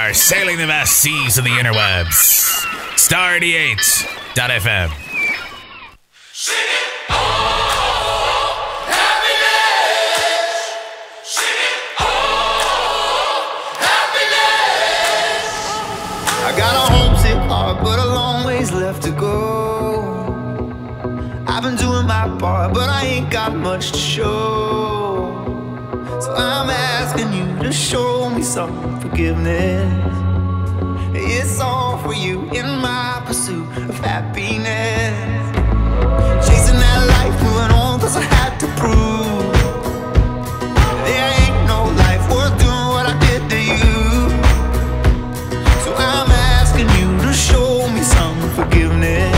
are sailing the vast seas of the interwebs. Star 88.fm. Sing it all, happiness. Sing it all, happiness. I got a homesick heart, but a long ways left to go. I've been doing my part, but I ain't got much to show. So I'm asking you to show me some forgiveness. It's all for you in my pursuit of happiness. Chasing that life, moving on, cause I had to prove there ain't no life worth doing what I did to you. So I'm asking you to show me some forgiveness.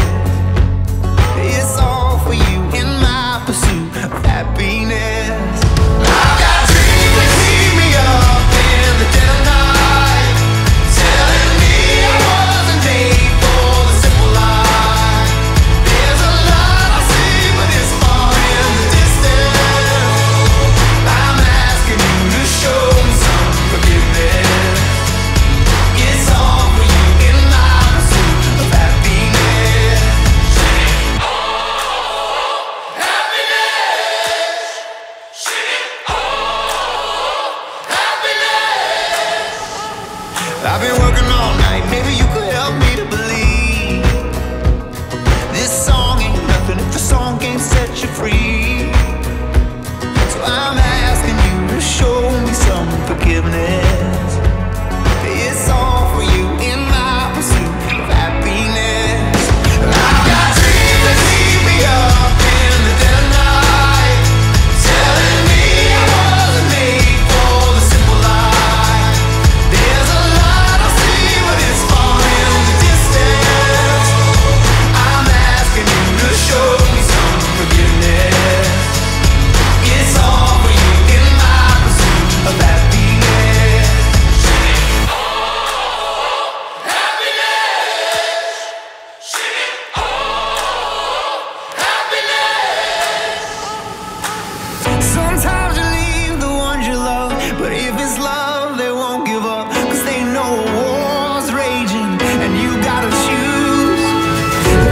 It's all for you in my pursuit of happiness. I've got dreams that keep me up in the dead of night, telling me I wasn't made for the simple life. There's a lot I see, but it's far in the distance. I'm asking you to show me some forgiveness. It's all for you in my pursuit of happiness. Sing it all, happiness. Sing it all, happiness. I've been working all night, maybe you could help me to believe this song ain't nothing if the song can't set you free. So I'm asking you to show me some forgiveness. It's all for you in my pursuit of happiness. I've got dreams that keep me up in the dead of night, telling me I wasn't made for the simple life. There's a lot I see, but it's far in the distance. I'm asking you to show me some forgiveness. It's all for you in my pursuit of happiness. Sing it all, happiness. Sing it all, happiness. Sometimes you leave the ones you love, but if it's love, they won't give up, cause they know a war's raging, and you gotta choose.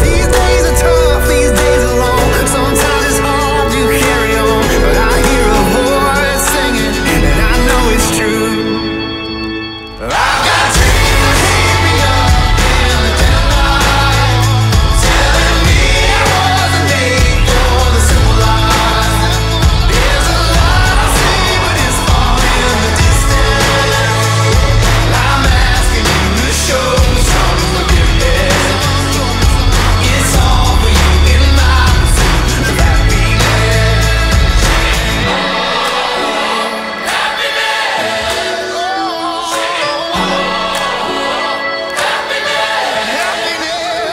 These days are tough, these days are long, sometimes it's hard to carry on, but I hear a voice singing, and I know it's true. I've got dreams that keep me up in the dead of night, telling me I wasn't made for the simple life. There's a lot I see, but it's far in the distance. I'm asking you to show me some forgiveness. It's all for you in my pursuit of happiness. Happiness,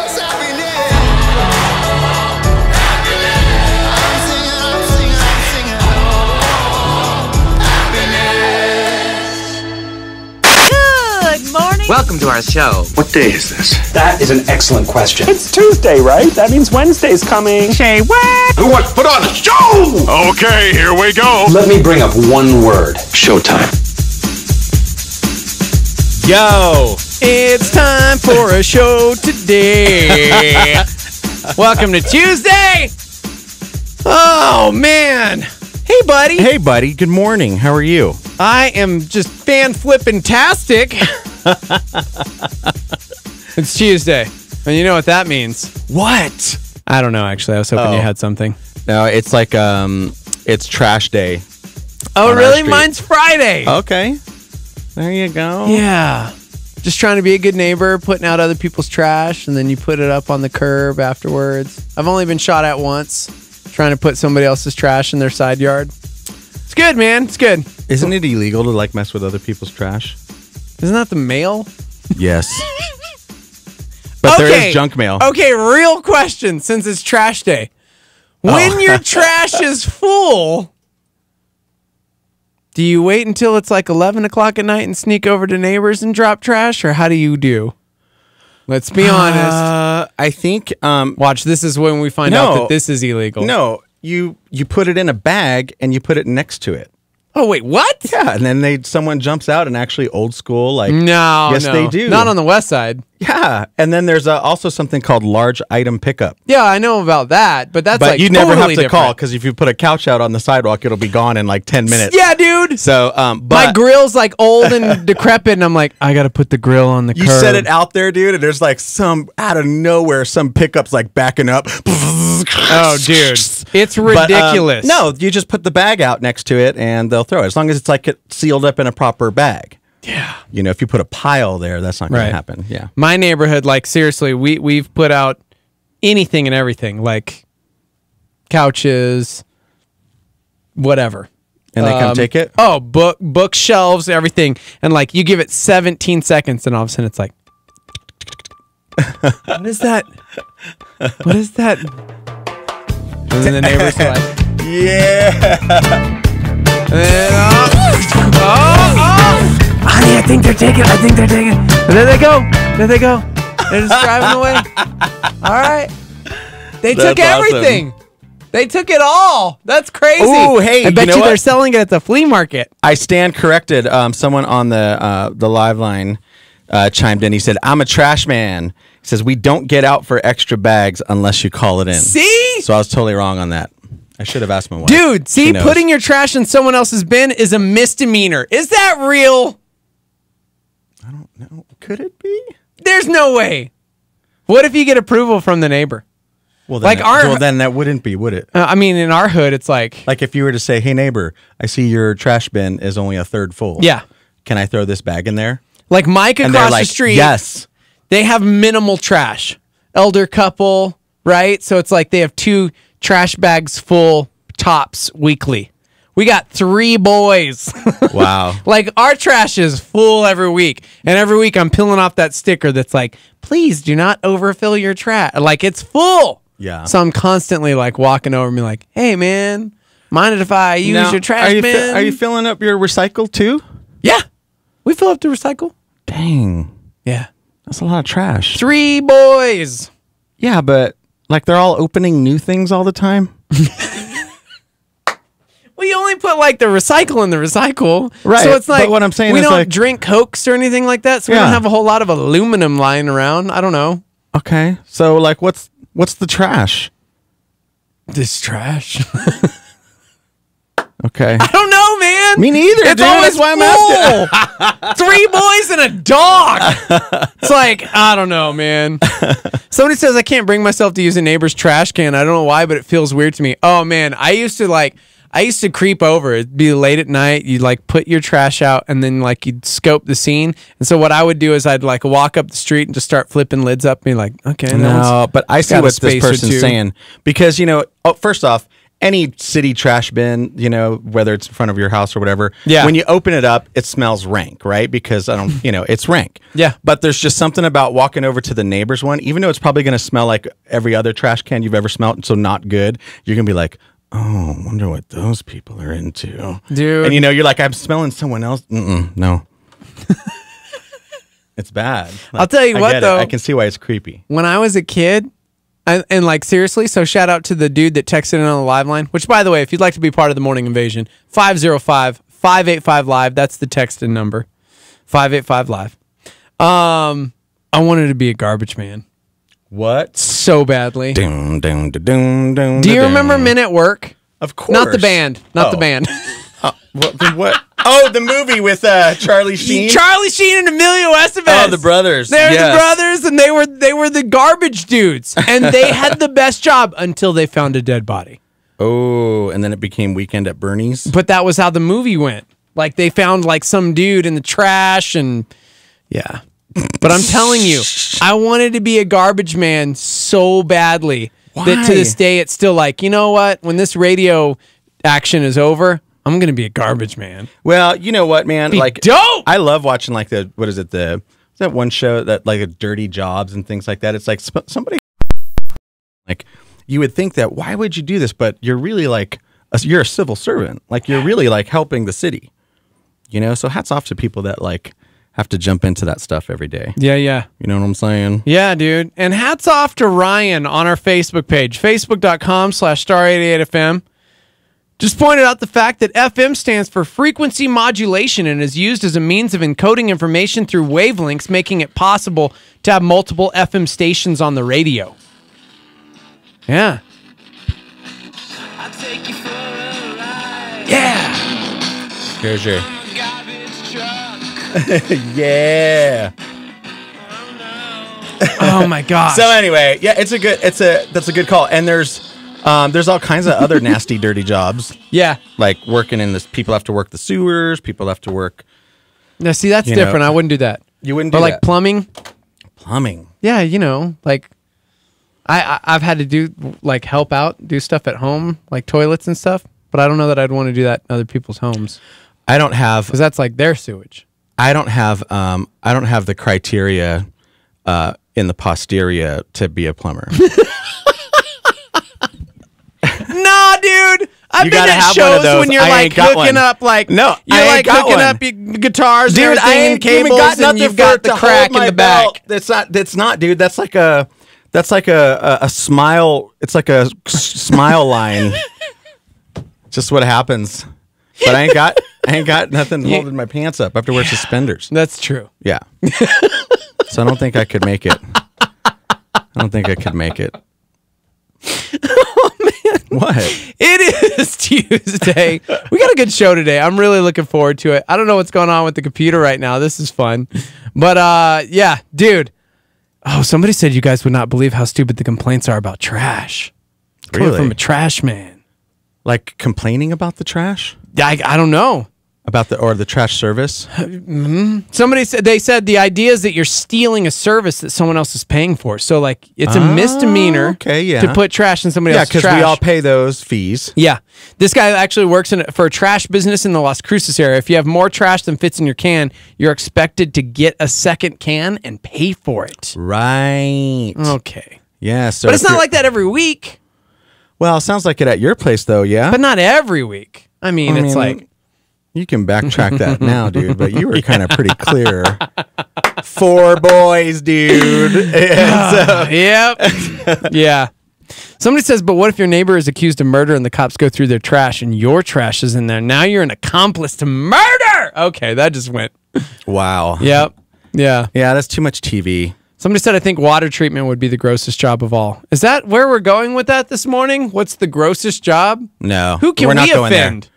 happiness. I'm singing, happiness. Good morning. Welcome to our show. What day is this? That is an excellent question. It's Tuesday, right? That means Wednesday's coming. Say what? Who wants to put on a show? Okay, here we go. Let me bring up one word. Showtime. Yo, it's time for a show today. Welcome to Tuesday. Oh, man. Hey, buddy. Hey, buddy. Good morning. How are you? I am just fan-flippin-tastic. It's Tuesday, and you know what that means. What? I don't know, actually. I was hoping you had something. No, it's like, it's trash day. Oh, on our really? street. Mine's Friday. Okay. There you go. Yeah. Just trying to be a good neighbor, putting out other people's trash, and then you put it up on the curb afterwards. I've only been shot at once, trying to put somebody else's trash in their side yard. It's good, man. It's good. Isn't it illegal to, like, mess with other people's trash? Isn't that the mail? Yes. But there is junk mail. Okay, real question, since it's trash day. When your trash is full, do you wait until it's like 11 o'clock at night and sneak over to neighbors and drop trash? Or how do you do? Let's be honest. I think... Watch, this is when we find out that this is illegal. No, you put it in a bag and you put it next to it. Oh wait, what? Yeah, and then someone jumps out and actually old school like No, yes no. they do. Not on the west side. Yeah, and then there's also something called large item pickup. Yeah, I know about that, but that's But like you never totally have to call different. because if you put a couch out on the sidewalk, it'll be gone in like 10 minutes. Yeah, dude. So, My but grill's like old and decrepit, and I'm like, I gotta put the grill on the you curb. set it out there, dude, and there's like some out of nowhere, some pickups like backing up. Oh, dude, it's But, ridiculous. no, you just put the bag out next to it, and they'll throw it as long as it's like sealed up in a proper bag. Yeah. You know, if you put a pile there, that's not going Right. to happen. Yeah. My neighborhood, like seriously, we've put out anything and everything, like couches, whatever. And they come take it? Oh, bookshelves, everything. And like you give it 17 seconds and all of a sudden it's like, what is that? What is that? And then the neighbors are like, Yeah. and then, honey, I think they're taking. And there they go. They're just driving away. All right. They took That's awesome. everything. They took it all. That's crazy. Ooh, hey, I bet you know they're what? selling it at the flea market. I stand corrected. Someone on the live line chimed in. He said, I'm a trash man. He says, we don't get out for extra bags unless you call it in. See? So I was totally wrong on that. I should have asked my wife. Dude, She see, knows. putting your trash in someone else's bin is a misdemeanor. Is that real? No, could it be? There's no way. What if you get approval from the neighbor? Well, Like then that wouldn't be, would it? I mean, in our hood, it's like, Like if you were to say, hey, neighbor, I see your trash bin is only a third full. yeah. Can I throw this bag in there? Like Mike And they're across like, the street. yes. They have minimal trash. Elder couple, right? So it's like they have 2 trash bags full tops weekly. We got 3 boys. Wow. Like our trash is full every week. And every week I'm peeling off that sticker that's like, please do not overfill your trash. Like it's full. Yeah. So I'm constantly like walking over and be like, hey man, mind it if I use Now, your trash bin? Are you filling up your recycle too? Yeah. We fill up to recycle. Dang. Yeah. That's a lot of trash. 3 boys. Yeah, but like they're all opening new things all the time. We only put like the recycle in the recycle. Right, So it's like, but what I'm saying we is, don't like- drink Cokes or anything like that. So we Yeah. don't have a whole lot of aluminum lying around. I don't know. Okay. So like what's the trash? This trash. Okay. I don't know, man. Me neither, It's dude. always That's why I'm full. 3 boys and a dog. It's like, I don't know, man. Somebody says I can't bring myself to use a neighbor's trash can. I don't know why, but it feels weird to me. Oh man, I used to creep over. It'd be late at night. You'd like put your trash out and then like you'd scope the scene. And so what I would do is I'd like walk up the street and just start flipping lids up and be like, okay, No, but I see got a what this space or person's 2. saying because first off, any city trash bin, whether it's in front of your house or whatever, Yeah. when you open it up, it smells rank, right? Because it's rank. Yeah. But there's just something about walking over to the neighbor's one, even though it's probably going to smell like every other trash can you've ever smelled, so not good. You're going to be like, oh, I wonder what those people are into. Dude. And you're like, I'm smelling someone else. No. It's bad. I'll tell you I what, get it. though. I can see why it's creepy. When I was a kid, and like seriously, so shout out to the dude that texted in on the live line, which by the way, if you'd like to be part of the morning invasion, 505-585-LIVE. That's the text-in number. 585-LIVE. I wanted to be a garbage man What? so badly. Do Do you remember Men at Work? Of course. Not the band. Not the Oh. band. What? Oh, the movie with Charlie Sheen. Charlie Sheen and Emilio Estevez. Oh, the brothers. They're Yes. the brothers, and they were the garbage dudes, and they had the best job until they found a dead body. Oh, and then it became Weekend at Bernie's. But that was how the movie went. Like they found like some dude in the trash, and yeah. But I'm telling you, I wanted to be a garbage man so badly that to this day it's still like, you know what? When this radio action is over, I'm gonna be a garbage man. Well, you know what, man? Be like, dope! I love watching like that one show that like Dirty Jobs and things like that. It's like somebody like you would think that why would you do this? But you're really like you're a civil servant. Like you're really like helping the city. So hats off to people that like have to jump into that stuff every day. Yeah, yeah. You know what I'm saying? Yeah, dude. And hats off to Ryan on our Facebook page, facebook.com/star88fm. just pointed out the fact that FM stands for frequency modulation and is used as a means of encoding information through wavelengths, making it possible to have multiple FM stations on the radio. Yeah. Yeah. Here's your. Yeah. Oh my gosh. So anyway, yeah, that's a good call. And there's all kinds of other nasty, dirty jobs. Yeah. Like working in this, people have to work the sewers. People have to work. Now, see, that's different. I wouldn't do that. You wouldn't do Or like that. plumbing. Plumbing. Yeah, like I've had to do like help out, do stuff at home, like toilets and stuff. But I don't know that I'd want to do that in other people's homes. I don't have, because that's like their sewage. I don't have the criteria in the posterior to be a plumber. Nah, dude. I've been gotta at have one of shows those. when you're I like ain't got hooking one. up, like No, you're I ain't like got hooking one. up your guitars, Dude, and I everything, ain't and cables, even got and nothing you've got the to crack hold my in the back. belt. That's not, dude. That's like a smile. It's like a smile line. Just what happens. But I ain't got nothing holding my pants up. I have to wear suspenders. That's true. Yeah. So I don't think I could make it. Oh man. What? It is Tuesday. We got a good show today. I'm really looking forward to it. I don't know what's going on with the computer right now. This is fun. But yeah, dude. Oh, somebody said you guys would not believe how stupid the complaints are about trash. Coming Really? from a trash man. Like complaining about the trash? I don't know. About the trash service? Somebody said the idea is that you're stealing a service that someone else is paying for. So like it's a misdemeanor okay, yeah. to put trash in somebody Yeah, else's trash. because we all pay those fees. Yeah. This guy actually works for a trash business in the Las Cruces area. If you have more trash than fits in your can, you're expected to get a second can and pay for it. Right. Okay. Yeah. So But it's not like that every week. Well, it sounds like it at your place though, yeah? But not every week. I mean, it's like... You can backtrack that now, dude, but you were kind of pretty clear. 4 boys, dude. Yep. Yeah. Somebody says, but what if your neighbor is accused of murder and the cops go through their trash and your trash is in there? Now you're an accomplice to murder. Okay, that just went. Wow. Yep. Yeah. Yeah, that's too much TV. Somebody said, I think water treatment would be the grossest job of all. Is that where we're going with that this morning? What's the grossest job? No. Who can we're not we going offend? there.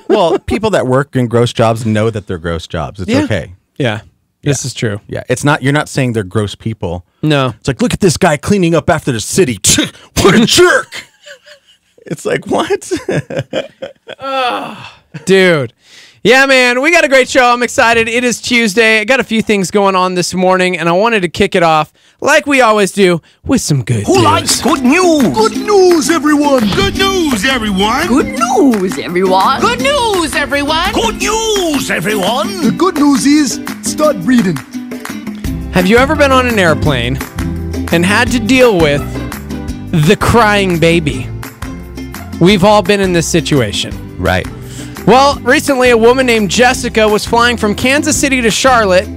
Well, people that work in gross jobs know that they're gross jobs. It's okay. Yeah. This is true. Yeah. It's not, you're not saying they're gross people. No. It's like, look at this guy cleaning up after the city. What a jerk. It's like, what? Dude. Yeah, man, we got a great show. I'm excited. It is Tuesday. I got a few things going on this morning, and I wanted to kick it off, like we always do, with some good news. good news? Good news, everyone. Good news, everyone. Good news, everyone. Good news, everyone. Good news, everyone. The good news is, start breathing. Have you ever been on an airplane and had to deal with the crying baby? We've all been in this situation. Right. Well, recently a woman named Jessica was flying from Kansas City to Charlotte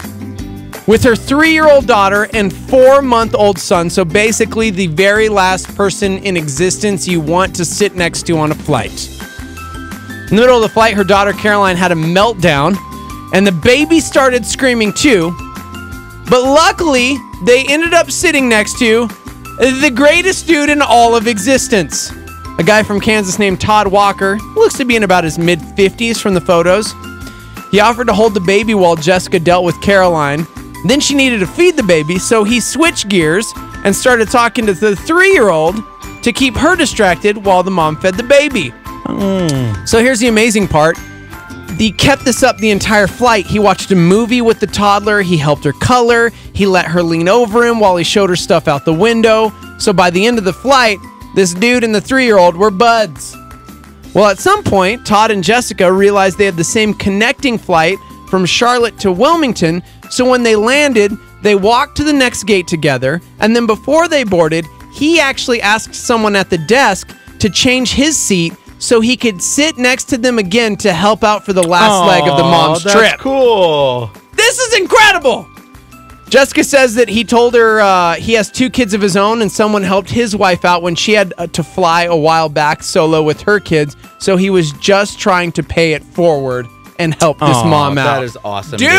with her 3-year-old daughter and 4-month-old son. So basically the very last person in existence you want to sit next to on a flight. In the middle of the flight, her daughter Caroline had a meltdown and the baby started screaming too. But luckily, they ended up sitting next to the greatest dude in all of existence. A guy from Kansas named Todd Walker, looks to be in about his mid-50s from the photos. He offered to hold the baby while Jessica dealt with Caroline. Then she needed to feed the baby, so he switched gears and started talking to the 3-year-old to keep her distracted while the mom fed the baby. So here's the amazing part. He kept this up the entire flight. He watched a movie with the toddler. He helped her color. He let her lean over him while he showed her stuff out the window. So by the end of the flight, this dude and the 3-year-old were buds. Well, at some point, Todd and Jessica realized they had the same connecting flight from Charlotte to Wilmington, so when they landed, they walked to the next gate together, and then before they boarded, he actually asked someone at the desk to change his seat so he could sit next to them again to help out for the last leg of the mom's that's trip. Cool. This is incredible! Jessica says that he told her he has 2 kids of his own, and someone helped his wife out when she had to fly a while back solo with her kids. So he was just trying to pay it forward and help this mom out. That is awesome, dude.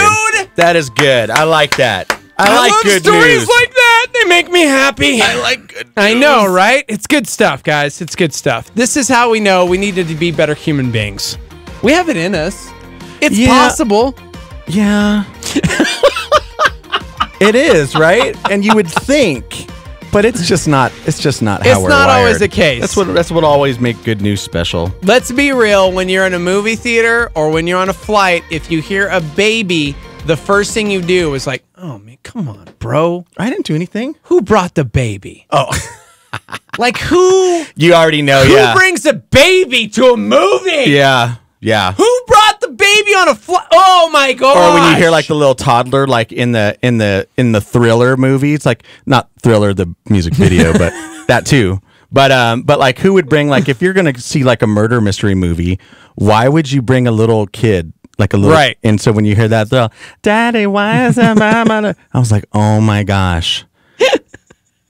That is good. I like that. I like love good stories news. like that. They make me happy. I like good news. I know, right? It's good stuff, guys. It's good stuff. This is how we know we needed to be better human beings. We have it in us. It's possible. Yeah. It is, right? And you would think, but it's just not. It's just not how we're wired. It's not always the case. That's what always make good news special. Let's be real. When you're in a movie theater or when you're on a flight, if you hear a baby, the first thing you do is like, oh man, come on, bro. I didn't do anything. Who brought the baby? Oh. Like who? You already know, Who brings a baby to a movie? Yeah. Yeah. Who brought the baby on a flight? Oh my god! Or when you hear like the little toddler, like in the Thriller movie, it's like not Thriller the music video, but that too. But like who would bring like if you're gonna see like a murder mystery movie, why would you bring a little kid? Like a little, right? And so when you hear that, Daddy, why is that mama? I was like, oh my gosh.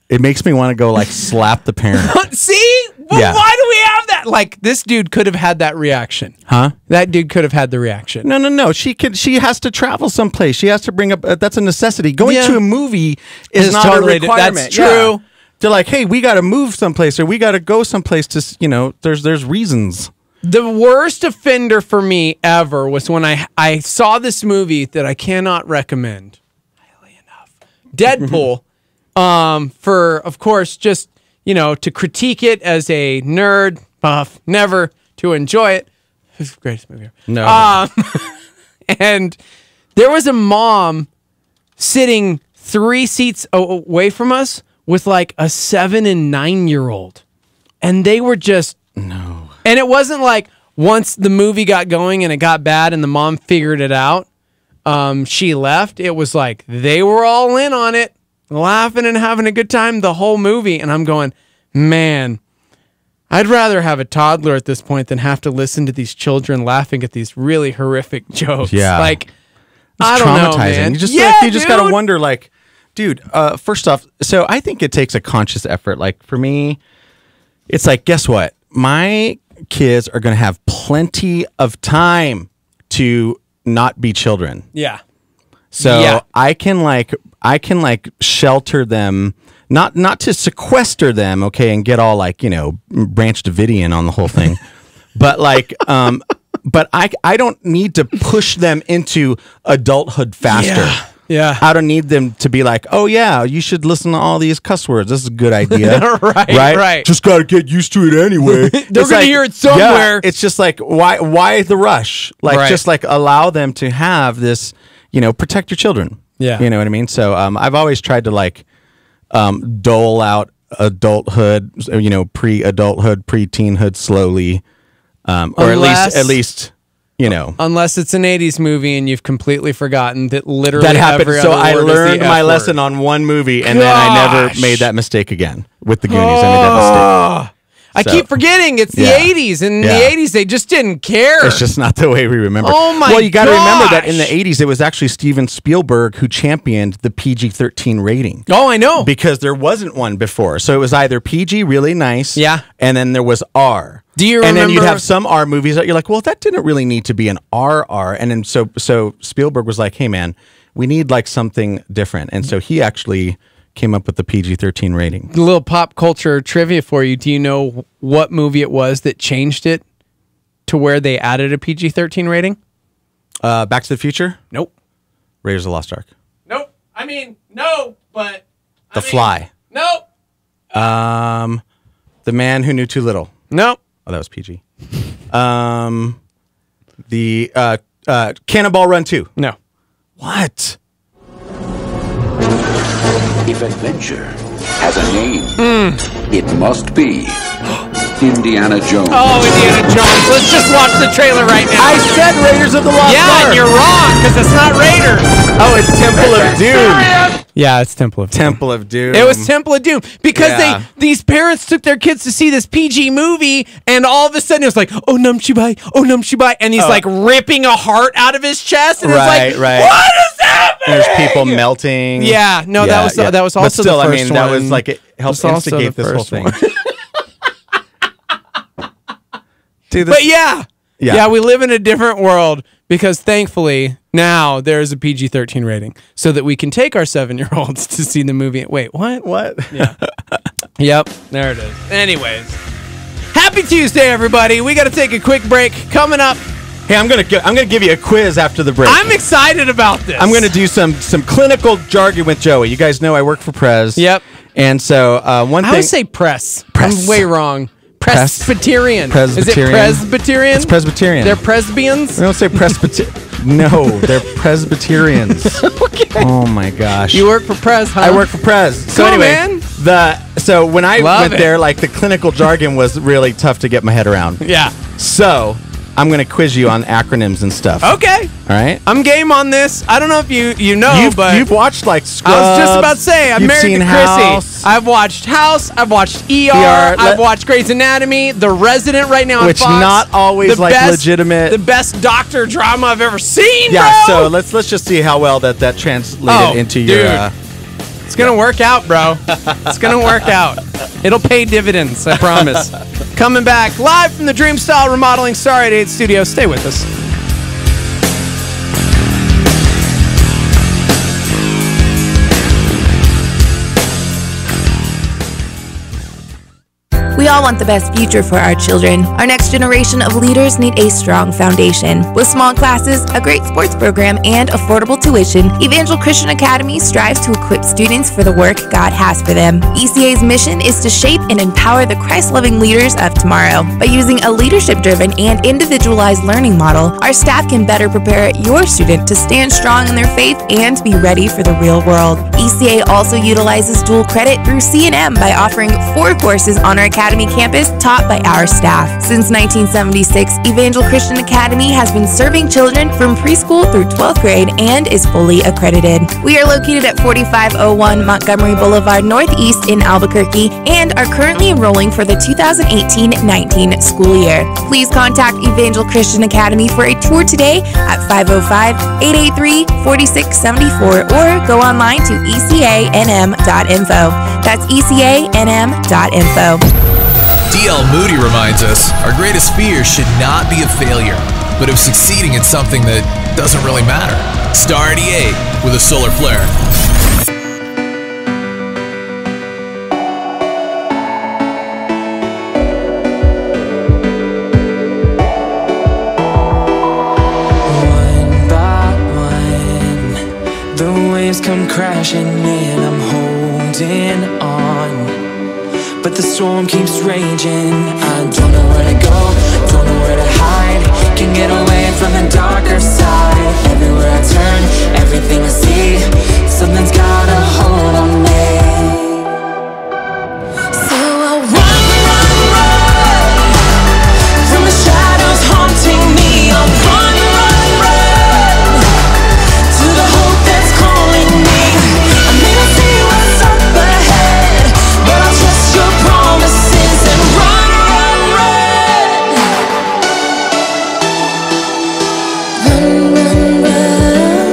It makes me want to go like slap the parent. See? Well, why do we have that? Like this dude could have had that reaction. Huh? That dude could have had the reaction. No. She has to travel someplace. She has to bring up. That's a necessity. Going to a movie is not totally a requirement. That's true. Yeah. They're like, hey, we got to move someplace or we got to go someplace to, there's reasons. The worst offender for me ever was when I saw this movie that I cannot recommend highly enough. Deadpool. For, of course, just, to critique it as a nerd buff, never to enjoy it. It's the greatest movie ever. No. And there was a mom sitting 3 seats away from us with like a 7 and 9-year-old. And they were just... No. And it wasn't like once the movie got going and it got bad and the mom figured it out, she left. It was like they were all in on it, laughing and having a good time the whole movie. And I'm going, man, I'd rather have a toddler at this point than have to listen to these children laughing at these really horrific jokes. Yeah. Like, I don't know, man. You just got to wonder, like, dude, first off, so I think it takes a conscious effort. Like, for me, it's like, guess what? My kids are going to have plenty of time to not be children. Yeah. So I can shelter them, not to sequester them, okay, and get all like, Branch Davidian on the whole thing. But like but I don't need to push them into adulthood faster. Yeah. I don't need them to be like, oh yeah, you should listen to all these cuss words. This is a good idea. Right. Just got to get used to it anyway. They're going to hear it somewhere. Yeah, it's just like, why the rush? Like, just like allow them to have this, protect your children. Yeah. You know what I mean? So I've always tried to like dole out adulthood, pre-adulthood, pre-teenhood slowly. Or at least, Unless it's an 80s movie and you've completely forgotten that literally that happened. every So other I word is learned the my F word. lesson on one movie, and then I never made that mistake again with the Goonies. I made that mistake. I keep forgetting it's the 80s. And in the 80s, they just didn't care. It's just not the way we remember. Oh my Well, you got to remember that in the 80s, it was actually Steven Spielberg who championed the PG-13 rating. Oh, I know. Because there wasn't one before. So it was either PG, really nice. Yeah. And then there was R. Do you remember? And then you'd have some R movies that you're like, well, that didn't really need to be an RR. And then so Spielberg was like, hey, man, we need like something different. And so he actually came up with the PG-13 rating. A little pop culture trivia for you. Do you know what movie it was that changed it to where they added a PG-13 rating? Back to the Future? Nope. Raiders of the Lost Ark? Nope. I mean, no, but... The Fly? Nope. The Man Who Knew Too Little? Nope. Oh, that was PG. The Cannonball Run 2? No. What? If adventure has a name, it must be Indiana Jones. Oh, Indiana Jones. Let's just watch the trailer right now. I said Raiders of the Lost Ark. Yeah, and you're wrong, because it's not Raiders. Oh, it's Temple of Doom. Yeah, it's Temple of Doom. Temple of Doom. It was Temple of Doom because these parents took their kids to see this PG movie, and all of a sudden it was like, oh num shibai, and he's like ripping a heart out of his chest, and it's like, what is happening? There's people melting. Yeah, no, that was also but still, the first I mean, that was one. like it helped Also the instigate this whole first thing. one. Dude, But yeah, we live in a different world because thankfully now there's a PG-13 rating so that we can take our 7-year-olds to see the movie. Wait, what? What? Yeah. Yep, there it is. Anyways, happy Tuesday, everybody. We got to take a quick break. Coming up. Hey, I'm gonna give you a quiz after the break. I'm excited about this. I'm gonna do some clinical jargon with Joey. You guys know I work for Prez. Yep. And so one thing. I would say press. Press. I'm way wrong. Presbyterian. Presbyterian. Is it Presbyterian? It's Presbyterian. They're Presbyans? We don't say Presbyterian. No, they're Presbyterians. Okay. Oh my gosh. You work for Prez, huh? I work for Prez. So Cool, anyway, man. So when I Love went it. there, like the clinical jargon was really tough to get my head around. Yeah. So I'm gonna quiz you on acronyms and stuff. Okay. All right. I'm game on this. I don't know if you know, but you've watched like Scrubs. I was just about to say, I'm You've married seen to Chrissy. House. I've watched House. I've watched ER. I've watched Grey's Anatomy. The Resident right now on Which Fox. not always The like best- legitimate. The best doctor drama I've ever seen, Yeah. bro. So let's just see how well that translated into dude. your. It's going to work out, bro. It's going to work out. It'll pay dividends, I promise. Coming back live from the Dream Style Remodeling Star 88 studio. Stay with us. We all want the best future for our children. Our next generation of leaders need a strong foundation. With small classes, a great sports program, and affordable tuition, Evangel Christian Academy strives to equip students for the work God has for them. ECA's mission is to shape and empower the Christ-loving leaders of tomorrow. By using a leadership-driven and individualized learning model, our staff can better prepare your student to stand strong in their faith and be ready for the real world. ECA also utilizes dual credit through C&M by offering 4 courses on our Academy campus taught by our staff. Since 1976, Evangel Christian Academy has been serving children from preschool through 12th grade and is fully accredited. We are located at 4501 Montgomery Boulevard Northeast in Albuquerque and are currently enrolling for the 2018-19 school year. Please contact Evangel Christian Academy for a tour today at 505-883-4674 or go online to ecanm.info. That's ecanm.info. DL Moody reminds us our greatest fear should not be of failure, but of succeeding in something that doesn't really matter. Star 88 with a solar flare. One by one, the waves come crashing in, I'm holding on. But the storm keeps raging. I don't know where to go, don't know where to hide. Can't get away from the darker side. Everywhere I turn, everything I see, something's got a hold on me. So I run from the shadows haunting me. I'll run to the hope that's calling me. I may not see what's up ahead, but I'll trust your promises and run. Run, run, run.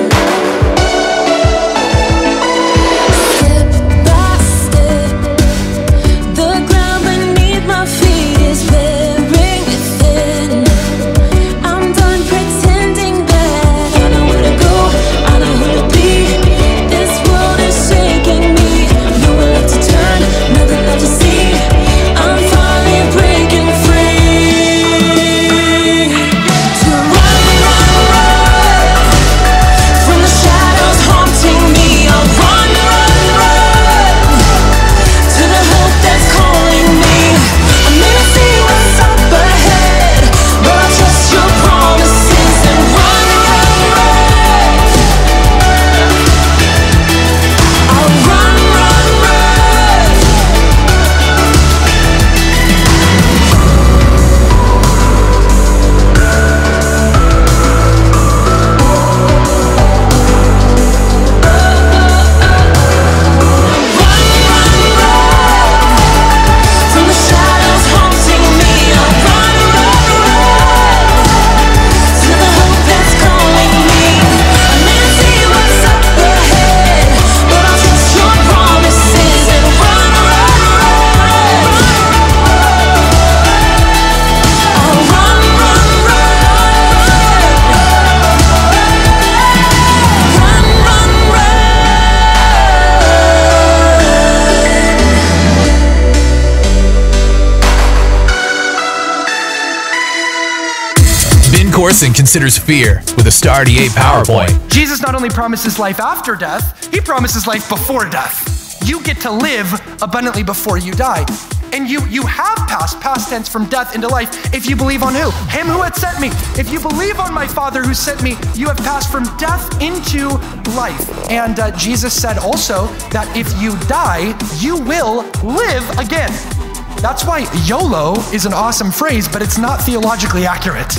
Corson considers fear with a Star 88 PowerPoint. Jesus not only promises life after death, he promises life before death. You get to live abundantly before you die. And you have passed, past tense, from death into life if you believe on who? Him who had sent me. If you believe on my Father who sent me, you have passed from death into life. And Jesus said also that if you die, you will live again. That's why YOLO is an awesome phrase, but it's not theologically accurate.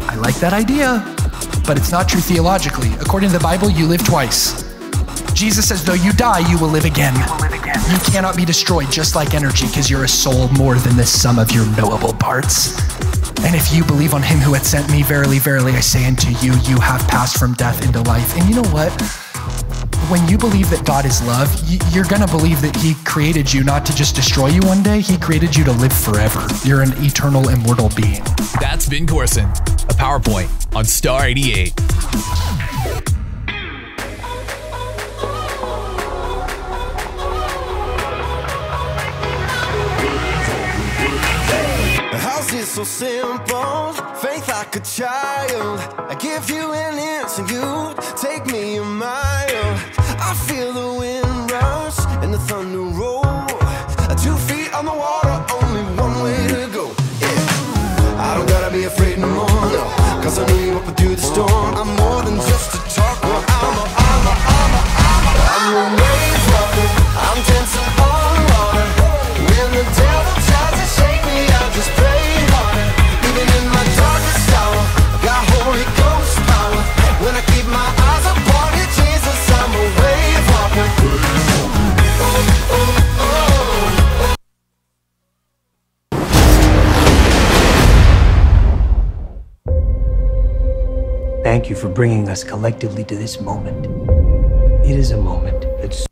I like that idea, but it's not true theologically. According to the Bible, you live twice. Jesus says, though you die, you will live again. You cannot be destroyed, just like energy, because you're a soul more than the sum of your knowable parts. And if you believe on him who had sent me, verily, verily, I say unto you, you have passed from death into life. And you know what? When you believe that God is love, you're going to believe that he created you not to just destroy you one day. He created you to live forever. You're an eternal, immortal being. That's Ben Corson, a PowerPoint on Star 88. How's it so simple? Faith like a child. I give you an inch and you take me a mile. I feel the wind rush and the thunder roll. 2 feet on the water, only one way to go. Yeah. I don't gotta be afraid no more, no. Cause I know you up through the storm. I'm more than just a talker. I'm a wave walker. I'm dancing on water. When the devil tries to shake me, I just pray harder. Even in my darkest hour, I got Holy Ghost power. When I keep my eyes upon you, Jesus, I'm a wave walker. Thank you for bringing us collectively to this moment. It is a moment that's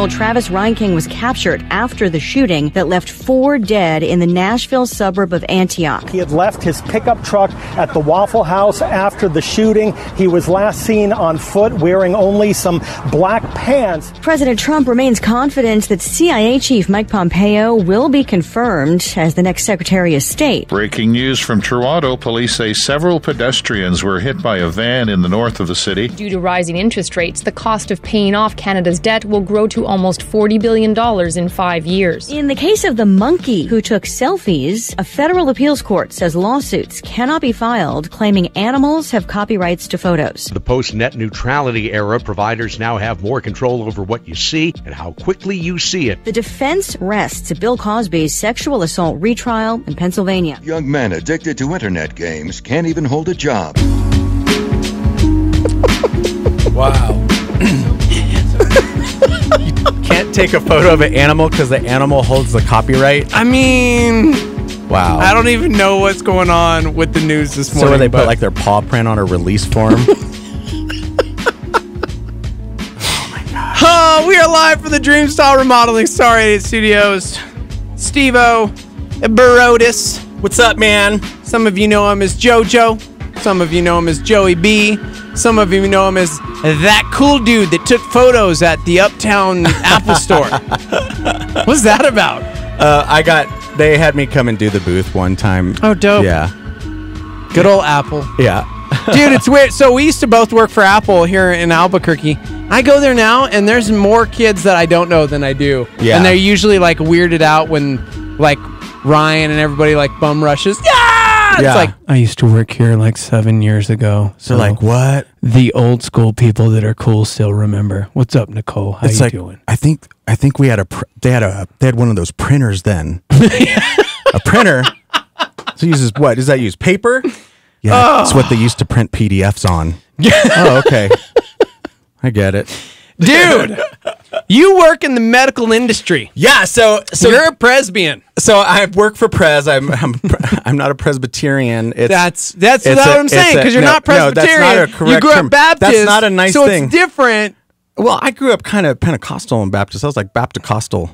Travis Reinking was captured after the shooting that left 4 dead in the Nashville suburb of Antioch. He had left his pickup truck at the Waffle House after the shooting. He was last seen on foot wearing only some black pants. President Trump remains confident that CIA Chief Mike Pompeo will be confirmed as the next Secretary of State. Breaking news from Toronto. Police say several pedestrians were hit by a van in the north of the city. Due to rising interest rates, the cost of paying off Canada's debt will will grow to almost $40 billion in 5 years. In the case of the monkey who took selfies, a federal appeals court says lawsuits cannot be filed claiming animals have copyrights to photos. The post-net neutrality era, providers now have more control over what you see and how quickly you see it. The defense rests Bill Cosby's sexual assault retrial in Pennsylvania. Young men addicted to internet games can't even hold a job. Wow. You can't take a photo of an animal because the animal holds the copyright. I mean, wow. I don't even know what's going on with the news this morning. So where they put like their paw print on a release form. We are live from the Dreamstyle Remodeling Star 88 Studios. Steve-O Barotis. What's up, man? Some of you know him as JoJo. Some of you know him as Joey B. Some of you know him as that cool dude that took photos at the Uptown Apple Store. What's that about? They had me come and do the booth one time. Oh, dope. Yeah. Good old Apple. Yeah. Dude, it's weird. So we used to both work for Apple here in Albuquerque. I go there now, and there's more kids that I don't know than I do. Yeah. And they're usually like weirded out when like Ryan and everybody like bum rushes. Yeah! It's like, I used to work here like 7 years ago. So like, what? The old school people that are cool still remember. What's up, Nicole? How you doing? I think we had they had one of those printers then. A printer. So uses what? Does that use paper? Yeah, that's what they used to print PDFs on. Oh, okay. I get it. Dude, you work in the medical industry. Yeah, so you're a presbyan. So I work for Pres. I'm not a Presbyterian. That's what I'm saying, because you're not Presbyterian. No, that's not a correct you grew up term. Baptist. That's not a nice thing. So it's different. Well, I grew up kind of Pentecostal and Baptist. I was like Baptist-costal.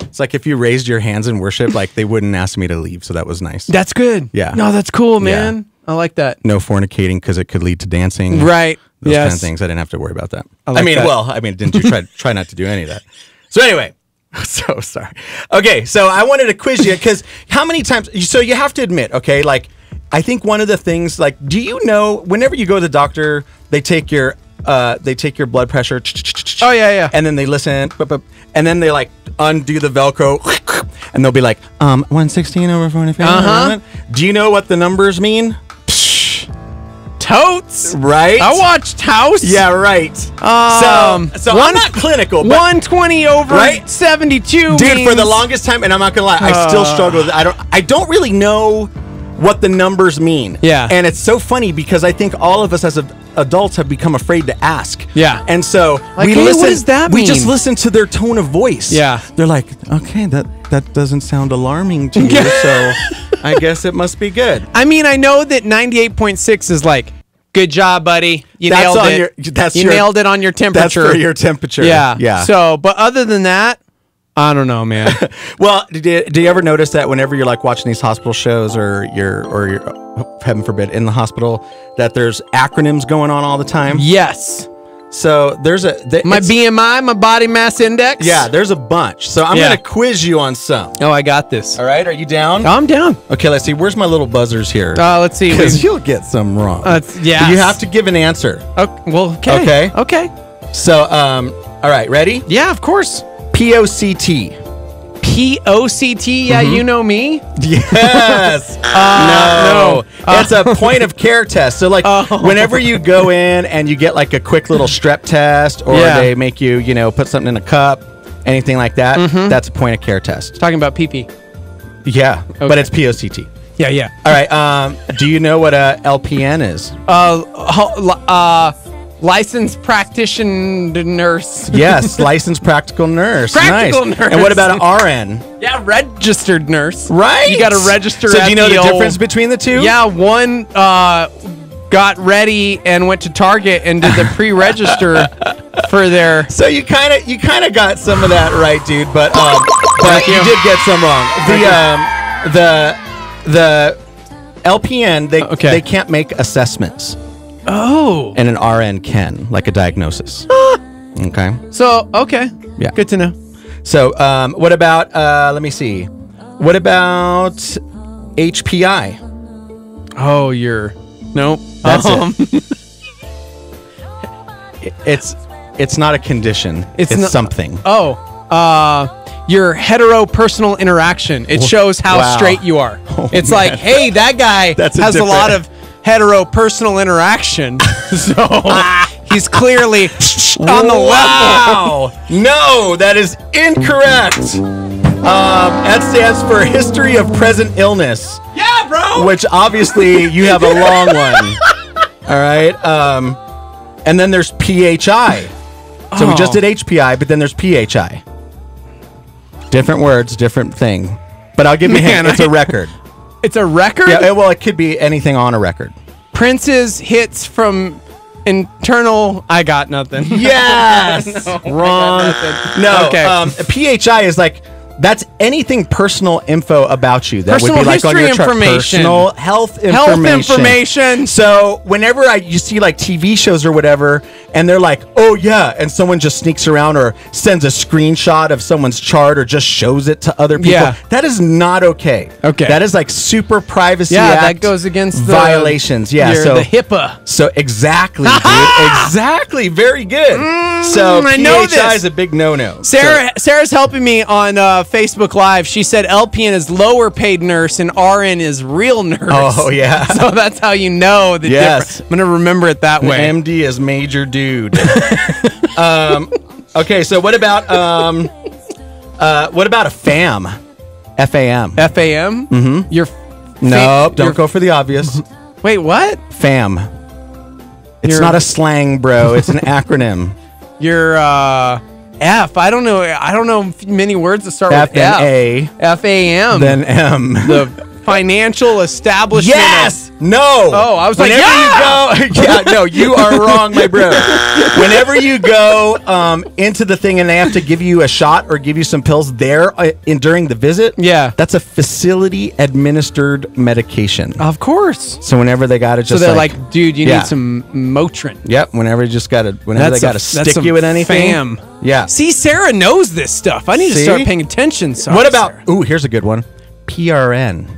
It's like if you raised your hands in worship, like they wouldn't ask me to leave, so that was nice. That's good. Yeah. No, that's cool, man. Yeah. I like that. No fornicating because it could lead to dancing. Right. Those kind of things. I didn't have to worry about that. I mean, that. Didn't you try not to do any of that? So anyway, so sorry. Okay, so I wanted to quiz you because how many times? So you have to admit, okay, like I think one of the things, like, do you know whenever you go to the doctor, they take your blood pressure. Oh yeah. And then they listen, and then they like undo the Velcro, and they'll be like, 116/45. Do you know what the numbers mean? Totes, right? I watched House. Yeah, right. So I'm not clinical, but 120/72. Dude, for the longest time, and I'm not gonna lie, I still struggle with it. I don't really know what the numbers mean. Yeah. And it's so funny because I think all of us as adults have become afraid to ask. Yeah. And so like, we hey, listen. What does that we mean? just listen to their tone of voice. Yeah. They're like, okay, that doesn't sound alarming to you, so I guess it must be good. I mean, I know that 98.6 is like, good job, buddy. You nailed it. Nailed it on your temperature. That's for your temperature. Yeah. So, but other than that, I don't know, man. Well, do you ever notice that whenever you're like watching these hospital shows or you're heaven forbid in the hospital, that there's acronyms going on all the time? Yes. So there's my BMI, my body mass index. Yeah, there's a bunch. So I'm going to quiz you on some. Oh, I got this. All right, are you down? I'm down. Okay, let's see. Where's my little buzzers here? Let's see. Because you'll get some wrong. Yeah. You have to give an answer. Okay. Okay. So, all right, ready? Yeah, of course. POCT. POCT? Yeah, you know me. Yes. No. It's a point of care test. So like whenever you go in and you get like a quick little strep test or they make you, put something in a cup, anything like that, that's a point of care test. Talking about pee-pee. Yeah, but it's POCT. Yeah. All right. Do you know what a LPN is? Licensed practitioner nurse. Yes, licensed practical nurse. Practical nurse. nurse. And what about an RN? Yeah, registered nurse. Right. You got to register. So do you know the difference between the two? Yeah, one got ready and went to Target and did the pre-register for their. So you kind of got some of that right, dude. But you did get some wrong. The LPN they can't make assessments. Oh. And an RN can, like a diagnosis. Okay. So, okay. Yeah. Good to know. So, what about, let me see. What about HPI? Oh, nope. That's it. It's It's not a condition. It's something. Your hetero-personal interaction. It shows how straight you are. It's like, hey, that guy has a lot of hetero-personal interaction. So he's clearly on the level. No, that is incorrect. That stands for history of present illness. Yeah, bro. Which obviously you have a long one. All right. And then there's PHI. So we just did HPI, but then there's PHI. Different words, different thing. But I'll give you a hint. It's a record. It's a record? Yeah, well, it could be anything on a record. Prince's hits from internal... I got nothing. Yes! Wrong. No. Okay. PHI is like... That's anything personal info about you. That Personal would be like on your history information. Personal health information. Health information. So whenever you see like TV shows or whatever, and they're like, oh yeah, and someone just sneaks around or sends a screenshot of someone's chart or just shows it to other people, that is not okay. Okay. That is like super privacy act that goes against the violations. Yeah, so the HIPAA. So exactly, dude. Exactly. Very good. So I know PHI is a big no-no. Sarah's helping me on Facebook Live. She said LPN is lower paid nurse and RN is real nurse. Oh, yeah. So that's how you know the difference. I'm going to remember it that way. MD is major dude. Okay, so what about a FAM? FAM. FAM? Mm-hmm. Nope, don't go for the obvious. Wait, what? FAM. It's not a slang, bro. It's an acronym. You're F. I don't know many words that start with F. A. FAM. Then M. The financial establishment. Yes. No. Oh, I was Whenever you go, yeah, no, you are wrong, my bro. Whenever you go into the thing and they have to give you a shot or give you some pills there during the visit, that's a facility administered medication. Of course. So whenever they got to just, so they're like, dude, you need some Motrin. Yep. Whenever they got to stick you with anything. FAM. Yeah. See, Sarah knows this stuff. I need to start paying attention. Sorry, what about? Ooh, here's a good one. PRN.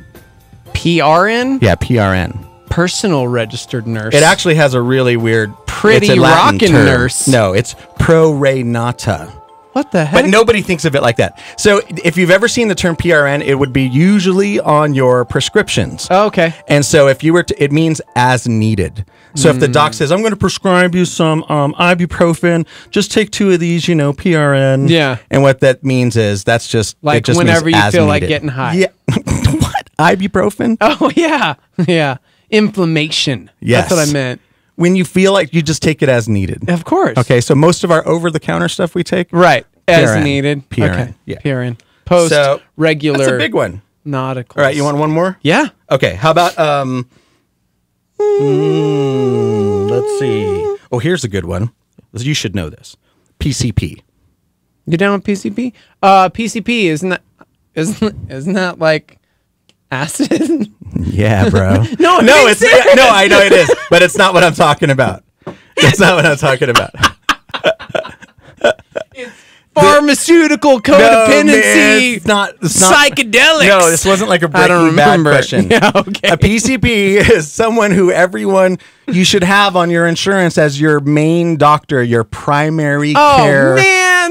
PRN? Yeah, PRN. Personal registered nurse. It actually has a really weird... Pretty rockin' nurse. No, it's pro re nata. What the heck? But nobody thinks of it like that. So if you've ever seen the term PRN, it would be usually on your prescriptions. Oh, okay. And so if you were to... It means as needed. So if the doc says, I'm going to prescribe you some ibuprofen, just take 2 of these, PRN. Yeah. And what that means is that's just... Like it just whenever means you as feel needed. like getting high. Yeah. What? Ibuprofen? Oh, yeah. Yeah. Inflammation. Yes. That's what I meant. When you feel like you just take it as needed. Of course. Okay, so most of our over-the-counter stuff we take? Right. As PRN. needed. PRN. Okay. Yeah. PRN. Post regular. That's a big one. Nautical. All right, you want one more? Yeah. Okay, how about let's see. Oh, here's a good one. You should know this. PCP. You down with PCP? PCP isn't that like acid? Yeah, bro. No, it's no, I know it is, but it's not what I'm talking about. That's not what I'm talking about. It's pharmaceutical codependency. It's not psychedelics. No, this wasn't like a Breaking Bad question. Yeah, okay. A PCP is someone who you should have on your insurance as your main doctor, your primary care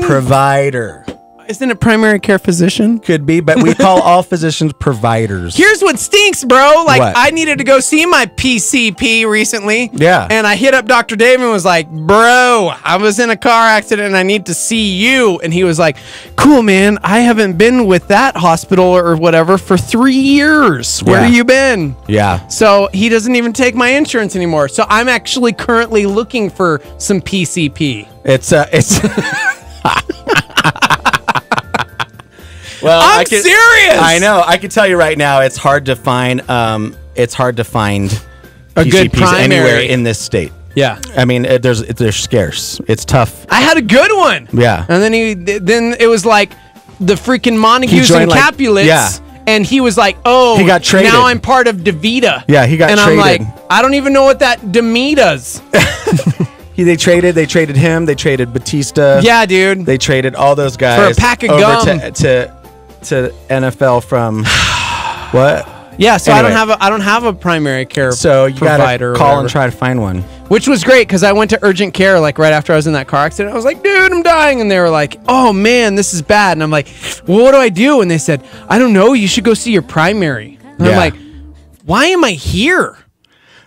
provider. Isn't it primary care physician? Could be, but we call all physicians providers. Here's what stinks, bro. Like, what? I needed to go see my PCP recently. Yeah. And I hit up Dr. Dave and was like, bro, I was in a car accident and I need to see you. And he was like, cool, man. I haven't been with that hospital or whatever for 3 years. Where have you been? Yeah. So he doesn't even take my insurance anymore. So I'm actually currently looking for some PCP. It's Well, I'm serious. I know. I can tell you right now, it's hard to find. It's hard to find a good PCPs primary anywhere in this state. Yeah, I mean, they're scarce. It's tough. I had a good one. Yeah, and then it was like the freaking Montagues and Capulets. Yeah. And he was like, "Oh, he got traded. Now I'm part of DeVita." Yeah, he got and traded. I'm like, I don't even know what that DeMe does. They traded him. They traded Batista. Yeah, dude. They traded all those guys for a pack of gum to NFL from what? Yeah, so anyway. I don't have a primary care so you provider. Gotta call and try to find one. Which was great because I went to urgent care like right after I was in that car accident. I was like, dude, I'm dying. And they were like, oh man, this is bad. And I'm like, well, what do I do? And they said, I don't know. You should go see your primary. And I'm like, why am I here?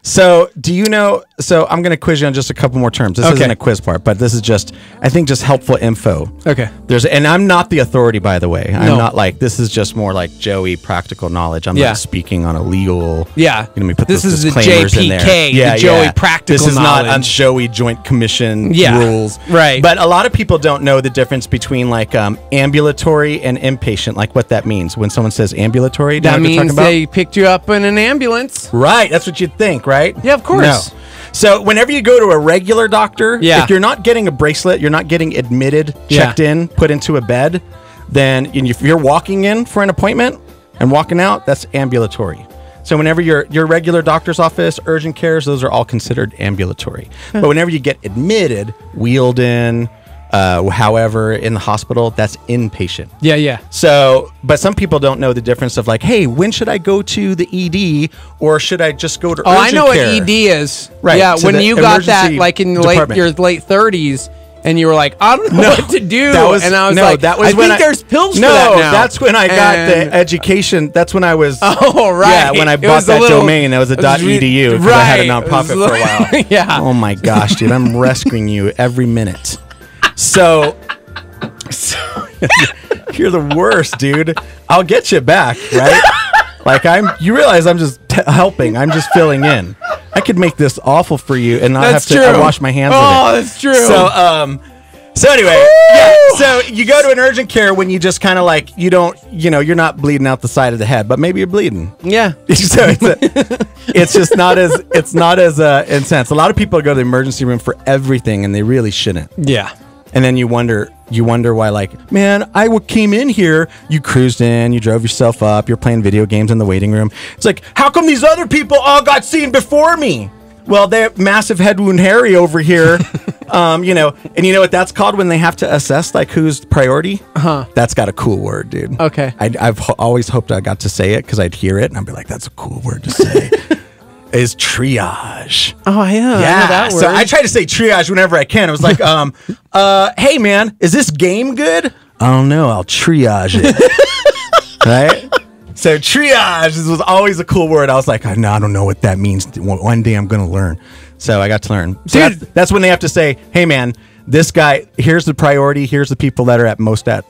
So, do you know? So, I'm going to quiz you on just a couple more terms. This isn't a quiz part, but this is just, I think, just helpful info. Okay. And I'm not the authority, by the way. I'm not like, this is just more like Joey practical knowledge. I'm not speaking on a legal. Yeah. Let me put this those is the disclaimers in there. JPK, the Joey practical This is knowledge. not on Joey Joint Commission rules. Right. But a lot of people don't know the difference between like ambulatory and inpatient, like what that means. When someone says ambulatory, do you know that what they're talking means about? they picked you up in an ambulance. Right. That's what you'd think, right? Yeah, of course. No. So whenever you go to a regular doctor, Yeah. if you're not getting a bracelet, you're not getting admitted, checked in, put into a bed, then if you're walking in for an appointment and walking out, that's ambulatory. So whenever your regular doctor's office, urgent cares, those are all considered ambulatory. But whenever you get admitted, wheeled in, however, in the hospital, that's inpatient. Yeah, yeah. So, but some people don't know the difference of like, hey, when should I go to the ED or should I just go to urgent I know care? what ED is. Right. Yeah, to when the you got that emergency like in your department. late 30s and you were like, I don't know what to do. That was, and I was no, like, that was I when think there's pills for that No, now. that's when I got the education. That's when I was. Oh, right. Yeah, when I It bought was a that little- domain, that was a it was .edu because I had a nonprofit for a while. Yeah. Oh my gosh, dude, I'm rescuing you every minute. So you're the worst, dude. I'll get you back, right? Like you realize I'm just helping. I'm just filling in. I could make this awful for you and not have to wash my hands of it. Oh, that's true. So anyway, so you go to an urgent care when you just kind of like, you're not bleeding out the side of the head, but maybe you're bleeding. Yeah. So it's just not as intense. A lot of people go to the emergency room for everything and they really shouldn't. Yeah. And then you wonder why, like, man, I came in here, you cruised in, you drove yourself up, you're playing video games in the waiting room. It's like, how come these other people all got seen before me? Well, they're massive head wound Harry over here. And you know what that's called when they have to assess like who's priority? That's got a cool word, dude. Okay. I've always hoped I got to say it because I'd hear it and I'd be like, that's a cool word to say. Is triage. Oh, yeah. Yeah. I know that word. So I try to say triage whenever I can. I was like, hey man, is this game good? I don't know. I'll triage it. Right? So triage was always a cool word. I was like, I don't know what that means. One day I'm going to learn. So I got to learn. So that's when they have to say, hey man, this guy, here's the priority. Here's the people that are at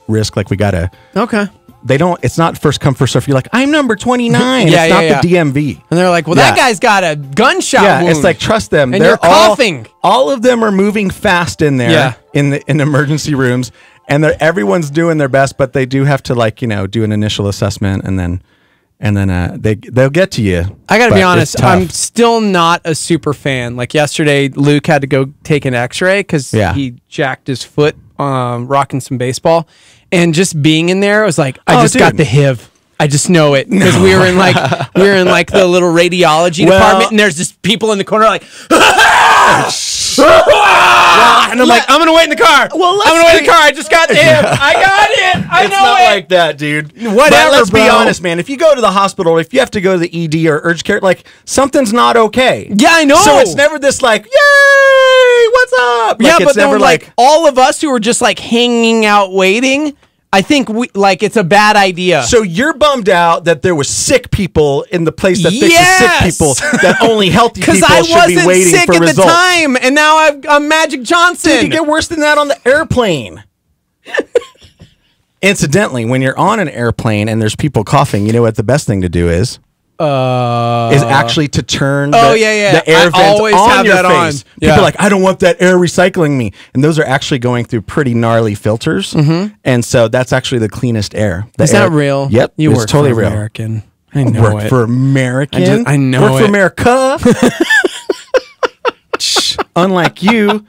risk. Like we got to. Okay. It's not first come, first serve. You're like, I'm number 29. Yeah, it's not the DMV. And they're like, well, that guy's got a gunshot wound. It's like, trust them. And They're you're coughing. All of them are moving fast in there in emergency rooms. And everyone's doing their best, but they do have to do an initial assessment and then they'll get to you. I got to be honest, I'm still not a super fan. Like yesterday, Luke had to go take an x-ray because he jacked his foot rocking some baseball. And just being in there, I was like, I just got the HIV. I just know it because we were in the little radiology department, and there's just people in the corner like, and I'm like, I'm gonna wait in the car. I'm gonna wait in the car. I just got the HIV. I got it. I it's know not it. like that, dude. Whatever. But let's be bro. honest, man. If you go to the hospital, if you have to go to the ED or urgent care, like something's not okay. Yeah, I know. So it's never this like, yay, what's up? Like, Yeah, it's but never then like all of us who were just like hanging out waiting. I think it's a bad idea. So you're bummed out that there was sick people in the place that fixes sick people, that only healthy people should be waiting for results. Because I wasn't sick at the time, and now I'm Magic Johnson. Dude, you get worse than that on the airplane. Incidentally, when you're on an airplane and there's people coughing, you know what the best thing to do is? Is actually to turn the air vents on your face. People are like, I don't want that air recycling me. And those are actually going through pretty gnarly filters. And so that's actually the cleanest air. Is that real? Yep. You it's work totally for real. American. I know Work for American? I know Work for America? Unlike you.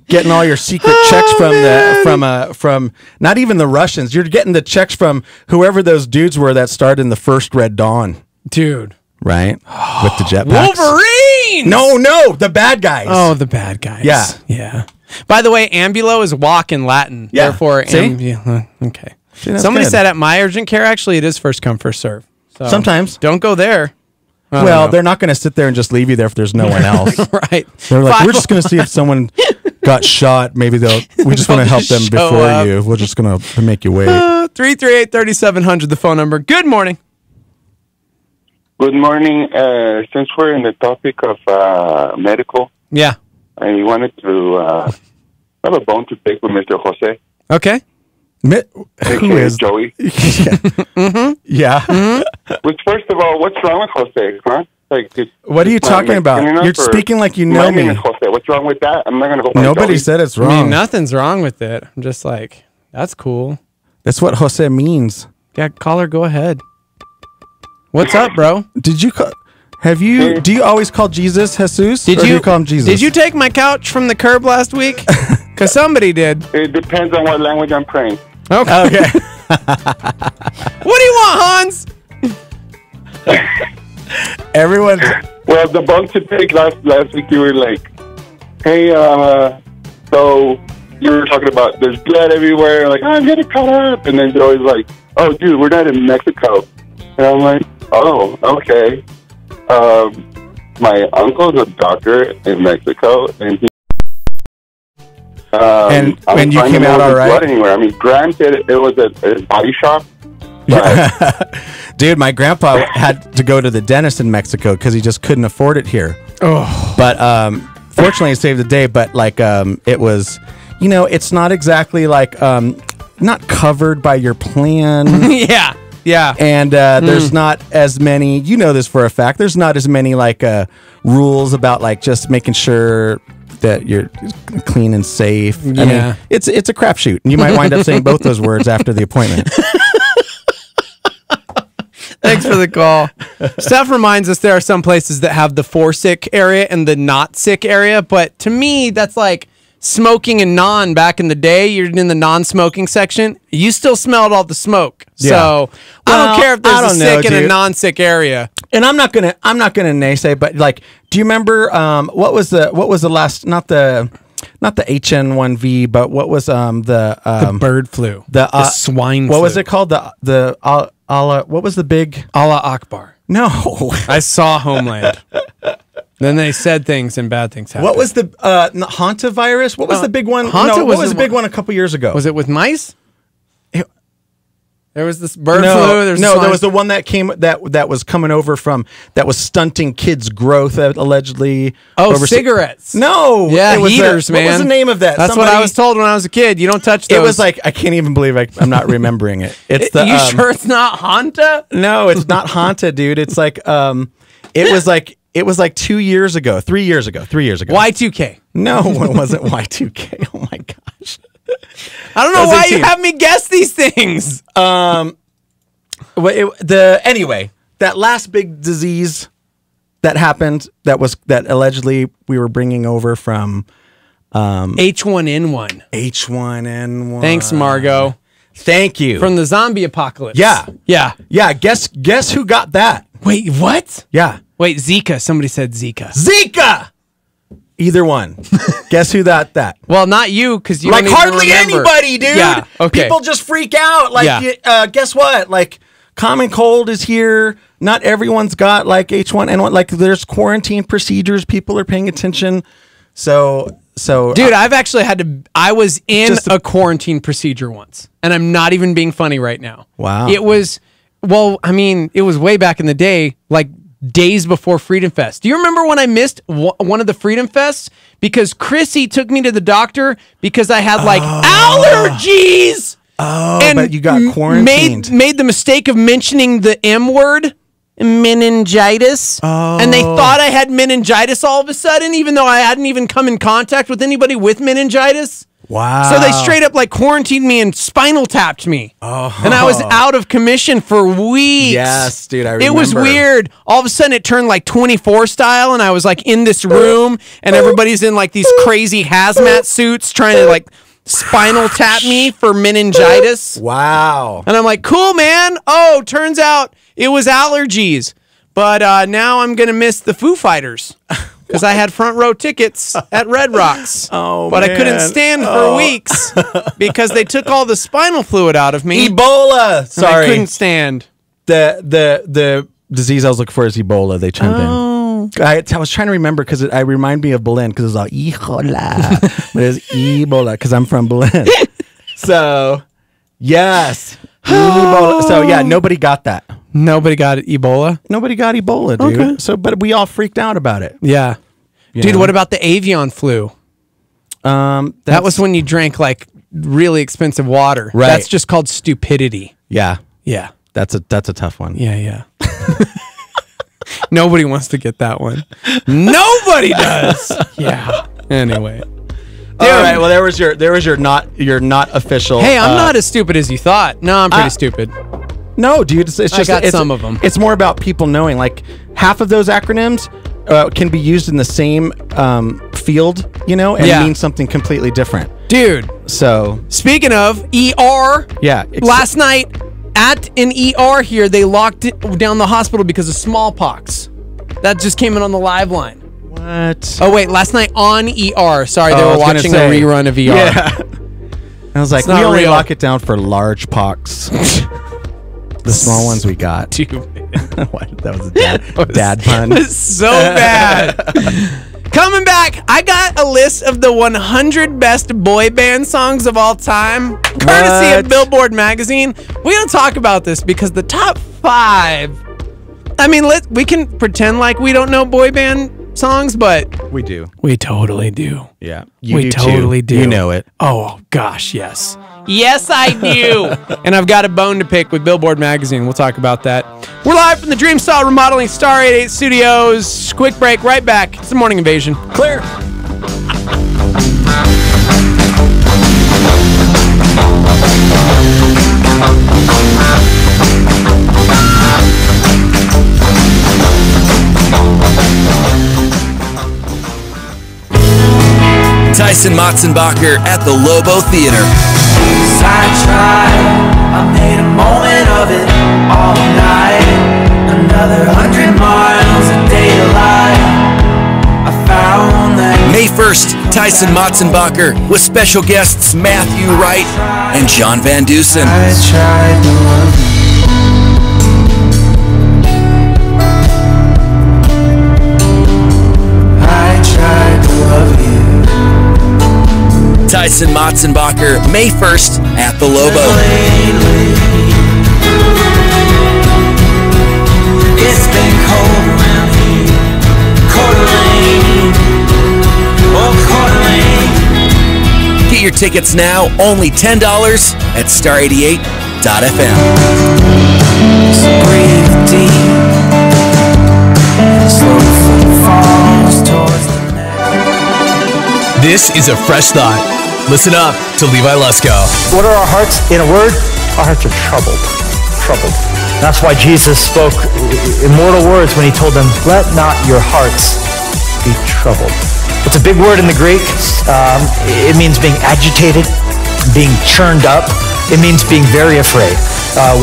Getting all your secret checks from not even the Russians. You're getting the checks from whoever those dudes were that starred in the first Red Dawn. Dude. Right? With the jetpacks. Wolverine! No, the bad guys. Oh, the bad guys. Yeah. Yeah. By the way, ambulo is walk in Latin. Yeah. Therefore, okay. See, somebody said at my urgent care, actually, it is first come, first serve. So sometimes. Don't go there. Well, they're not going to sit there and just leave you there if there's no one else. Right. They're like, we're just going to see if someone got shot. Maybe we just want to help them before you. We're just going to make you wait. 338-3700, the phone number. Good morning. Good morning. Since we're in the topic of medical, yeah, I wanted to have a bone to pick with Mr. Jose. Okay. Who is Joey? Yeah. Which, first of all, what's wrong with Jose? Huh? Like, what are you talking about? You're speaking like you know me. My name is Jose. What's wrong with that? I'm not going to go. Nobody said it's wrong. I mean, nothing's wrong with it. I'm just like, that's cool. That's what Jose means. Yeah, caller, go ahead. What's up, bro? Did you call? Do you always call Jesus Jesus? Did you call him Jesus? Did you take my couch from the curb last week? Because somebody did. It depends on what language I'm praying. Okay. What do you want, Hans? Everyone. Well, the bone to pick last week, you were like, hey, so you were talking about there's blood everywhere. Like, I'm getting caught up. And then Joey's like, oh, dude, we're not in Mexico. And I'm like, oh, okay. My uncle's a doctor in Mexico, and he. And you came out all right? Blood anywhere. I mean, granted, it was a body shop. Dude, my grandpa had to go to the dentist in Mexico because he just couldn't afford it here. Oh. But fortunately, he saved the day. But like, it was, it's not exactly like not covered by your plan. Yeah. Yeah. And there's not as many, this for a fact, there's not as many like rules about like just making sure that you're clean and safe. Yeah. I mean, it's a crapshoot. And you might wind up saying both those words after the appointment. Thanks for the call. Steph reminds us there are some places that have the for sick area and the not sick area. But to me, that's like smoking and non back in the day. You're in the non-smoking section. You still smelled all the smoke. Yeah. So I don't care if there's a sick and a non-sick area. And I'm not gonna naysay, but like, do you remember what was the last, not the HN1V, but what was the bird flu, the swine what flu. was it called, the Allah, what was the big Allah Akbar? No. I saw Homeland. Then they said things and bad things happened. What was the Hanta virus? What was the big one? Hanta what was the big one a couple years ago? Was it with mice? There was this bird flu. There was the one that came that was coming over from that was stunting kids' growth allegedly. Oh, cigarettes. No, yeah, it was heaters, man. What was the name of that? That's what I was told when I was a kid. You don't touch those. It was like, I can't even believe I'm not remembering it. It's the. You sure it's not Hanta? No, it's not Hanta, dude. It's like it was like 2 years ago, 3 years ago. Y2K. No, it wasn't Y2K. Oh my gosh. I don't know why you have me guess these things. Anyway, that last big disease that happened that allegedly we were bringing over from H1N1. H1N1. Thanks, Margot. Thank you. From the zombie apocalypse. Yeah. Yeah. Guess who got that? Wait, what? Yeah. Wait, Zika. Somebody said Zika. Zika! Either one. Guess who got that? Well, not you, because you like don't even hardly remember. Anybody, dude. Yeah, okay. People just freak out. Like, guess what? Like, common cold is here. Not everyone's got like H1N1. Like, there's quarantine procedures. People are paying attention. So, dude, I've actually had to. I was in a quarantine procedure once, and I'm not even being funny right now. Wow. It was. Well, I mean, it was way back in the day, like days before Freedom Fest. Do you remember when I missed one of the Freedom Fests? Because Chrissy took me to the doctor because I had like allergies. Oh, and but you got quarantined. Made the mistake of mentioning the M word, meningitis. Oh. And they thought I had meningitis all of a sudden, even though I hadn't even come in contact with anybody with meningitis. Wow. So they straight up like quarantined me and spinal tapped me. Oh. And I was out of commission for weeks. Yes, dude, I remember. It was weird. All of a sudden it turned like 24 style and I was like in this room and everybody's in like these crazy hazmat suits trying to like spinal tap me for meningitis. Wow. And I'm like, cool, man. Oh, turns out it was allergies. But now I'm going to miss the Foo Fighters. Because I had front row tickets at Red Rocks. Oh, but man. I couldn't stand for weeks because they took all the spinal fluid out of me. Ebola. Sorry. I couldn't stand. The disease I was looking for is Ebola. They chimed in. I was trying to remember because I remind me of Berlin because it's like Ebola, but it's Ebola because I'm from Berlin. So yes, Ebola. So yeah, nobody got that. Nobody got Ebola. Nobody got Ebola, dude. Okay. So, but we all freaked out about it. Yeah, dude. know? What about the avian flu? That was when you drank like really expensive water. Right. That's just called stupidity. Yeah. Yeah. That's a tough one. Yeah. Nobody wants to get that one. Nobody does. Yeah. Anyway. All right. Well, there was your not official. Hey, I'm not as stupid as you thought. No, I'm pretty stupid. No, dude. It's just I got some of them. It's more about people knowing. Like half of those acronyms can be used in the same field, and mean something completely different. Dude. So speaking of ER, yeah. Last night at an ER here, they locked it down the hospital because of smallpox. That just came in on the live line. What? Oh wait, last night on ER. Sorry, they were watching a rerun of ER. Yeah. I was like, we only real. lock it down for large pox. The small ones we got. Dude. What? That was a dad pun. It was so bad. Coming back, I got a list of the 100 best boy band songs of all time, courtesy of Billboard magazine. We don't talk about this because the top 5. I mean, we can pretend like we don't know boy band songs, but we do. We totally do. Yeah, we totally do. You know it. Oh gosh, yes. Yes, I do. And I've got a bone to pick with Billboard magazine. We'll talk about that. We're live from the Dreamstyle Remodeling Star 88 Studios. Quick break, right back. It's the Morning Invasion. Clear. Tyson Motzenbacher at the Lobo Theater. I tried, I made a moment of it all night. Another 100 miles a day to life. I found that May 1st, Tyson Motzenbacher with special guests Matthew Wright and John Van Dusen. I tried to love you. I tried to love you. Tyson Motzenbacher, May 1st at the Lobo. It's been cold around here. Cold rain. Oh, cold rain. Get your tickets now, only $10 at star88.fm. So breathe deep. Slowly falls towards the neck. This is a fresh thought. Listen up to Levi Lusko. What are our hearts? In a word, our hearts are troubled. Troubled. That's why Jesus spoke immortal words when he told them, let not your hearts be troubled. It's a big word in the Greek. It means being agitated, being churned up. It means being very afraid.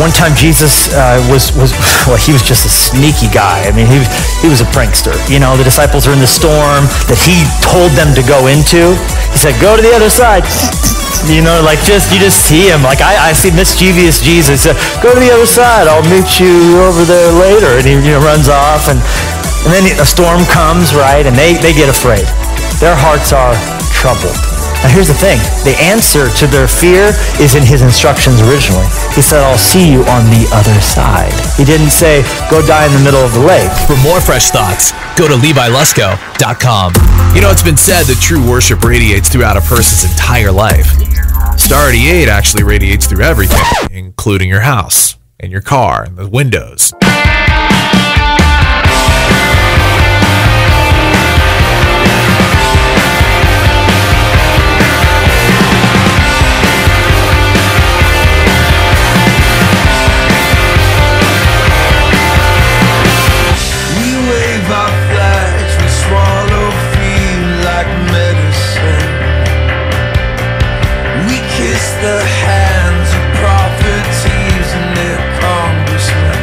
One time Jesus he was just a sneaky guy. I mean, he was a prankster. The disciples are in the storm that he told them to go into. He said, go to the other side. You just see him. Like I see mischievous Jesus. Go to the other side. I'll meet you over there later. And he runs off. And then a storm comes, right? And they get afraid. Their hearts are troubled. Now here's the thing. The answer to their fear is in his instructions originally. He said, I'll see you on the other side. He didn't say, go die in the middle of the lake. For more fresh thoughts, go to LeviLusko.com. It's been said that true worship radiates throughout a person's entire life. Star 88 actually radiates through everything, including your house and your car and the windows. The hands of prophecies and their congressmen.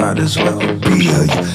might as well be a you.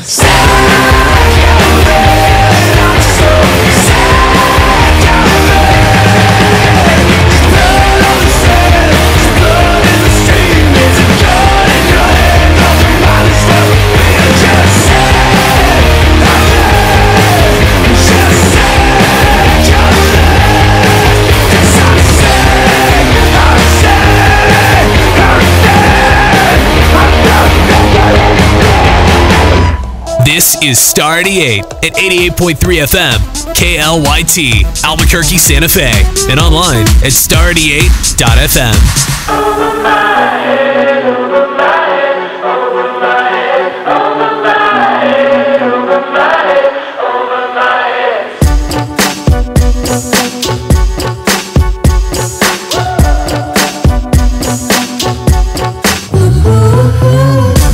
This is Star 88 at 88.3 FM, KLYT, Albuquerque, Santa Fe, and online at star88.fm. Over my head, over my head, over my head, over my head, over my head, over my head.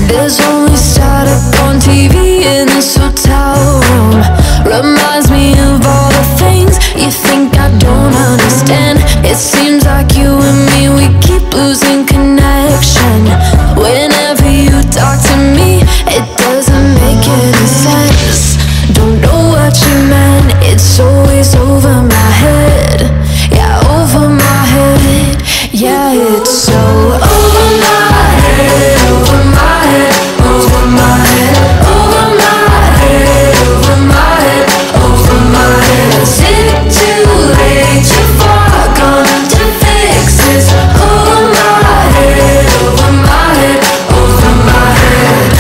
There's only startup on TV in this hotel room. Reminds me of all the things you think I don't understand. It seems like you and me, we keep losing connection. Whenever you talk to me, it doesn't make any sense. Don't know what you meant, it's always over my head. Yeah, over my head. Yeah, it's so over my head, over my head, over my head, over my head, over my head, over my head. Is it too late? Too far gone to fix this? Over my head, over my head, over my head,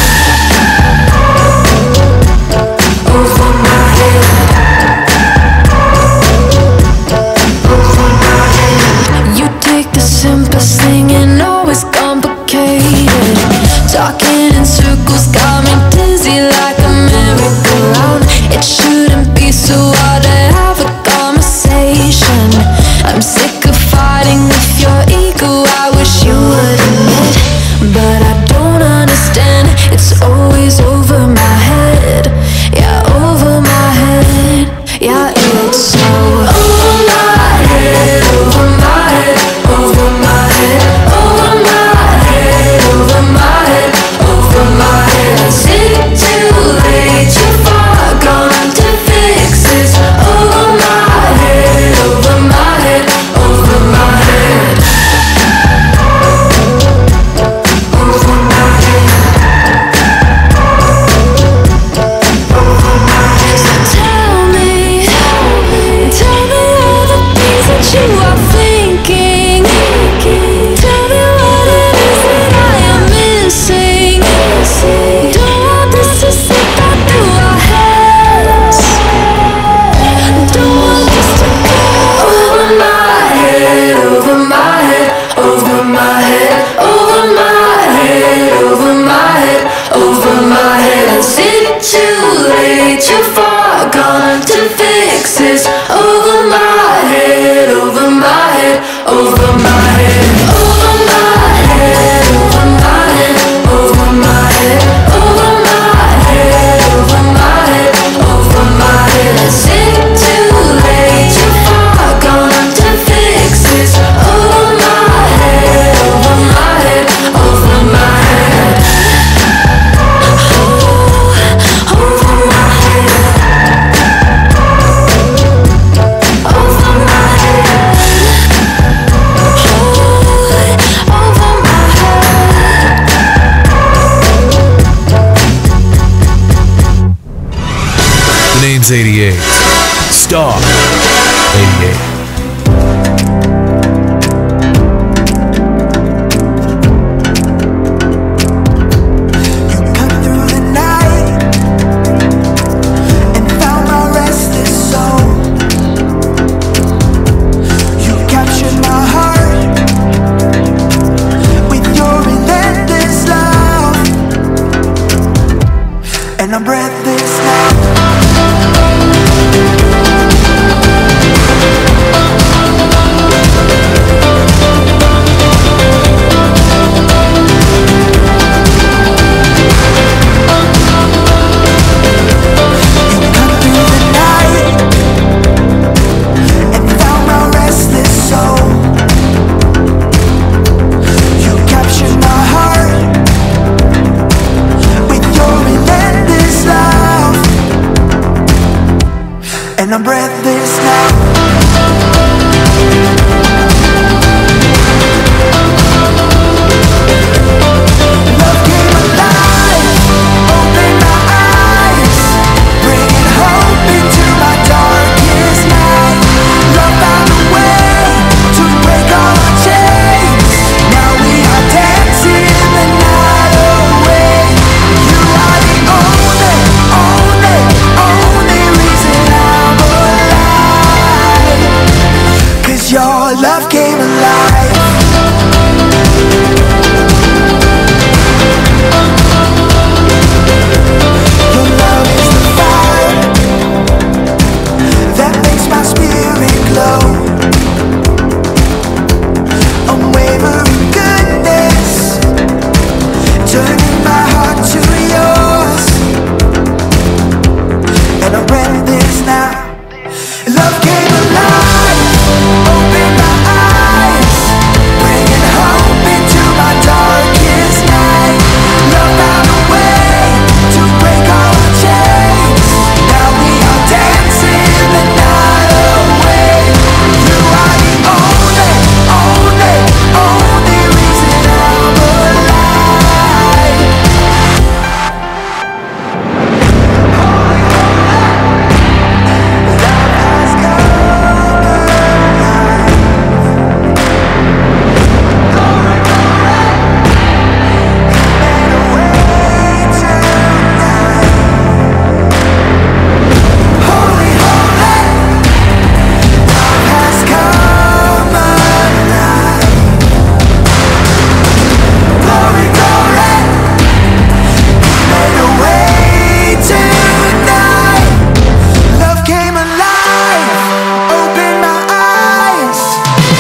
over my head, over my head. You take the simplest thing and always complicated. Talking in circles got me dizzy like a merry-go-round. It shouldn't be so hard to have a conversation. I'm sick of fighting with your ego, I wish you would admit. But I don't understand, it's always over my head. Yeah, over my head. Yeah, it's so over my head, over my head, over my head, over my head, over my head, over my head. Is it too late? Too far gone to fix this? Over my head, over my head, over my head, over my head, over my head. So tell me all the things that you are thinking. Tell me what it is that I am missing. Don't want this to slip out through our heads. Don't want this to go over my head, over my head, over my head, over my head, over my head, over my head. Is it too late? Too far gone to fix this? Over my head, over my head, over my head, over my head, over my head, over my head, over my head, over my head, over my head. Is it too late? Too far gone to fix this? Over my head, over my head, over my head, over my head, over my head, over my The name's 88. Star 88. And I'm breathless now. and I'm breathless now. Love came alive, opened my eyes, bringing hope into my darkest night. Love found a way to break all our chains. Now we are dancing the night away. You are the only reason I'm alive. 'Cause your love came alive. Your love is the fire that makes my spirit glow. Unwavering goodness, turning my heart to yours, and I'm breathless now. Love came alive, opened my eyes, bringing hope into my darkest night. Love found a way to break all the chains. Now we are dancing the night away. You are the only reason I'm alive. Love came alive, opened my eyes,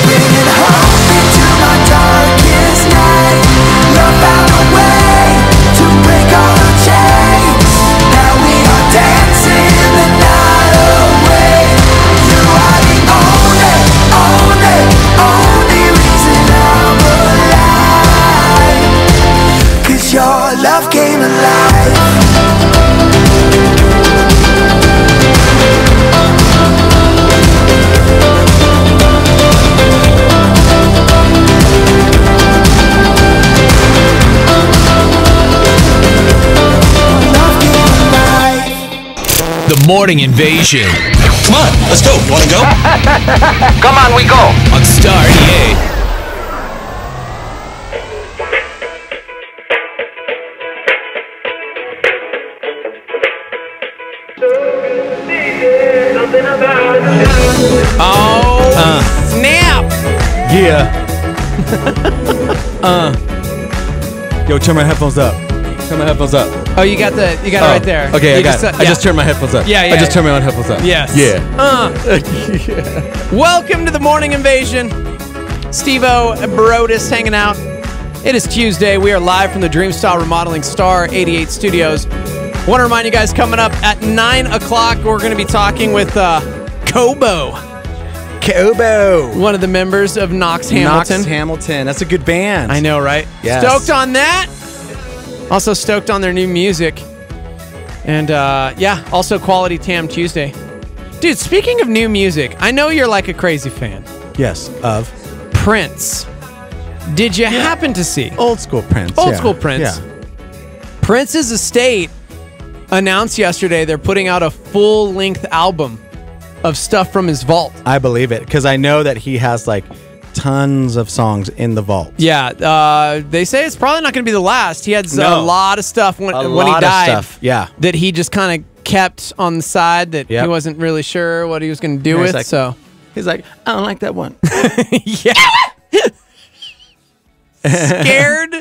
bringing hope into my darkest night. Love found a way to break all the chains. Now we are dancing the night away. You are the only reason I'm alive. 'Cause your love came alive. The Morning Invasion. Come on, let's go. You wanna go? Come on, we go. On Star 88. Oh, snap! Yeah. Yo, turn my headphones up. Turn my headphones up. Oh, you got it right there. Okay, You I got it. I just turned my headphones up. Yeah, I just turned my own headphones up. Yes. Yeah. Welcome to the Morning Invasion. Steve-O Brodus hanging out. It is Tuesday. We are live from the Dreamstyle Remodeling Star 88 studios. Want to remind you guys, coming up at 9 o'clock, we're going to be talking with Kobo. One of the members of Knox Hamilton. Knox Hamilton. That's a good band. I know, right? Yes. Stoked on that. Also stoked on their new music. And yeah, also Quality Tam Tuesday. Dude, speaking of new music, I know you're like a crazy fan. Yes, of Prince. Did you happen to see? Old school Prince. Old school Prince. Yeah. Prince's estate announced yesterday they're putting out a full-length album of stuff from his vault. I believe it, because I know that he has like tons of songs in the vault. Yeah, they say it's probably not going to be the last. He had a lot of stuff when he died. Yeah, that he just kind of kept on the side that he wasn't really sure what he was going to do with. Like, so he's like, I don't like that one. Yeah. Scared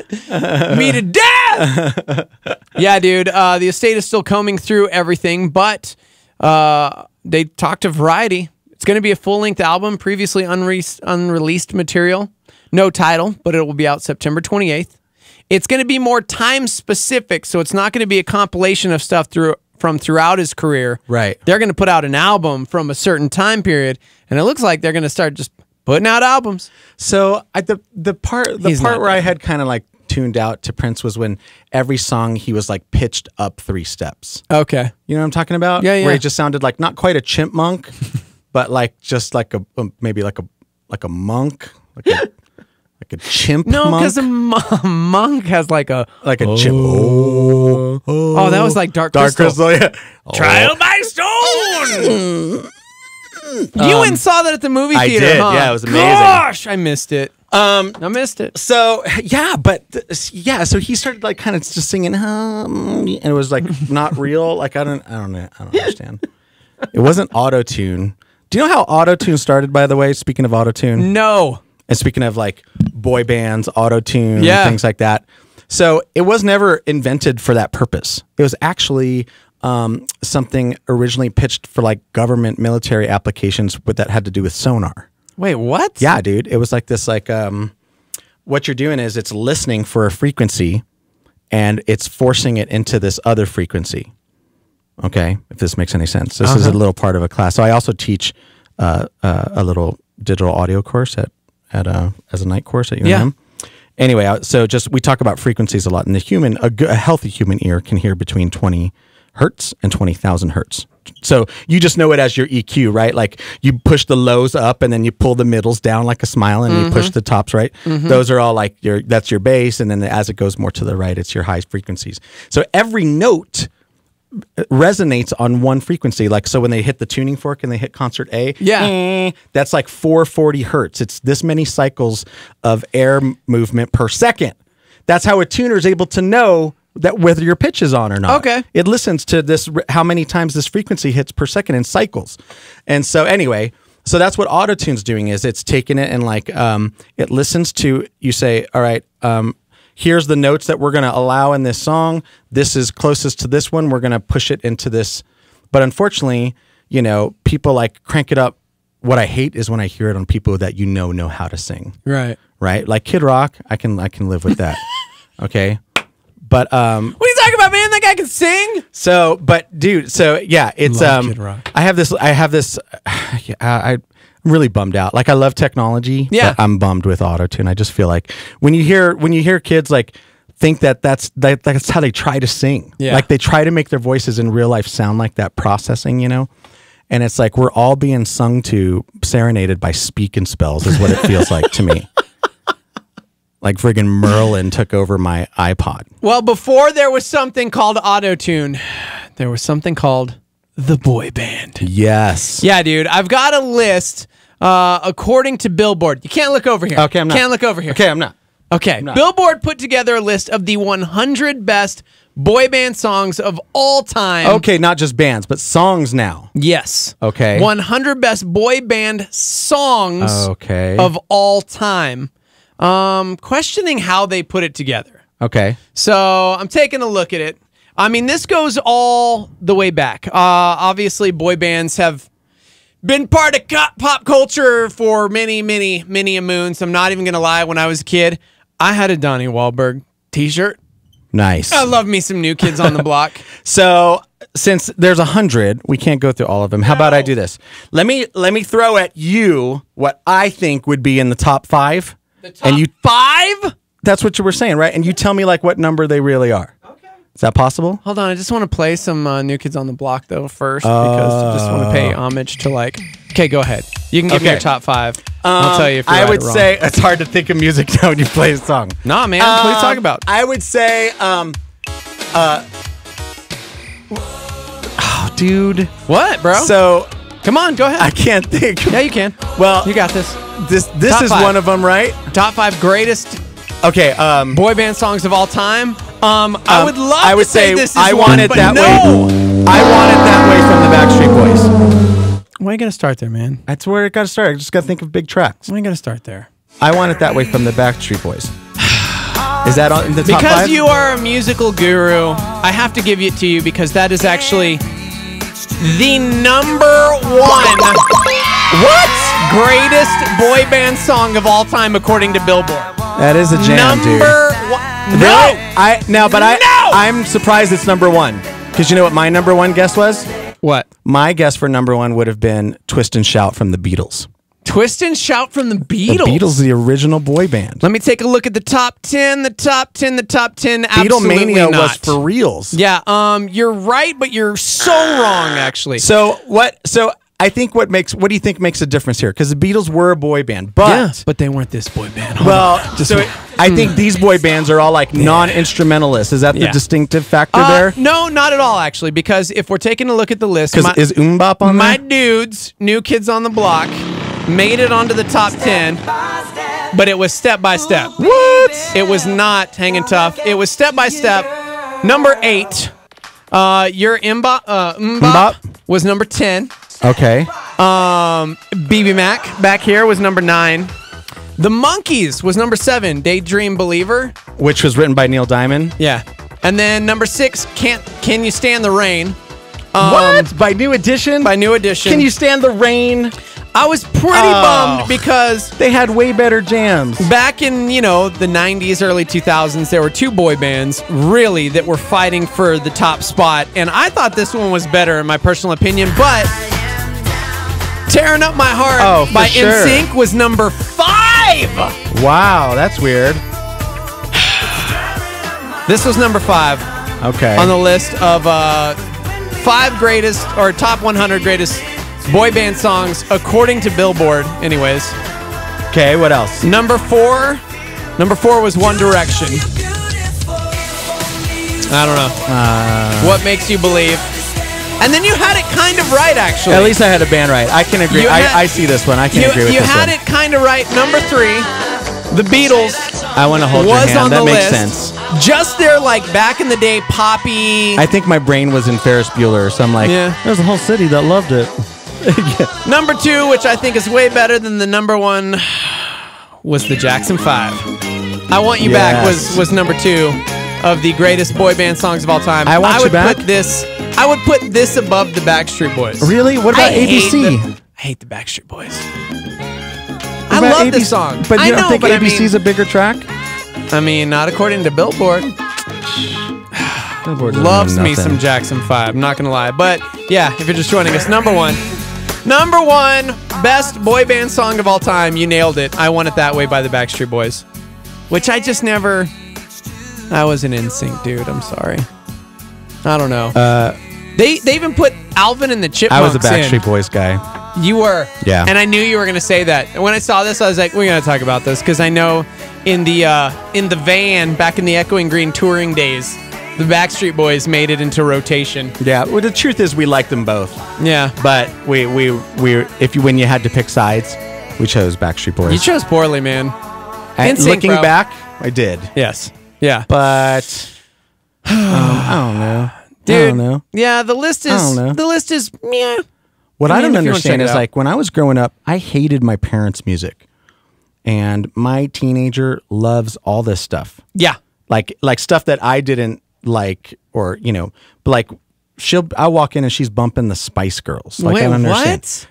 me to death. Yeah, dude. The estate is still combing through everything, but they talked to Variety. It's going to be a full-length album, previously unreleased material. No title, but it will be out September 28th. It's going to be more time-specific, so it's not going to be a compilation of stuff from throughout his career. Right. They're going to put out an album from a certain time period, and it looks like they're going to start just putting out albums. So the part where I had kind of like tuned out to Prince was when every song he was like pitched up 3 steps. Okay. You know what I'm talking about? Yeah, yeah. Where he just sounded like not quite a chipmunk, but like just like a maybe like a monk, like a chimp. No, monk. because a monk has like a chimp. Oh, that was like Dark Crystal. Yeah. Trial by stone. You went and saw that at the movie I theater, did. huh? Yeah, it was amazing. Gosh, I missed it. I missed it. So yeah, but so he started like kind of just singing, and it was like not real. Like I don't understand. It wasn't auto-tune. Do you know how auto-tune started, by the way? Speaking of auto-tune, no. And speaking of like boy bands, auto-tune, Yeah. things like that. So it was never invented for that purpose. It was actually something originally pitched for like government military applications that had to do with sonar. Wait, what? Yeah, dude. It was like this, like, what you're doing is it's listening for a frequency and it's forcing it into this other frequency. Okay, if this makes any sense. This is a little part of a class. So I also teach a little digital audio course as a night course at UNM. Yeah. Anyway, so just we talk about frequencies a lot, and a healthy human ear can hear between 20 hertz and 20,000 hertz. So you just know it as your EQ, right? Like you push the lows up and then you pull the middles down like a smile, and you push the tops right. Those are all like that's your bass, and then as it goes more to the right, it's your high frequencies. So every note resonates on one frequency. Like so when they hit the tuning fork and they hit concert A, that's like 440 hertz. It's this many cycles of air movement per second. That's how a tuner is able to know that whether your pitch is on or not. Okay. It listens to this, how many times this frequency hits per second in cycles. And so anyway, so that's what auto-tune's doing, is it's taking it and like, it listens to, you say, all right, here's the notes that we're going to allow in this song. This is closest to this one. We're going to push it into this. But unfortunately, you know, people like crank it up. What I hate is when I hear it on people that know how to sing. Right. Right? Like Kid Rock, I can live with that. Okay? But what are you talking about, man? That guy can sing. So, but dude, so yeah, it's Love Kid Rock. I have this I'm really bummed out. Like I love technology, yeah. but I'm bummed with auto-tune. I just feel like when you hear kids like think that's how they try to sing. Yeah. Like they try to make their voices in real life sound like that processing, you know? And it's like we're all being sung to, serenaded by speak and spells is what it feels like to me. Like friggin' Merlin took over my iPod. Well, before there was something called auto-tune, there was something called the boy band. Yes. Yeah, dude. I've got a list according to Billboard. You can't look over here. Okay, I'm not. Can't look over here. Okay, I'm not. Okay. Billboard put together a list of the 100 best boy band songs of all time. Okay, not just bands, but songs now. Yes. Okay. 100 best boy band songs of all time. Questioning how they put it together. Okay. So I'm taking a look at it. I mean, this goes all the way back. Obviously, boy bands have been part of pop culture for many, many, many a moons. I'm not even going to lie. When I was a kid, I had a Donnie Wahlberg t-shirt. Nice. I love me some New Kids on the Block. So since there's 100, we can't go through all of them. How about I do this? Let me throw at you what I think would be in the top 5. The top 5? That's what you were saying, right? And you tell me like what number they really are. Okay. Is that possible? Hold on, I just want to play some New Kids on the Block though first, because I just want to pay homage to like. Okay, go ahead. You can give me your top 5. I'll tell you if you're I right would or wrong. say it's hard to think of music now when you play a song. Nah, man. What are you talking about? I would say, oh, dude. What, bro? So, come on, go ahead. I can't think. Yeah, you can. Well, You got this. This Top is 5. one of them, right? Top 5 greatest Okay. boy band songs of all time. I would love I would to say say this is I one, want it but that no. way. I want it that way from the Backstreet Boys. Why are you going to start there, man? That's where it got to start. I just got to think of big tracks. Why are you going to start there? I want it that way from the Backstreet Boys. Is that in the top 5? Because you are a musical guru, I have to give it to you because that is actually the number 1 greatest boy band song of all time according to Billboard. That is a jam, dude. Number 1. No. I'm surprised it's number 1. Because you know what my number 1 guess was? What? My guess for number 1 would have been Twist and Shout from the Beatles. Twist and Shout from the Beatles. The Beatles, the original boy band. Let me take a look at the top 10. The top 10. Absolutely Beatlemania not. was for reals. Yeah, you're right, but you're so wrong, actually. So I think what do you think makes a difference here? Because the Beatles were a boy band, but they weren't this boy band. I think these boy bands are all like non-instrumentalists. Is that the distinctive factor there? No, not at all, actually. Because if we're taking a look at the list, Because is Bop on my there? dudes, New Kids on the Block, made it onto the top 10, but it was Step by Step. What? It was not Hanging Tough. It was Step by Step. Number 8. Your Mbop was number 10. Okay. BB Mac back here was number 9. The Monkees was number 7. Daydream Believer, Which was written by Neil Diamond. yeah. And then number 6, Can You Stand the Rain? What? By New Edition? By New Edition. Can You Stand the Rain? I was pretty bummed because they had way better jams. Back in, the 90s, early 2000s, there were 2 boy bands, really, that were fighting for the top spot. And I thought this one was better, in my personal opinion. But Tearing Up My Heart by NSYNC was number 5. Wow, that's weird. This was number 5. Okay. On the list of 5 greatest, or top 100 greatest boy band songs, according to Billboard, anyways. Okay, what else? Number 4 was One Direction. I don't know. What Makes You Believe? And then you had it kind of right, actually. At least I had a band right. I can agree. I see this one. I can agree with this one. You had it kind of right. Number 3, the Beatles. I want to hold your was hand. on That the makes list. sense. Just their, back in the day, poppy. I think my brain was in Ferris Bueller, so I'm like, there's a whole city that loved it. Number 2, which I think is way better than the number 1, was the Jackson 5. I Want You Back was number 2 of the greatest boy band songs of all time. I Want You Back? I would put this above the Backstreet Boys. Really? What about ABC? I hate the Backstreet Boys. I love this song. But you don't know, think but ABC's a bigger track? I mean, not according to Billboard. Billboard Loves me some Jackson 5, I'm not gonna lie. But yeah, if you're just joining us, number 1, best boy band song of all time. You nailed it. I Want It That Way by the Backstreet Boys, which I just never. I was an NSYNC dude. I'm sorry. I don't know. They even put Alvin and the Chipmunks. I was a Backstreet Boys guy. You were. Yeah. And I knew you were going to say that. And when I saw this, I was like, we're going to talk about this, because I know in the van back in the Echoing Green touring days, the Backstreet Boys made it into rotation. Yeah. Well, the truth is, we liked them both. Yeah. But when you had to pick sides, we chose Backstreet Boys. You chose poorly, man. And looking back, I did. Yes. Yeah. But I don't know. Dude, I don't know. Yeah, the list is yeah. What I don't if you wanna understand check it is, out. when I was growing up, I hated my parents' music. And my teenager loves all this stuff. Yeah. Like stuff that I didn't like, or, but like I'll walk in and she's bumping the Spice Girls. Like, Wait, I don't understand.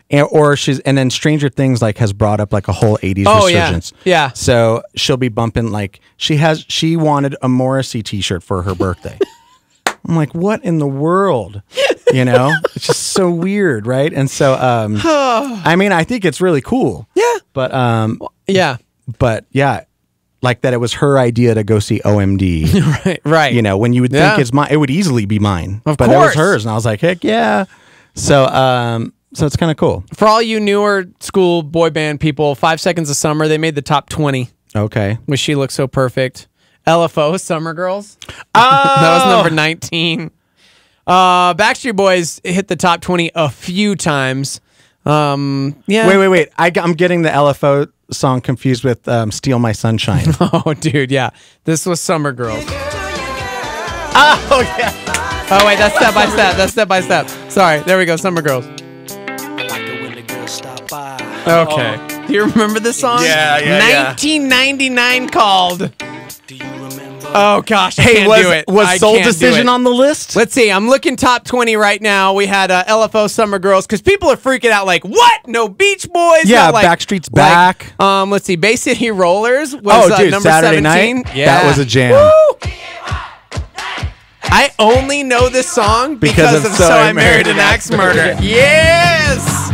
And then Stranger Things has brought up a whole 80s resurgence. Yeah. So she'll be bumping she wanted a Morrissey t-shirt for her birthday. I'm like, what in the world? It's just so weird, right? And so I mean, I think it's really cool. Yeah. But yeah. But yeah, like that it was her idea to go see OMD. Right. When you would think it would easily be mine. Of but course. it was hers, and I was like, heck yeah. So it's kind of cool. For all you newer school boy band people, 5 Seconds of Summer, they made the top 20. Okay. With She Looks So Perfect. LFO, Summer Girls. Oh! That was number 19. Backstreet Boys hit the top 20 a few times. Yeah. Wait. I'm getting the LFO song confused with Steal My Sunshine. Oh, dude, yeah. This was Summer Girls. Oh, yeah. Oh, wait, that's Step by Step. That's Step by Step. Sorry, there we go, Summer Girls. Okay. Do you remember this song? Yeah. 1999 called. Oh, gosh, I can't do it. Was Soul Decision on the list? Let's see. I'm looking top 20 right now. We had LFO Summer Girls, because people are freaking out like, what? No Beach Boys? Yeah, no, Backstreet's Back. Let's see. Bay City Rollers was number Saturday 17. Night? Yeah. That was a jam. Woo! I only know this song because of So I Married an Axe Murder. Yes!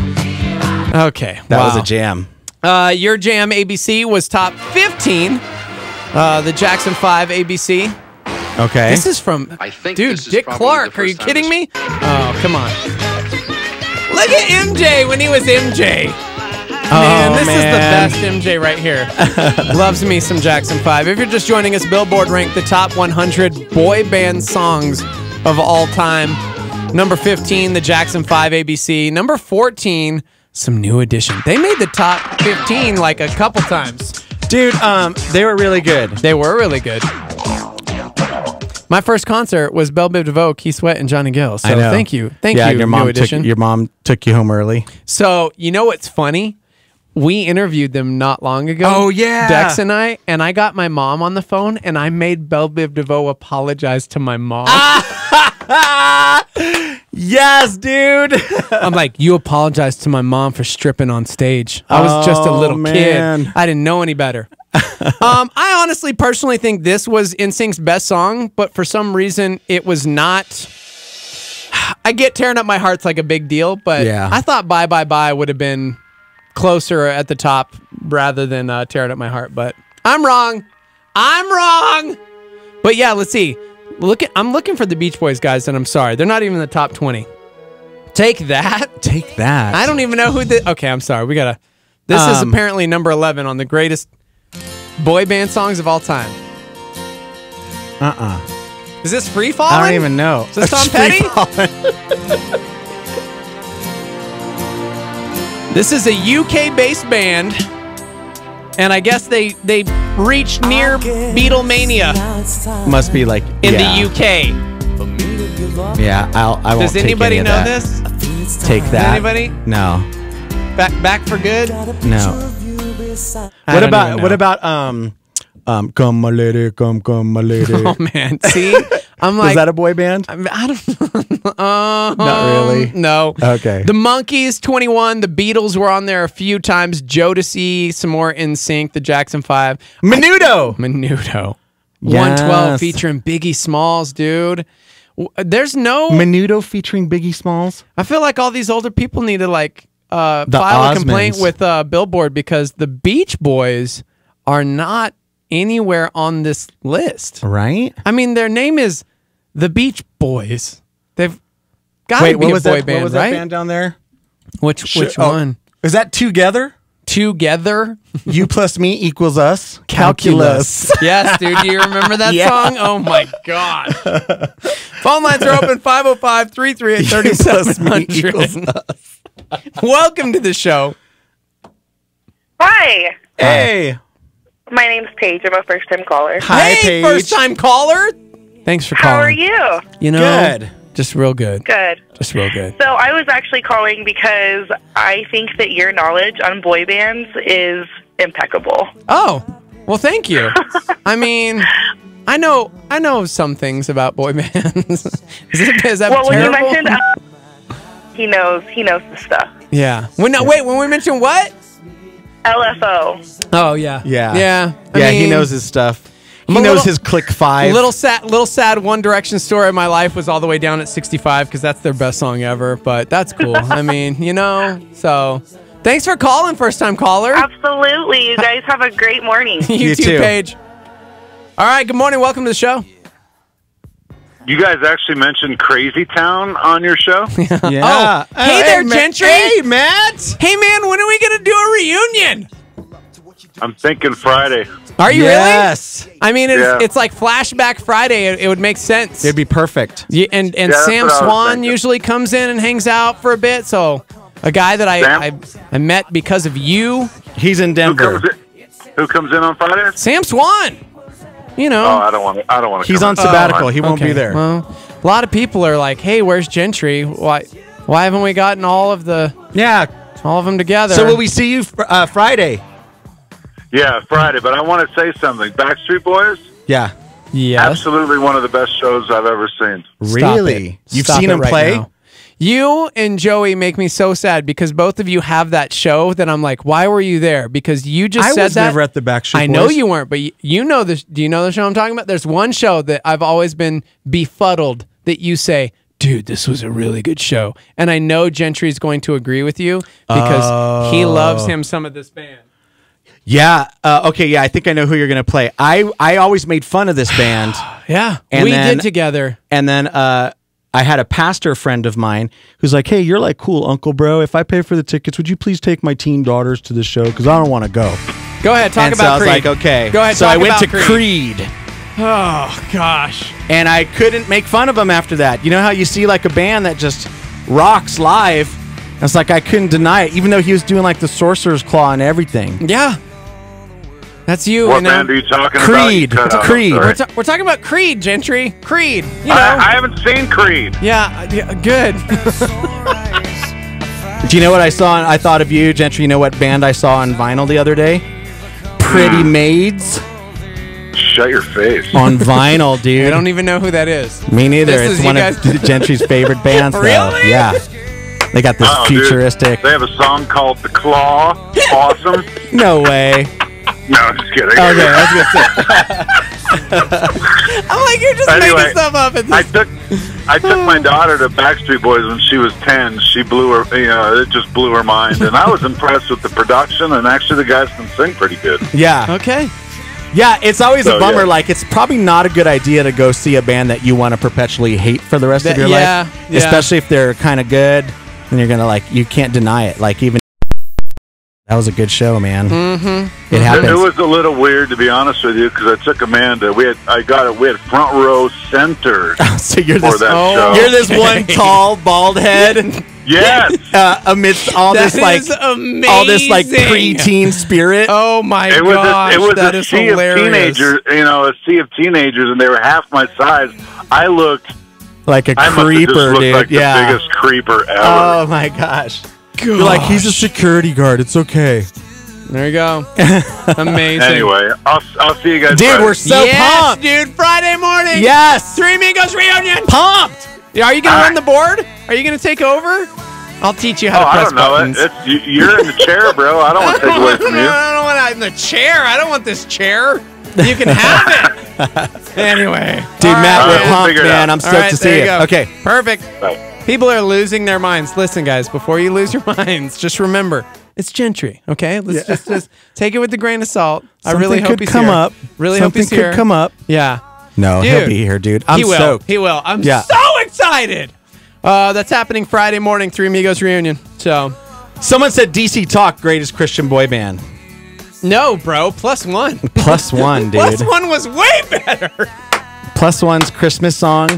Okay. That was a jam. Your Jam ABC was top 15. The Jackson 5 ABC. Okay. This is from, dude, Dick Clark. Are you kidding me? Oh, come on. Look at MJ when he was MJ. Man, this is the best MJ right here. Loves me some Jackson 5. If you're just joining us, Billboard ranked the top 100 boy band songs of all time. Number 15, the Jackson 5 ABC. Number 14, some New Edition. They made the top 15 like a couple times. Dude, they were really good. They were really good. My first concert was Belle Biv DeVoe, Keith Sweat, and Johnny Gill. So thank you. Thank you, New Edition. Your mom took you home early. So, you know what's funny? We interviewed them not long ago. Oh, yeah. Dex and I got my mom on the phone, and I made Belle Biv DeVoe apologize to my mom. Yes, dude. I'm like, you apologized to my mom for stripping on stage. I was just a little kid. I didn't know any better. I honestly, personally think this was NSYNC's best song, but for some reason, it was not. I get Tearing Up My Heart's like a big deal, but I thought Bye Bye Bye would have been closer at the top rather than Tearing Up My Heart, but I'm wrong. But yeah, let's see. I'm looking for the Beach Boys, guys, and I'm sorry. They're not even in the top 20. Take that. Take that. I don't even know who the... Okay, I'm sorry. This is apparently number 11 on the greatest boy band songs of all time. Is this Free Fallin'? I don't even know. Is this Tom Petty? This is a UK-based band, and I guess they reached near Beatlemania. Must be like in the UK. Yeah, I won't. Does anybody take any know of that. this? Take that. Anybody? No. Back for good? No. What about come my lady, come my lady? Oh man, see, I'm like, is that a boy band? I don't. Not really. No. Okay. The Monkees, 21. The Beatles were on there a few times. Jodeci, some more NSYNC. The Jackson 5. Menudo. 112 featuring Biggie Smalls, dude. There's no Menudo featuring Biggie Smalls. I feel like all these older people need to like file a complaint with Billboard because the Beach Boys are not anywhere on this list. Right? I mean, their name is the Beach Boys. They've got to be a boy band, what was right? that band down there? Which one? Is that Together? Together? You plus me equals us. Calculus. Yes, dude. Do you remember that song? Oh, my God. Phone lines are open, 505-338-3700. Welcome to the show. Hi. Hey. My name's Paige. I'm a first-time caller. Hi, Paige. First-time caller. Thanks for calling. How are you? You know, good. Just real good. Good. Just real good. So I was actually calling because I think that your knowledge on boy bands is impeccable. Oh, well, thank you. I mean, I know some things about boy bands. is that well, terrible? when you mentioned he knows the stuff. Yeah. When we mentioned what? LFO. Oh yeah. Yeah. I Yeah, mean, he knows his stuff. He knows his Click 5. Little sad One Direction story of my life was All the Way Down at 65 because that's their best song ever. But that's cool. I mean, you know. So, thanks for calling, first time caller. Absolutely. You guys have a great morning. you too, Paige. All right. Good morning. Welcome to the show. You guys actually mentioned Crazy Town on your show? Yeah. Oh, hey there, Gentry. Hey, Matt. Hey, man. When are we gonna do a reunion? I'm thinking Friday. Are you Yes. really? I mean, it's like Flashback Friday. It would make sense. It'd be perfect. Yeah, and that's Sam what I was Swan thinking. usually comes in and hangs out for a bit. So a guy that I met because of you. He's in Denver. Who comes in on Friday? Sam Swan. You know. Oh, I don't want to. He's on sabbatical. He won't be there. Well, a lot of people are like, "Hey, where's Gentry? Why haven't we gotten all of them together?" So will we see you Friday? Yeah, Friday. But I want to say something. Backstreet Boys. Yeah. Yes. Absolutely one of the best shows I've ever seen. Really? You've Stop seen it him right play? now. You and Joey make me so sad because both of you have that show that I'm like, why were you there? Because you just said that. I was never at the Backstreet Boys. I know you weren't, but you know this. Do you know the show I'm talking about? There's one show that I've always been befuddled that you say, dude, this was a really good show. And I know Gentry's going to agree with you because he loves him some of this band. Yeah. Okay. Yeah. I think I know who you're going to play. I always made fun of this band. Yeah. And we then- did together. And then I had a pastor friend of mine who's like, "Hey, you're like cool, Uncle Bro. If I pay for the tickets, would you please take my teen daughters to the show? Because I don't want to go." Go ahead. Talk And about so I was Creed. like, okay. Go ahead. So talk I went about to Creed. Oh, gosh. And I couldn't make fun of them after that. You know how you see like a band that just rocks live? It's like I couldn't deny it, even though he was doing like the Sorcerer's Claw and everything. Yeah. That's you. What you know? band are you talking Creed. about? Creed. Sorry. We're talking about Creed, Gentry. Creed. You know. I haven't seen Creed. Yeah, good. Do you know what I saw? I thought of you, Gentry. You know what band I saw on vinyl the other day? Pretty Maids. Shut your face. On vinyl, dude. I don't even know who that is. Me neither. This It's is one you of guys- Gentry's favorite bands, though. Really? Yeah. They got this Oh, dude. futuristic. They have a song called The Claw. Awesome. No way. No, I'm just kidding. Okay, I was gonna I'm like, you're just Anyway, making stuff up. At this. I took my daughter to Backstreet Boys when she was 10. She blew her, it just blew her mind. And I was impressed with the production, and actually the guys can sing pretty good. Yeah. Okay. Yeah, it's always So, a bummer. yeah. Like, it's probably not a good idea to go see a band that you want to perpetually hate for the rest of your Yeah, life. yeah. Especially if they're kind of good, and you're gonna you can't deny it. Like, even that was a good show, man. Mm-hmm. It happens. It was a little weird, to be honest with you, because I took Amanda. We had front row center So you're for this, that show. you're this one tall, bald head. Yes. Amidst all That this is amazing. all this preteen spirit. Oh my It was gosh, it was that a is sea hilarious. of teenagers, a sea of teenagers, and they were half my size. I looked Like a I must have just creeper, looked dude. like Yeah. the biggest creeper ever. Oh my gosh. You're like, he's a security guard. It's okay. There you go. Amazing. Anyway, I'll see you guys. Dude, Friday. we're so yes, pumped. dude. Friday morning. Yes. Three Amigos reunion. Pumped. Yeah, are you going to run the board? Are you going to take over? I'll teach you how to I press don't know. buttons. You're in the chair, bro. I don't want to take away from you. I don't want in the chair. I don't want this chair. You can have it. Anyway. Dude, Matt, we're we'll pumped, figure it man. out. I'm stoked to see you. Go. Okay. Perfect. Bye. People are losing their minds. Listen, guys, before you lose your minds, just remember, it's Gentry, okay? Let's just take it with a grain of salt. I really Something hope could he's come here. up. Really hope Something he's here. could come up. Yeah. No, Dude. he'll be here, dude. I'm He will. stoked. He will. I'm Yeah. so excited. That's happening Friday morning, Three Amigos reunion. So, Someone said DC Talk, greatest Christian boy band. no, bro, +1. +1, dude. +1 was way better. +1's Christmas song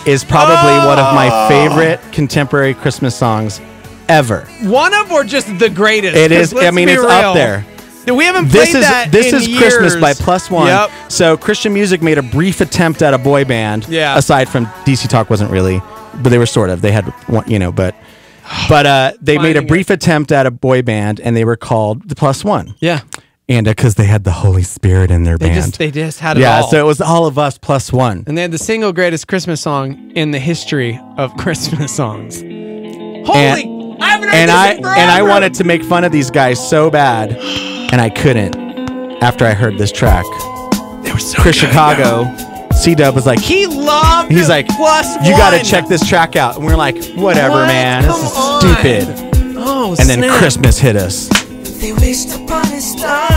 is probably one of my favorite contemporary Christmas songs ever. One of or just the greatest? It is. 'Cause let's I mean, be it's real. up there. We haven't played that This in is years. Christmas by +1. Yep. So Christian music made a brief attempt at a boy band. Yeah. Aside from DC Talk wasn't really, but they were sort of. They had one, but they made a Finding brief attempt at a boy band, and they were called the +1. Yeah. And because they had the Holy Spirit in their They band. just had it Yeah, all. so it was all of us +1. And they had the single greatest Christmas song in the history of Christmas songs. Holy! I haven't heard And this in I forever. wanted to make fun of these guys so bad, and I couldn't. After I heard this track, They were so Chris good. Chicago, C-Dub was like, He loved he's like, +1. you got to check this track out. And we're like, whatever, What? man. This is Come on. stupid. Oh, And then snap. Christmas hit us. They wished upon a star.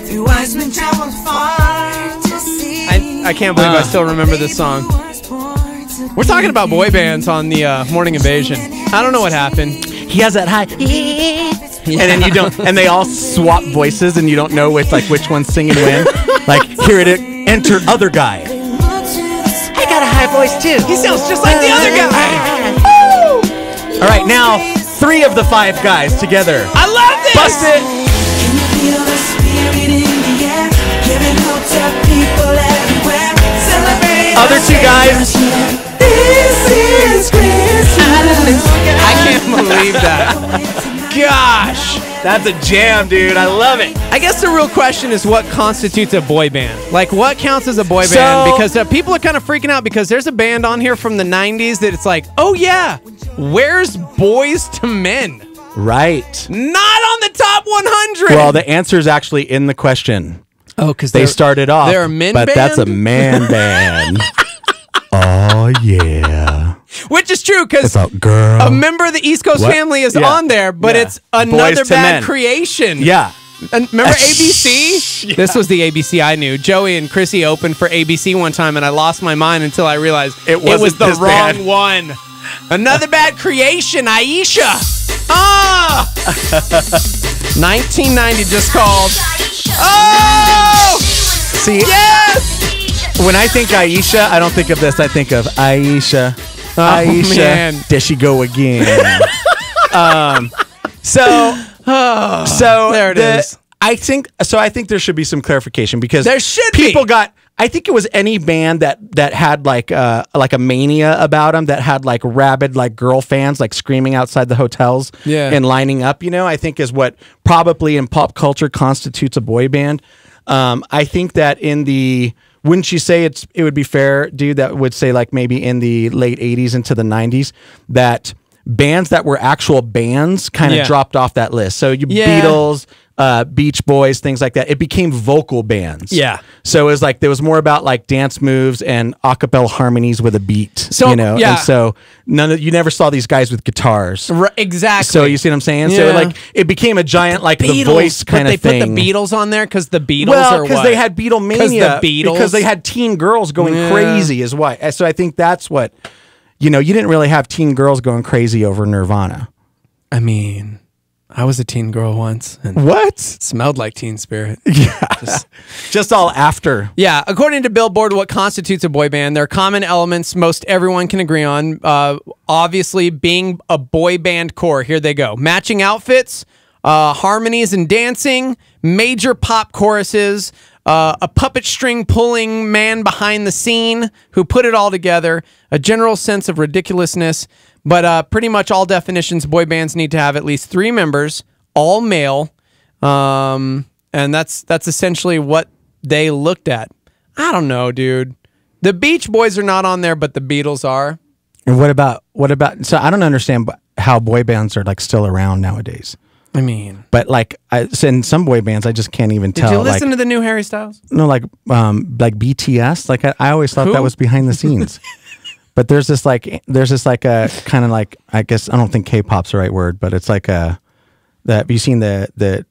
Three wise men traveled far to see. I can't believe I still remember this song. We're talking about boy bands on the Morning Invasion. I don't know what happened. He has that high, and then you don't, and they all swap voices, and you don't know which one's singing when. Like, here it is, enter other guy. I got a high voice too. He sounds just like the other guy. All right, now 3 of the 5 guys together. I love this. Bust it. Can you feel the spirit in the air? Giving hope to people everywhere. Celebrate. Other 2 guys. This is Christmas. I can't believe that. Gosh. That's a jam, dude. I love it. I guess the real question is what constitutes a boy band? Like, what counts as a boy So- band? Because people are kind of freaking out because there's a band on here from the 90s that it's like, oh yeah, where's Boys to Men? Right. Not on the top 100. Well, the answer is actually in the question. Oh, because They started off, they're a men but band? that's a man band. Oh, yeah. Which is true because It's a girl. a member of the East Coast What? family is Yeah. on there, but Yeah. it's another Boys to bad Men. creation. Yeah. Remember ABC? Yeah. This was the ABC I knew. Joey and Chrissy opened for ABC one time, and I lost my mind until I realized it was the wrong one. Another bad creation, Aisha. 1990 just called. Oh! See? Yes! When I think Aisha, I don't think of this. I think of Aisha. Aisha. Man. There she go again. So there it is. I think there should be some clarification because there should people got. I think it was any band that had like a mania about them, that had like rabid like girl fans like screaming outside the hotels and lining up. You know, I think is what probably in pop culture constitutes a boy band. I think that wouldn't you say it would be fair, dude, that would say like maybe in the late 80s into the 90s that bands that were actual bands kind of dropped off that list. So Beatles, Beach Boys, things like that. It became vocal bands. Yeah. So it was like there was more about like dance moves and a cappella harmonies with a beat. So, you know, yeah. and so you never saw these guys with guitars. Exactly. So you see what I'm saying? Yeah. So like it became a giant like the Voice kind of thing. They put the Beatles on there because the Beatles well, are because they had Beatlemania. Because they had teen girls going crazy is why. So I think that's what, you didn't really have teen girls going crazy over Nirvana. I mean, I was a teen girl once. And what? Smelled like Teen Spirit. Yeah. Just all after. Yeah. According to Billboard, what constitutes a boy band, there are common elements most everyone can agree on. Obviously, being a boy band core. Here they go. Matching outfits, harmonies and dancing, major pop choruses, a puppet string pulling man behind the scene who put it all together, a general sense of ridiculousness. But pretty much all definitions, boy bands need to have at least 3 members, all male, and that's essentially what they looked at. I don't know, dude. The Beach Boys are not on there, but the Beatles are. And what about? So I don't understand how boy bands are like still around nowadays. I mean, but like in some boy bands, I just can't even tell. Did you listen to the new Harry Styles? No, like BTS. Like I always thought that was behind the scenes. But there's this like a kind of like, I guess I don't think K-pop's the right word, but it's like have you seen the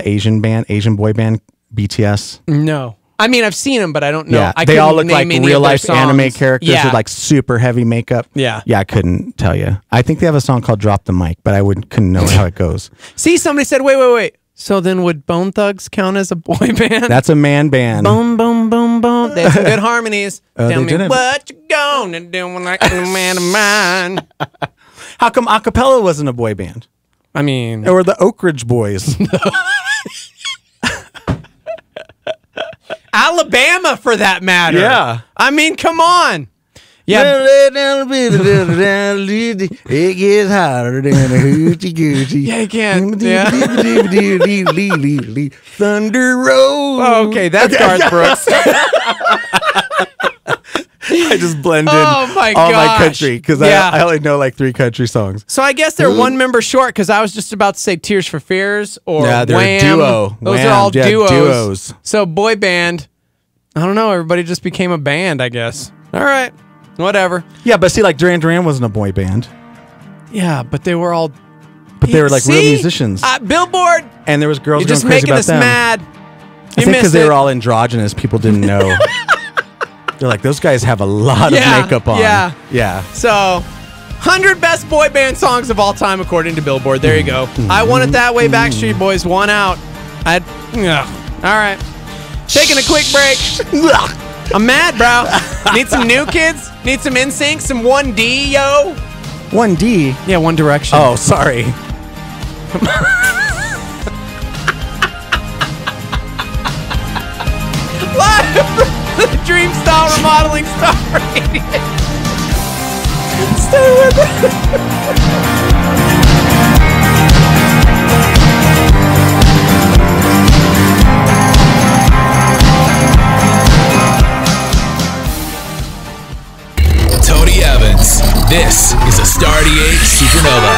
Asian boy band BTS? No. I mean, I've seen them, but I don't know. Yeah, I they all look name like any real of their life songs. anime characters with like super heavy makeup. Yeah. Yeah, I couldn't tell you. I think they have a song called Drop the Mic, but I couldn't know how it goes. See, somebody said, wait. So then would Bone Thugs count as a boy band? That's a man band. Boom, boom, boom, boom. They have some good harmonies. Tell me didn't. what you gonna do when like a man of mine. How come a cappella wasn't a boy band? I mean... Or the Oak Ridge Boys. Alabama, for that matter. Yeah. I mean, come on. Yeah. It gets hotter than a hoochie coochie. Yeah, you can't. Yeah. Thunder Road. Oh, okay, that's Garth Brooks. I just blend in all my country because I only know like 3 country songs. So I guess they're one member short because I was just about to say Tears for Fears or they're Wham. a duo. Those are all duos. So boy band, I don't know. Everybody just became a band, I guess. All right. Whatever. Yeah, but see, like Duran Duran wasn't a boy band. Yeah, but they were all... But they were like real musicians. Billboard! And there was girls You're going just crazy making about us them. mad. I think because they were all androgynous, people didn't know. They're like, those guys have a lot of makeup on. Yeah. So, 100 best boy band songs of all time according to Billboard. There you go. I Want It That Way, Backstreet Boys, 1 out. All right. Taking a quick break. I'm mad, bro. Need some New Kids? Need some NSYNC? Some 1D, yo? 1D? Yeah, One Direction. Oh, sorry. Live from the Dream Style Remodeling Star Radio. Stay with it. Tony Evans. This is a Star 88 Supernova.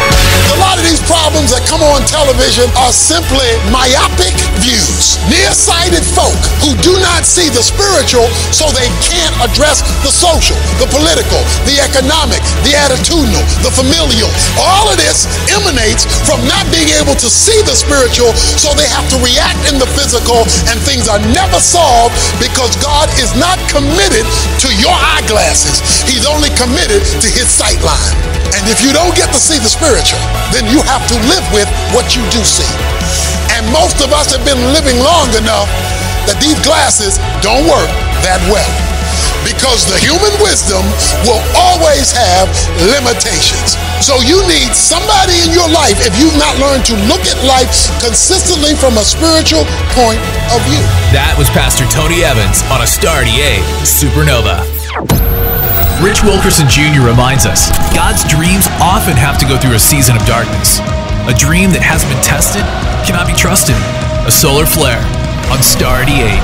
A lot of these problems that come on television are simply myopic views. Nearsighted folk who do not see the spiritual, so they can't address the social, the political, the economic, the attitudinal, the familial. All of this emanates from not being able to see the spiritual, so they have to react in the physical, and things are never solved because God is not committed to your eyeglasses. He's only committed to his sight line. And if you don't get to see the spiritual, then you have to live with what you do see. And most of us have been living long enough that these glasses don't work that well, because the human wisdom will always have limitations. So you need somebody in your life, if you've not learned to look at life consistently from a spiritual point of view. That was Pastor Tony Evans on a Star 88 Supernova. Rich Wilkerson Jr. reminds us, God's dreams often have to go through a season of darkness. A dream that hasn't been tested cannot be trusted. A solar flare on Star 88.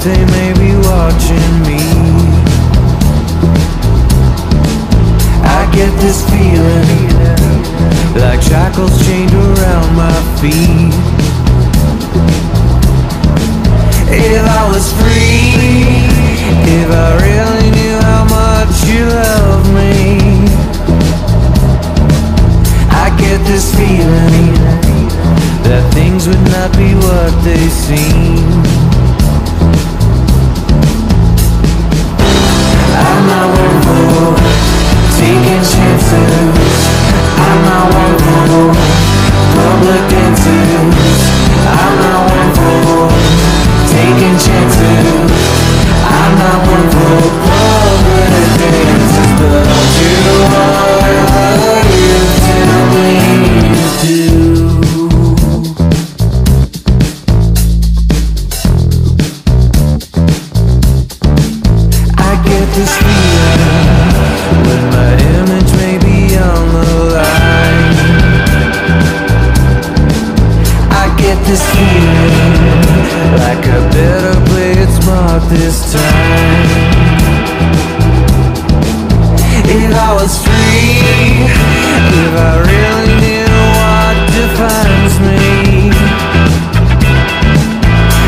They may be watching me. I get this feeling like shackles chained around my feet. If I was free, if I really knew how much you love me, I get this feeling that things would not be what they seem. I'm not one for taking chances. I'm not one for public dances. I'm not one for taking chances. I'm not one for public dances. But you are what you tell me to do. This feeling when my image may be on the line. I get this feeling like I better play it smart this time. If I was free, if I really knew what defines me,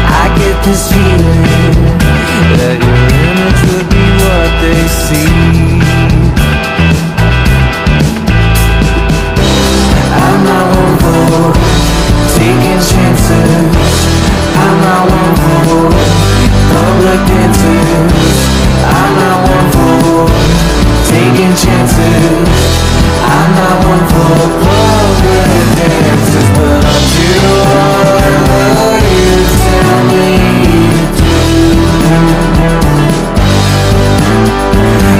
I get this feeling that your image would be what they see. I'm not one for taking chances. I'm not one for public dances. I'm not one for taking chances. I'm not one for public dances. But you are what you tell me to do.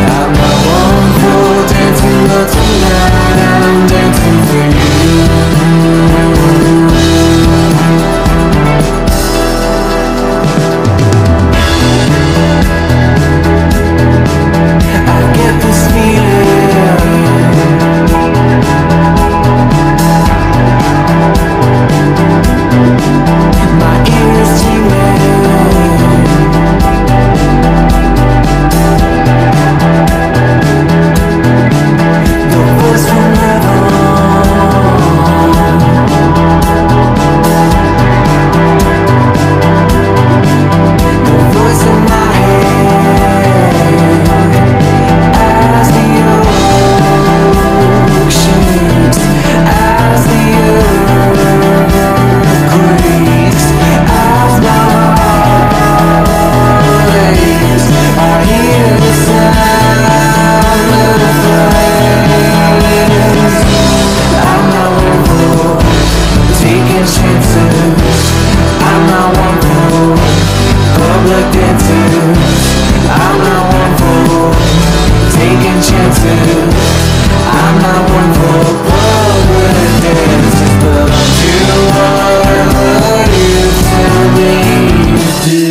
I'm chances. I'm not one for public dances, but I'll do whatever you tell me to do.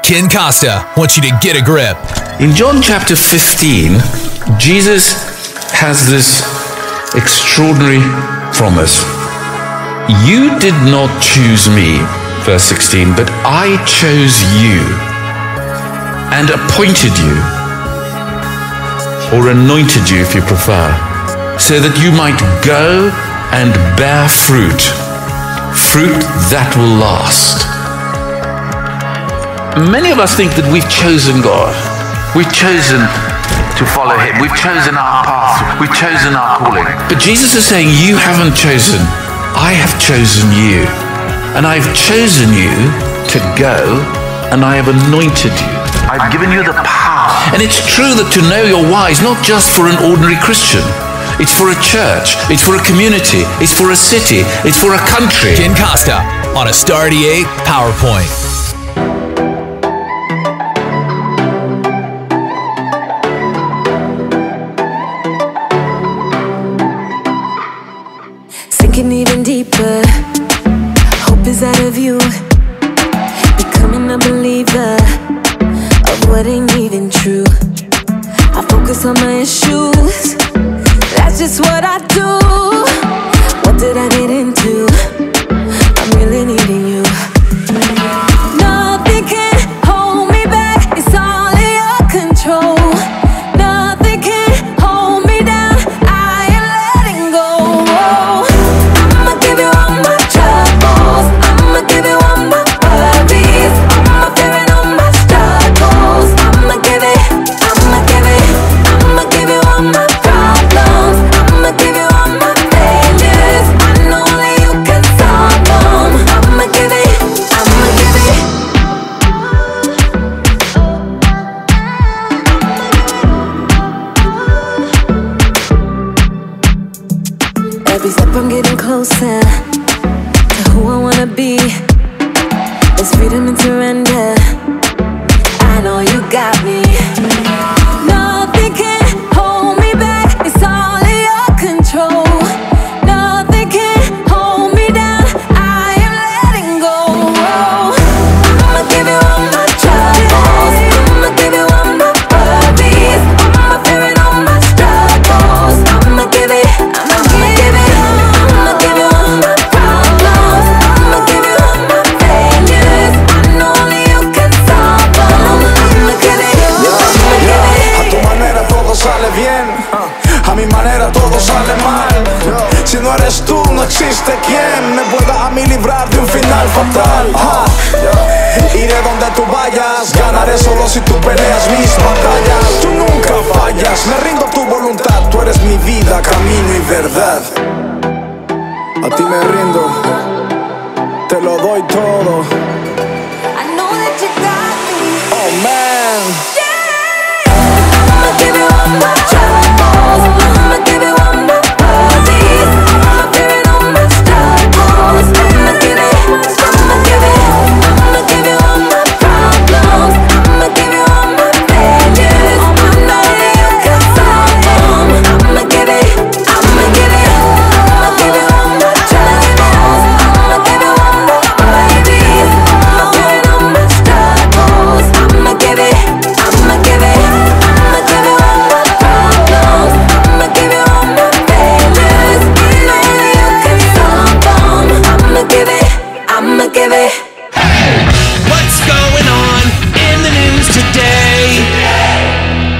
Ken Costa wants you to get a grip. In John chapter 15, Jesus has this extraordinary promise. You did not choose me, verse 16, but I chose you and appointed you, or anointed you if you prefer, so that you might go and bear fruit, fruit that will last. Many of us think that we've chosen God. We've chosen to follow Him. We've chosen our path. We've chosen our calling. But Jesus is saying, you haven't chosen. I have chosen you. And I've chosen you to go, and I have anointed you. I've given you the power. And it's true that to know your why is not just for an ordinary Christian. It's for a church. It's for a community. It's for a city. It's for a country. Ken Costa on a Star 88 PowerPoint. Even deeper, hope is out of view. Becoming a believer of what ain't even true. I focus on my issues, that's just what I do. What did I get into? I'm really needing you. Nothing can hold me back, it's all in your control. Nothing can hold me down, I am letting go. Give you all my troubles, I'ma give you all my worries, all my fear and all my struggles. I'ma give you all my problems, I'ma give you all my failures. I know only you can solve them. I'ma give it. Every step I'm getting closer to who I wanna be. There's freedom and surrender. I know you got me. Nothing can hold me back, it's all in your control. Nothing can hold me down, I am letting go. I'ma give you all my troubles, I'ma give you all my worries, all my fear and all my struggles. I'ma give it. Sale bien, a mi manera todo sale mal. Si no eres tú, no existe quien me pueda a mí librar de un final fatal. Iré donde tú vayas, ganaré solo si tú peleas mis batallas. Tú nunca fallas, me rindo a tu voluntad. Tú eres mi vida, camino y verdad. A ti me rindo, te lo doy todo. I know that you got me. Oh man. I'ma give you all my troubles, I'ma give you all my worries, all my fear and all my struggles. I'ma give it. I'ma give you all my problems, I'ma give you all my failures. I know that you can solve them. I'ma give it. I'ma give you all my troubles, I'ma give you all my worries, all my fear and all my struggles. I'ma give it. I'ma give it. Give it. What's going on in the news today?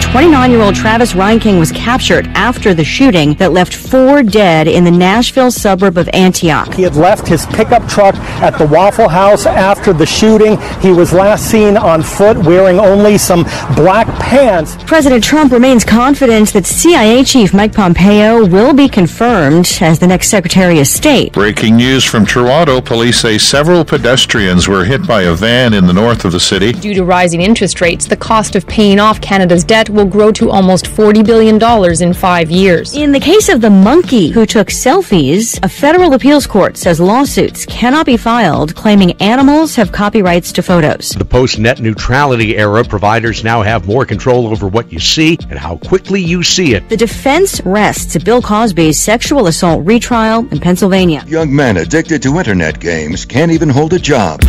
29-year-old Travis Reinking was captured after the shooting that left 4 dead in the Nashville suburb of Antioch. He had left his pickup truck at the Waffle House after the shooting. He was last seen on foot wearing only some black pants. President Trump remains confident that CIA Chief Mike Pompeo will be confirmed as the next Secretary of State. Breaking news from Toronto. Police say several pedestrians were hit by a van in the north of the city. Due to rising interest rates, the cost of paying off Canada's debt will will grow to almost $40 billion in 5 years. In the case of the monkey who took selfies, a federal appeals court says lawsuits cannot be filed claiming animals have copyrights to photos. The post-net neutrality era, providers now have more control over what you see and how quickly you see it. The defense rests Bill Cosby's sexual assault retrial in Pennsylvania. Young men addicted to internet games can't even hold a job.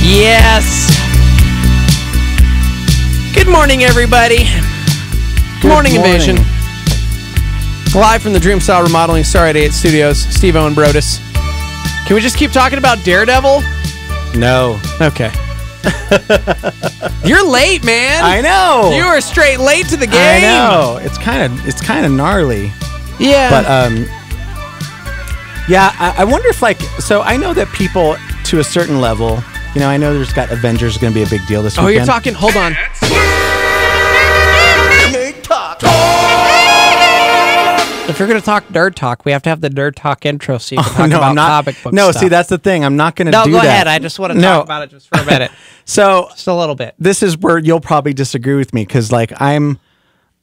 Yes. Good morning, everybody. Good morning, Invasion. Live from the Dreamstyle Remodeling Star 88 Studios, Steve Owen Brodus. Can we just keep talking about Daredevil? No. Okay. You're late, man. I know. You are straight late to the game. I know. It's kind of gnarly. Yeah. But yeah, I wonder if so I know that people to a certain level, I know there's got Avengers going to be a big deal this weekend. Oh, you're talking. Hold on. If you're going to talk Nerd Talk, we have to have the Nerd Talk intro so you can talk about comic book stuff. See, that's the thing. I'm not going to do that. No, go ahead. I just want to talk about it just for a minute. So, just a little bit. This is where you'll probably disagree with me because, I'm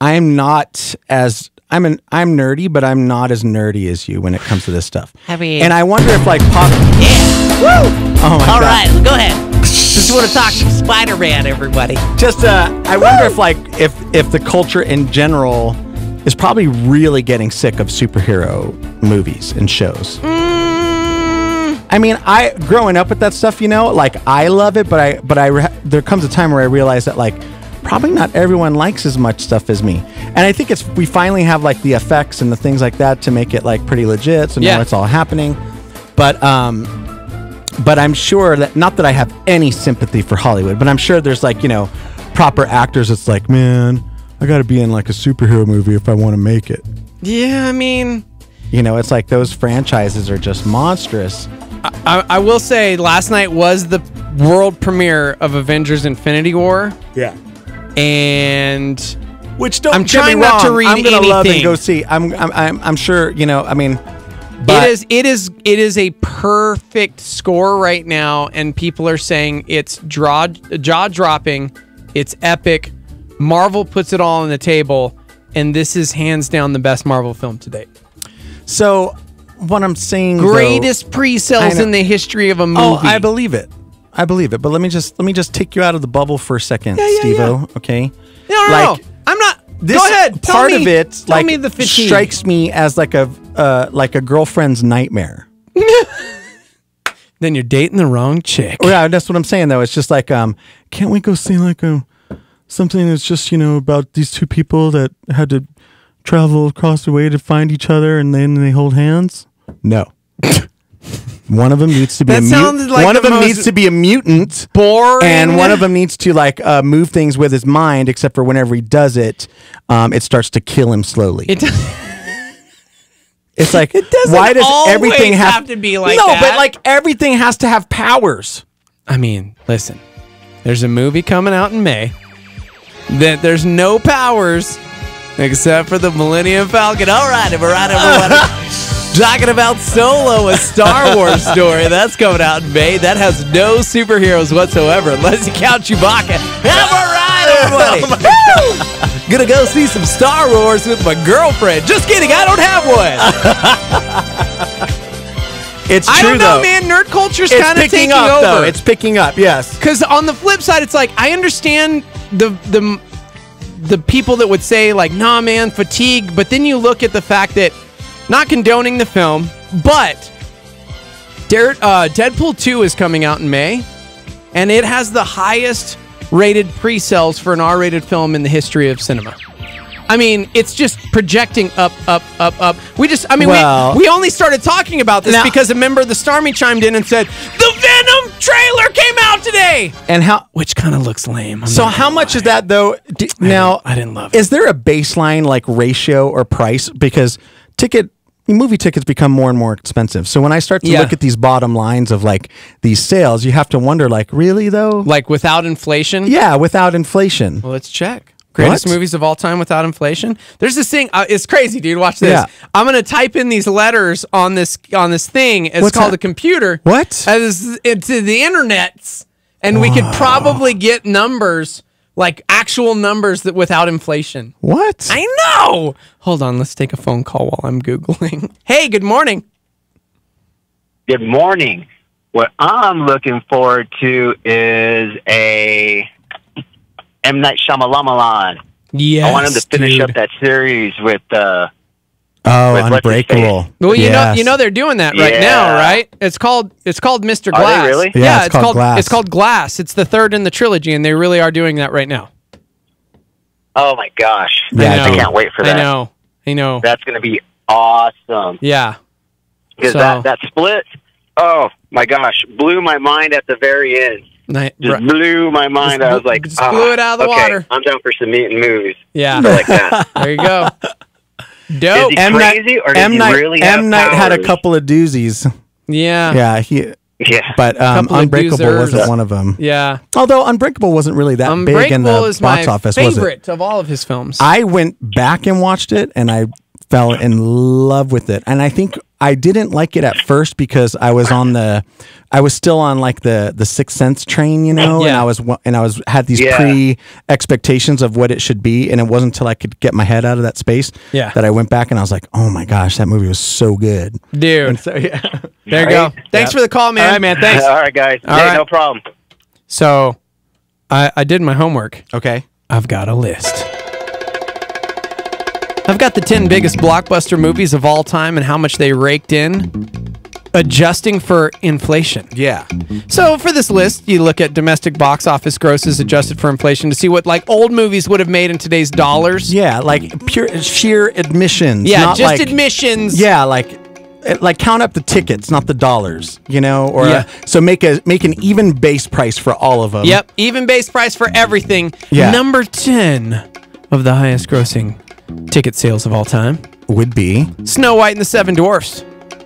not as I'm nerdy, but I'm not as nerdy as you when it comes to this stuff. And I wonder if pop. Yeah. Woo. Oh my God. All right, go ahead. Just want to talk Spider-Man, everybody. Just I wonder if the culture in general is probably really getting sick of superhero movies and shows. I mean, growing up with that stuff, I love it, but there comes a time where I realize that probably not everyone likes as much stuff as me. And I think we finally have the effects and the things like that to make it pretty legit. So now it's all happening. But I'm sure that, not that I have any sympathy for Hollywood, but I'm sure there's proper actors. It's man, I got to be in a superhero movie if I want to make it. Yeah, I mean, it's those franchises are just monstrous. I will say last night was the world premiere of Avengers Infinity War. Yeah. And I'm trying not to read anything. I'm gonna love and go see. I'm sure, I mean, but it is a perfect score right now, and people are saying it's jaw-dropping, it's epic. Marvel puts it all on the table, and this is hands down the best Marvel film to date. So, what I'm saying, greatest pre-sales in the history of a movie. Oh, I believe it. But let me just take you out of the bubble for a second, Steve-O. Okay? No. I'm not. Go ahead. Part of it, tell me the fatigue. Strikes me as a girlfriend's nightmare. Then you're dating the wrong chick. Yeah, that's what I'm saying though. It's just can't we go see something that's just about these two people that had to travel across the way to find each other and then they hold hands? No. One of them needs to be one of them needs to be a mutant. Boring. And one of them needs to move things with his mind, except for whenever he does it, it starts to kill him slowly. It's it doesn't why does everything have to be like that? No, but everything has to have powers. I mean, listen. There's a movie coming out in May that there's no powers except for the Millennium Falcon. All right, everyone. Talking about Solo, a Star Wars story. That's coming out in May. That has no superheroes whatsoever, unless you count Chewbacca. All right, everybody. Gonna go see some Star Wars with my girlfriend. Just kidding, I don't have one. It's true, I don't know, man. Nerd culture's kind of taking up, over. Though. It's picking up, yes. Because on the flip side, it's I understand the people that would say, nah, man, fatigue. But then you look at the fact that, not condoning the film, but Deadpool 2 is coming out in May, and it has the highest rated pre-sales for an R-rated film in the history of cinema. I mean, it's just projecting up. We only started talking about this because a member of the Starmy chimed in and said, the Venom trailer came out today! And which kind of looks lame. So how much is that, though? I didn't love it. Is there a baseline, ratio or price? Because movie tickets become more and more expensive. So when I start to look at these bottom lines of these sales, you have to wonder, really though? Without inflation? Yeah, without inflation. Well, let's check. Greatest movies of all time without inflation. There's this thing. It's crazy, dude. Watch this. Yeah. I'm gonna type in these letters on this thing. It's What's called that? a computer. What? It's the internet's, and we could probably get numbers like actual numbers that without inflation. What? I know. Hold on. Let's take a phone call while I'm googling. Hey, good morning. Good morning. What I'm looking forward to is a M. Night Shyamalan. Yes, I want him to finish up that series with with Unbreakable. Well, you know they're doing that right now, right? It's called Mr. Are they Glass. really? Yeah, it's called Glass. It's called Glass. It's the third in the trilogy, and they really are doing that right now. Oh my gosh. Yeah, I can't wait for that. I know. That's going to be awesome. Yeah. Because that split, oh my gosh, blew my mind at the very end. Just blew my mind. I was like, just blew it out of the water. I'm down for some meat and movies. Yeah. Like that. There you go. Is Dope. he crazy, or does he really have M. Night had a powers? couple of doozies. Yeah. But Couple of Unbreakable doozers. wasn't one of them. Yeah. Although Unbreakable wasn't really that big in the Unbreakable is box my office, was it? favorite of all of his films. I went back and watched it, and I fell in love with it. And I think I didn't like it at first because I was still on like the Sixth Sense train, you know, Yeah. and I was had these pre expectations of what it should be, and it wasn't until I could get my head out of that space that I went back and I was like, oh my gosh, that movie was so good, dude. And so, There you go. Thanks for the call, man. All right, man. Thanks. All right, guys. All Hey, right. no problem. So, I did my homework. Okay. I've got a list. I've got the 10 biggest blockbuster movies of all time and how much they raked in, adjusting for inflation. Yeah. So for this list, you look at domestic box office grosses adjusted for inflation to see what like old movies would have made in today's dollars. Yeah, like sheer admissions. Yeah, not just like, admissions. Yeah, like count up the tickets, not the dollars, you know? Or so make an even base price for all of them. Yep, even base price for everything. Yeah. Number 10 of the highest grossing ticket sales of all time would be Snow White and the Seven Dwarfs.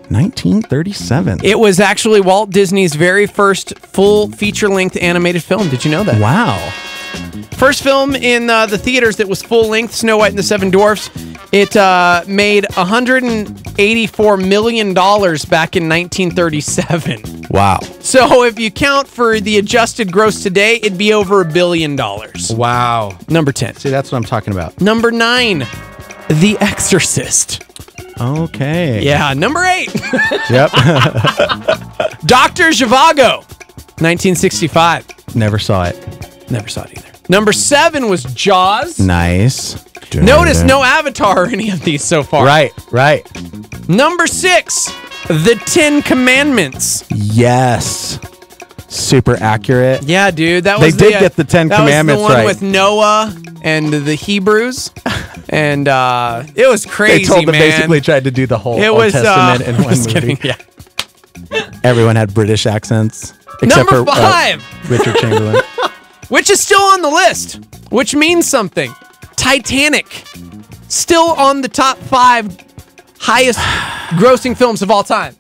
1937. It was actually Walt Disney's very first full feature-length animated film. Did you know that? Wow. First film in the theaters that was full-length, Snow White and the Seven Dwarfs. It made $184 million back in 1937. Wow. So if you count for the adjusted gross today, it'd be over $1 billion. Wow. Number 10. See, that's what I'm talking about. Number 9, The Exorcist. Okay. Yeah, number 8. Yep. Dr. Zhivago, 1965. Never saw it. Never saw it either. Number 7 was Jaws. Nice. Notice no Avatar or any of these so far. Right. Number 6, The 10 Commandments. Yes. Super accurate. Yeah, dude. That They was did get the 10 Commandments was the one right. with Noah and the Hebrews. And it was crazy, They told them man. basically tried to do the whole Old Testament in one just movie. kidding, yeah. Everyone had British accents. Except Number for 5. Richard Chamberlain. Which is still on the list, which means something. Titanic. Still on the top 5 highest grossing films of all time.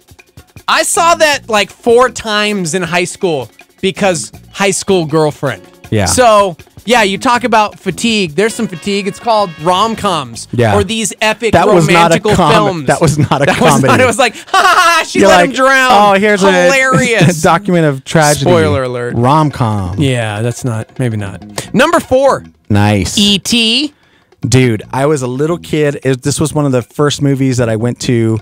I saw that like 4 times in high school because high school girlfriend. Yeah. So, yeah, you talk about fatigue. There's some fatigue. It's called rom-coms. Yeah. Or these epic That was not a romantical films. That was not a comedy. It was like, ha ha ha, she You're let like, him drown. Oh, here's hilarious. a document of tragedy. Spoiler alert. Rom-com. Yeah, that's not, maybe not. Number 4. Nice. E.T. Dude, I was a little kid. This was one of the first movies that I went to.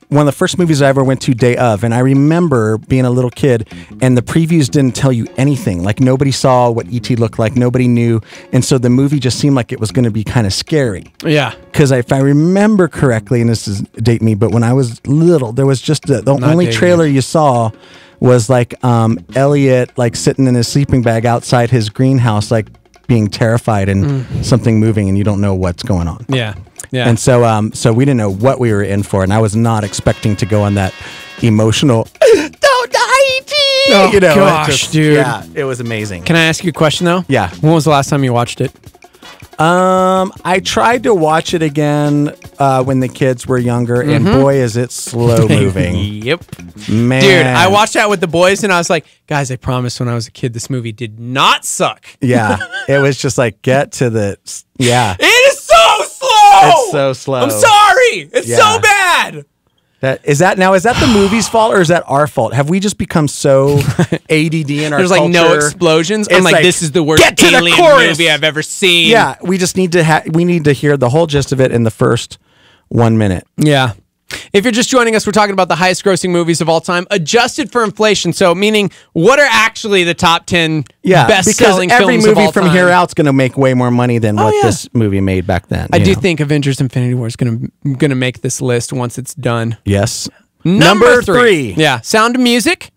One of the first movies I ever went to day of, and I remember being a little kid, and the previews didn't tell you anything. Like, nobody saw what E.T. looked like. Nobody knew. And so the movie just seemed like it was going to be kind of scary. Yeah. Because if I remember correctly, and this is date me, but when I was little, there was just the only trailer you saw was like Elliot like sitting in his sleeping bag outside his greenhouse, like being terrified and something moving, and you don't know what's going on. Yeah. Yeah. And so we didn't know what we were in for, and I was not expecting to go on that emotional don't die, E.T. Oh, you know, gosh, dude. Yeah, it was amazing. Can I ask you a question though? Yeah. When was the last time you watched it? I tried to watch it again when the kids were younger, and boy, is it slow moving. Yep. Man. Dude, I watched that with the boys, and I was like, guys, I promise when I was a kid, this movie did not suck. Yeah. It was just like, get to the... Yeah. It is so slow! It's so slow. I'm sorry! It's so bad! Is that the movie's fault, or is that our fault? Have we just become so ADD in our There's culture? like no explosions. I'm like, this is the worst alien movie I've ever seen. Yeah, we just need to we need to hear the whole gist of it in the first 1 minute. Yeah. If you're just joining us, we're talking about the highest grossing movies of all time, adjusted for inflation. So, meaning, what are actually the top 10 best-selling films of all time? Every movie from here out is going to make way more money than what this movie made back then. I do think Avengers Infinity War is going to make this list once it's done. Yes. Number 3. Yeah. Sound of Music.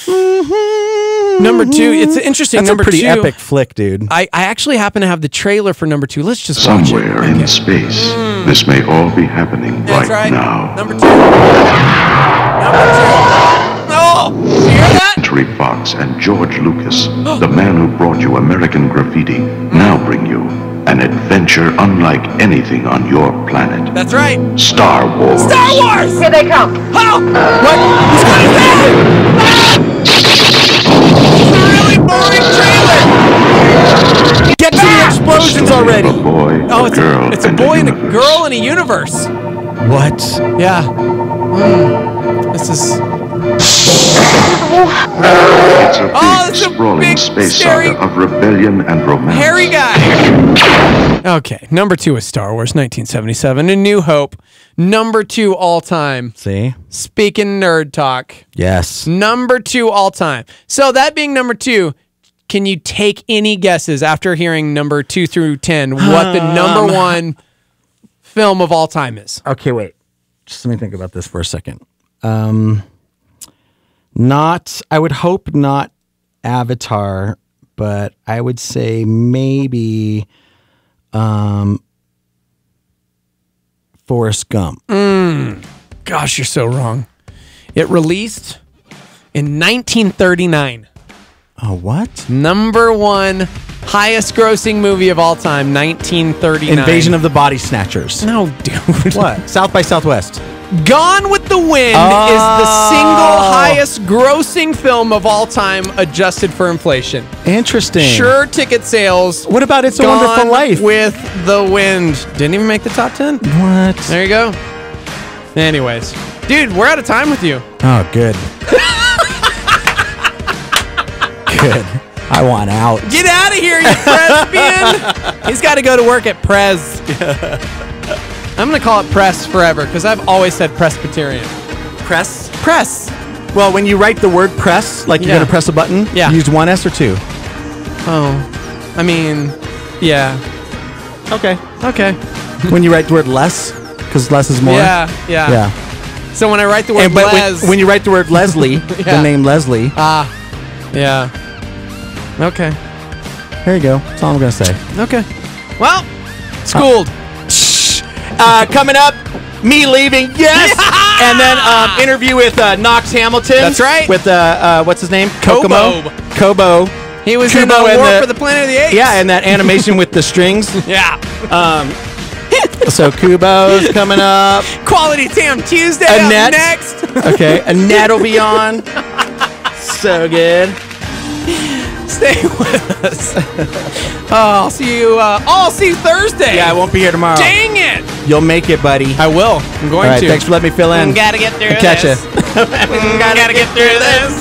Number 2. It's interesting. That's number a pretty 2, epic flick, dude. I actually happen to have the trailer for number 2. Let's just watch it. Somewhere in space, this may all be happening right now. Number 2. Oh, you hear that? Terry Fox and George Lucas, the man who brought you American Graffiti, now bring you an adventure unlike anything on your planet. That's right. Star Wars. Star Wars! Here they come. Oh! What? He's coming back! It's a really boring trailer! Get to the explosions already! It's a boy and a girl in a universe. What? Yeah. This is... It's a big, sprawling space saga of rebellion and romance. Hairy guy. Okay, number 2 is Star Wars, 1977, A New Hope. Number 2 all time. See? Speaking nerd talk. Yes. Number 2 all time. So that being number 2, can you take any guesses after hearing number 2 through 10 what the number 1 film of all time is? Okay, wait. Just let me think about this for a second. I would hope not Avatar, but I would say maybe Forrest Gump. Gosh, you're so wrong. It released in 1939. Oh, what? Number 1 highest grossing movie of all time, 1939. Invasion of the Body Snatchers. No, dude. What? South by Southwest. Gone with the Wind is the single highest grossing film of all time, adjusted for inflation. Interesting. Sure ticket sales. What about It's a Wonderful Life? With the Wind. Didn't even make the top 10. What? There you go. Anyways. Dude, we're out of time with you. Oh, good. Good. I want out. Get out of here, you Presbian. He's got to go to work at Pres. I'm going to call it Press forever because I've always said Presbyterian. Press? Press. Well, when you write the word press, like you're going to press a button, you use 1 S or 2? Oh, I mean, yeah. Okay. Okay. When you write the word less, because less is more? Yeah. So when I write the word when you write the word Leslie, the name Leslie. Yeah. Okay. There you go. That's all I'm going to say. Okay. Well, schooled. Coming up, me leaving, yes! And then interview with Knox Hamilton. That's right. With, what's his name? Kobo. He was in the War for the Planet of the Apes. Yeah, and that animation with the strings. Yeah. So Kubo's coming up. Quality Tam Tuesday Annette. up next. Okay, Annette will be on. So good. Stay with us. I'll see you Thursday. Yeah, I won't be here tomorrow. Dang it! You'll make it, buddy. I will. I'm going to. Thanks for letting me fill in. Gotta get through this. Catch you. Gotta get through this.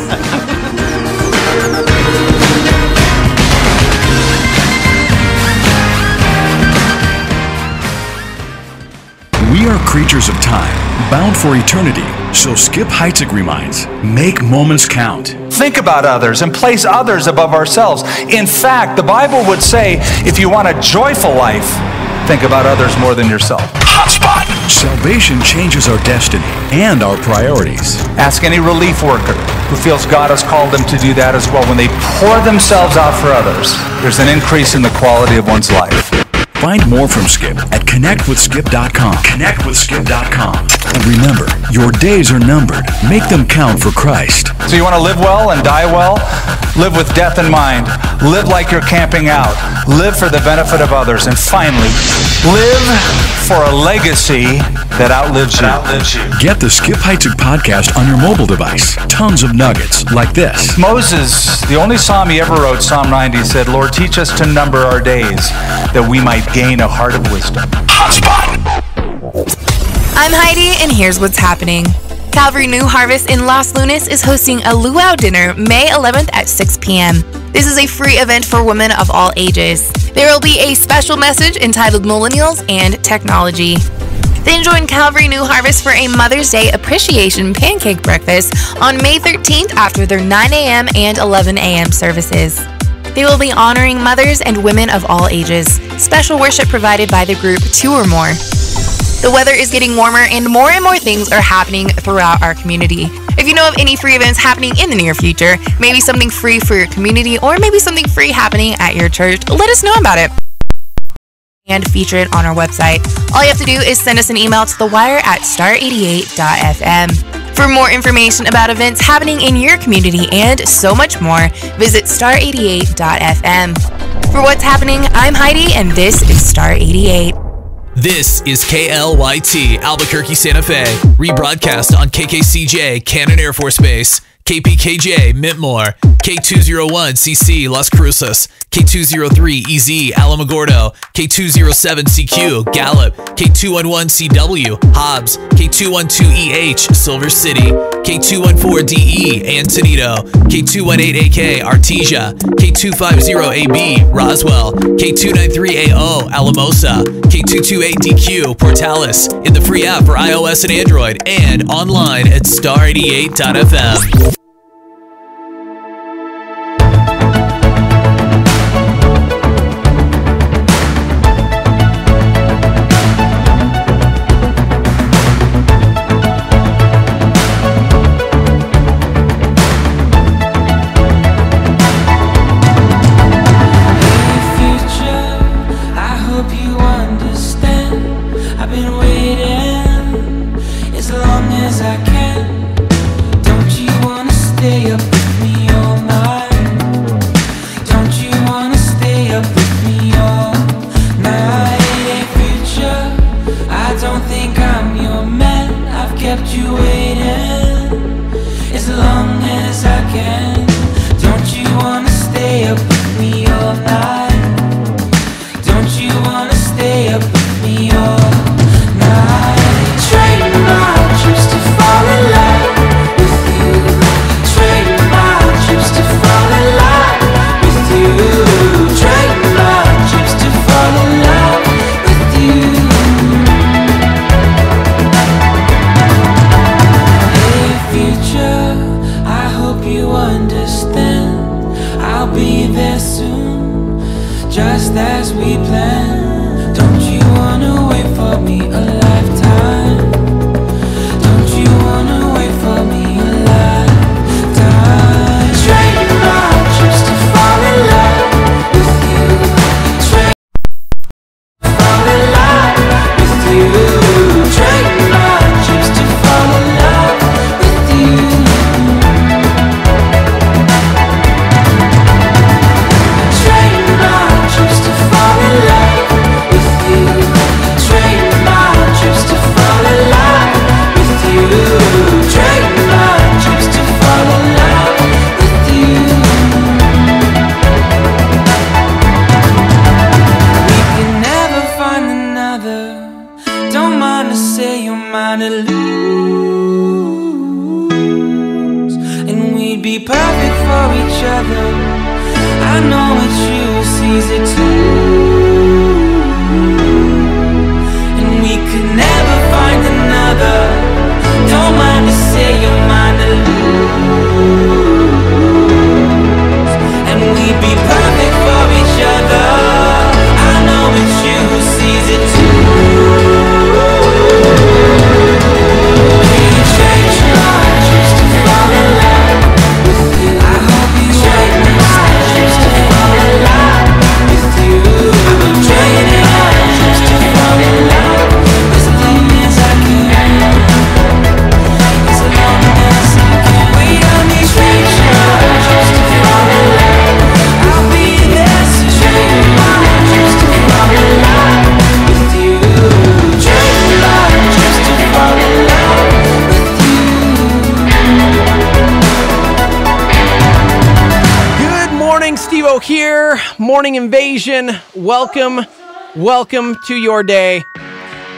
We are creatures of time, bound for eternity. So Skip Heitzig reminds, make moments count. Think about others and place others above ourselves. In fact, the Bible would say, if you want a joyful life, think about others more than yourself. Hotspot. Salvation changes our destiny and our priorities. Ask any relief worker who feels God has called them to do that as well. When they pour themselves out for others, there's an increase in the quality of one's life. Find more from Skip at connectwithskip.com. Connectwithskip.com. And remember, your days are numbered. Make them count for Christ. So you want to live well and die well? Live with death in mind. Live like you're camping out. Live for the benefit of others. And finally, live for a legacy that outlives you. Get the Skip Heitzig podcast on your mobile device. Tons of nuggets like this. Moses, the only psalm he ever wrote, Psalm 90, said, Lord, teach us to number our days that we might gain a heart of wisdom. Hotspot. I'm Heidi, and here's what's happening. Calvary New Harvest in Los Lunas is hosting a luau dinner May 11th at 6 p.m. This is a free event for women of all ages. There will be a special message entitled Millennials and Technology. Then join Calvary New Harvest for a Mother's Day Appreciation Pancake Breakfast on May 13th after their 9 a.m. and 11 a.m. services. They will be honoring mothers and women of all ages. Special worship provided by the group Two or More. The weather is getting warmer and more things are happening throughout our community. If you know of any free events happening in the near future, maybe something free for your community or maybe something free happening at your church, let us know about it and feature it on our website. All you have to do is send us an email to thewire@star88.fm. For more information about events happening in your community and so much more, visit star88.fm. For what's happening, I'm Heidi, and this is Star 88. This is KLYT Albuquerque Santa Fe, rebroadcast on KKCJ Cannon Air Force Base, KPKJ Mintmore, K201CC Las Cruces, K203EZ Alamogordo, K207CQ Gallup, K211CW Hobbs, K212EH Silver City, K214DE Antonito, K218AK Artesia, K250AB Roswell, K293AO Alamosa, K228DQ Portales, in the free app for iOS and Android, and online at star88.fm. Morning Invasion. Welcome to your day.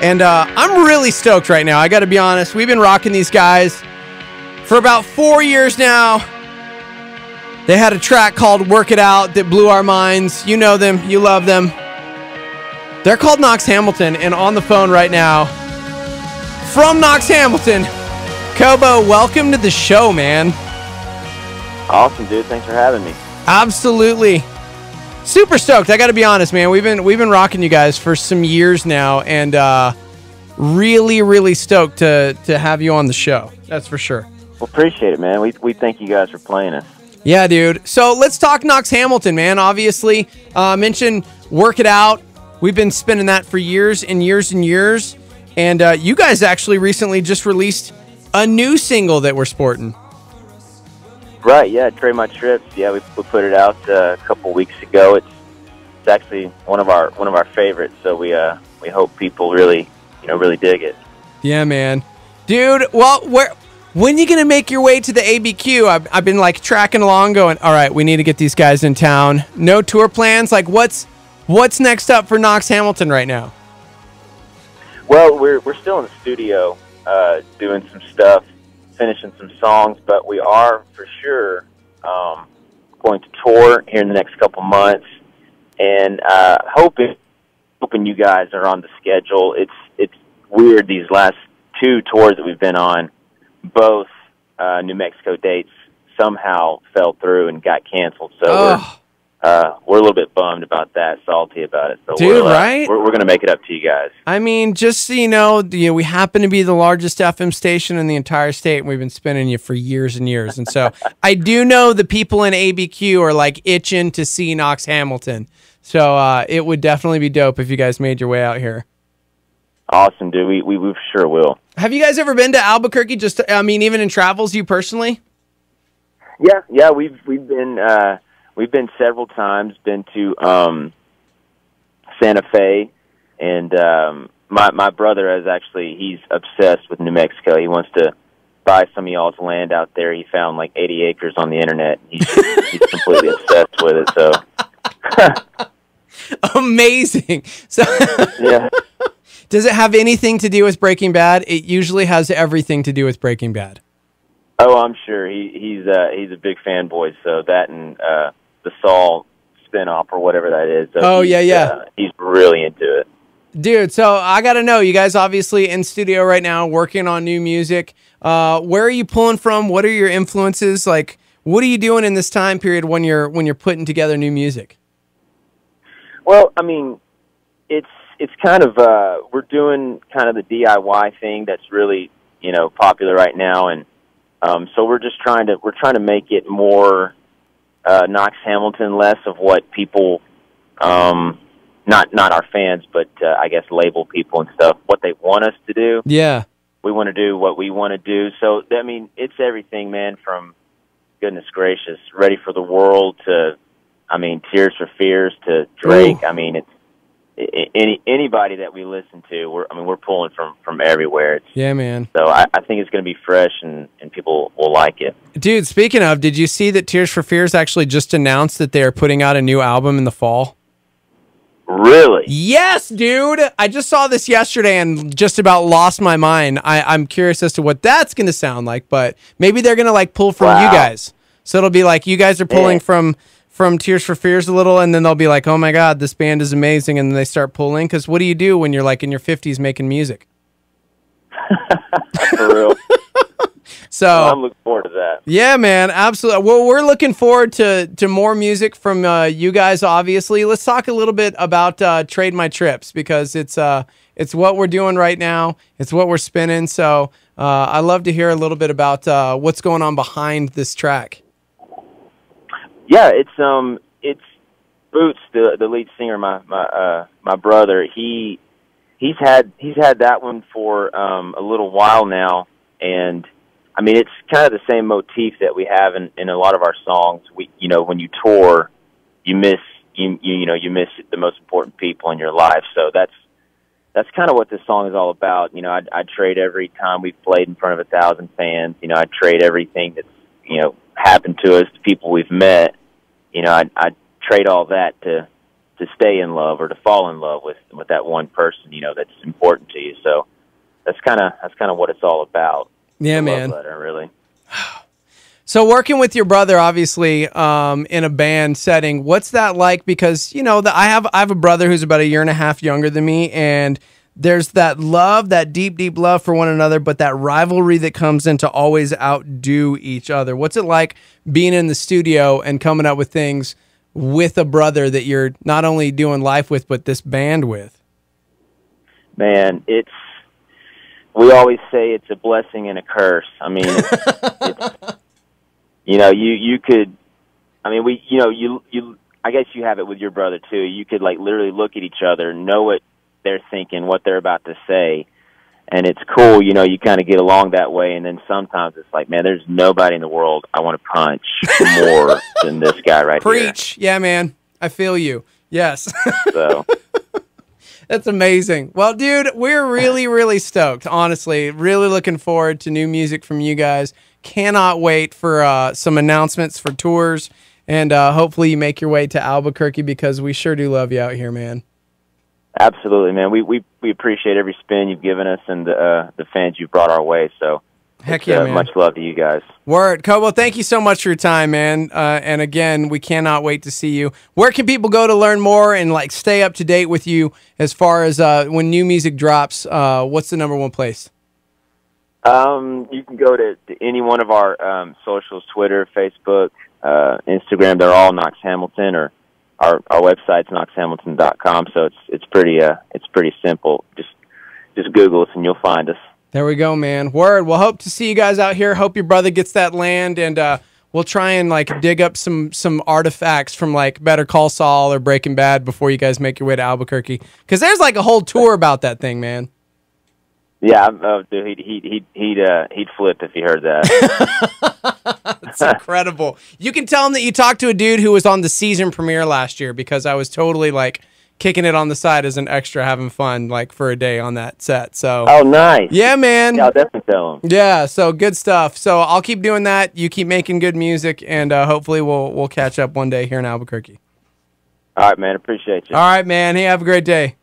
And I'm really stoked right now. I got to be honest. We've been rocking these guys for about 4 years now. They had a track called Work It Out that blew our minds. You know them. You love them. They're called Knox Hamilton, and on the phone right now from Knox Hamilton, Kobo, welcome to the show, man. Awesome, dude. Thanks for having me. Absolutely. Super stoked. I got to be honest, man. We've been rocking you guys for some years now, and really stoked to have you on the show. That's for sure. Well, appreciate it, man. We thank you guys for playing us. Yeah, dude. So let's talk Knox Hamilton, man. Obviously, mention Work It Out. We've been spinning that for years and years and years. And you guys actually recently just released a new single that we're sporting. Right, yeah, Trade My Trips. Yeah, we put it out a couple weeks ago. It's actually one of our favorites. So we hope people really dig it. Yeah, man. Dude, well, when are you going to make your way to the ABQ? I've been like tracking along going, all right, we need to get these guys in town. No tour plans? Like what's next up for Knox Hamilton right now? Well, we're still in the studio doing some stuff, finishing some songs, but we are for sure going to tour here in the next couple months, and hoping you guys are on the schedule. It's weird, these last 2 tours that we've been on, both New Mexico dates somehow fell through and got canceled. So we're a little bit bummed about that, salty about it. So dude, right? We're going to make it up to you guys. I mean, just so you know, we happen to be the largest FM station in the entire state, and we've been spinning you for years and years. And so I do know the people in ABQ are like itching to see Knox Hamilton. So it would definitely be dope if you guys made your way out here. Awesome, dude. We sure will. Have you guys ever been to Albuquerque? Even in travels, you personally? Yeah, we've been several times. Been to Santa Fe, and my brother he's obsessed with New Mexico. He wants to buy some of y'all's land out there. He found like 80 acres on the internet. He's completely obsessed with it. So amazing. So yeah. Does it have anything to do with Breaking Bad? It usually has everything to do with Breaking Bad. Oh, I'm sure he's a big fanboy. So that and the Saul spinoff or whatever that is. So he's really into it. Dude, so I got to know, you guys obviously in studio right now working on new music. Where are you pulling from? What are your influences? Like, what are you doing in this time period when you're putting together new music? Well, I mean, it's kind of we're doing kind of the DIY thing that's really popular right now, and so we're trying to make it more Knox Hamilton, less of what people not our fans, but I guess label people and stuff, what they want us to do. Yeah, we want to do what we want to do. So I mean, it's everything, man, from goodness gracious, Ready for the World to Tears for Fears to Drake. Ooh. I mean, it's anybody that we listen to, we're pulling from everywhere. Yeah, man. So I think it's going to be fresh and people will like it. Dude, speaking of, did you see that Tears for Fears actually just announced that they are putting out a new album in the fall? Really? Yes, dude. I just saw this yesterday and just about lost my mind. I'm curious as to what that's going to sound like, but maybe they're going to like pull from you guys. So it'll be like you guys are pulling from Tears for Fears a little, and then they'll be like, oh my God, this band is amazing, and then they start pulling. Because what do you do when you're like in your 50s making music? For real. So I'm looking forward to that. Yeah, man, absolutely. Well, we're looking forward to more music from you guys, obviously. Let's talk a little bit about Trade My Trips, because it's what we're doing right now. It's what we're spinning. So I'd love to hear a little bit about what's going on behind this track. Yeah, it's Boots, the lead singer, my brother. He's had that one for a little while now, and I mean it's kind of the same motif that we have in a lot of our songs. When you tour, you miss you miss the most important people in your life. So that's kind of what this song is all about. I'd trade every time we've played in front of 1,000 fans. I'd trade everything that's happened to us, the people we've met. I'd trade all that to stay in love or to fall in love with that one person, that's important to you. So that's kind of what it's all about. Yeah, the man. Love letter, really. So working with your brother, obviously, in a band setting, what's that like? Because I have a brother who's about 1.5 years younger than me, and there's that love, that deep, deep love for one another, but that rivalry that comes in to always outdo each other. What's it like being in the studio and coming up with things with a brother that you're not only doing life with, but this band with? Man, we always say it's a blessing and a curse. I mean, it's you could, I mean, I guess you have it with your brother too. You could literally look at each other, know what they're thinking, what they're about to say, and it's cool. You kind of get along that way, and then sometimes it's like, man, there's nobody in the world I want to punch more than this guy right here. Preach. Yeah, man. I feel you. Yes. So that's amazing. Well, dude, we're really, really stoked, honestly. Really looking forward to new music from you guys. Cannot wait for some announcements for tours, and hopefully you make your way to Albuquerque, because we sure do love you out here, man. Absolutely, man. We appreciate every spin you've given us and the fans you've brought our way. So, heck yeah, man. Much love to you guys. Word. Kobo, thank you so much for your time, man. And again, we cannot wait to see you. Where can people go to learn more and stay up to date with you as far as when new music drops? What's the #1 place? You can go to any one of our socials: Twitter, Facebook, Instagram. They're all Knox Hamilton, or our website's knoxhamilton.com. So it's pretty simple. Just Google us and you'll find us. There we go, man. Word. We'll hope to see you guys out here. Hope your brother gets that land, and we'll try and dig up some artifacts from Better Call Saul or Breaking Bad before you guys make your way to Albuquerque, because there's a whole tour about that thing, man. Yeah, dude, he'd flip if he heard that. That's incredible. You can tell him that you talked to a dude who was on the season premiere last year, because I was totally kicking it on the side as an extra, having fun for a day on that set. So, oh, nice. Yeah, man. Yeah, I'll definitely tell him. Yeah, so good stuff. So I'll keep doing that. You keep making good music, and hopefully we'll catch up one day here in Albuquerque. All right, man. Appreciate you. All right, man. Hey, have a great day.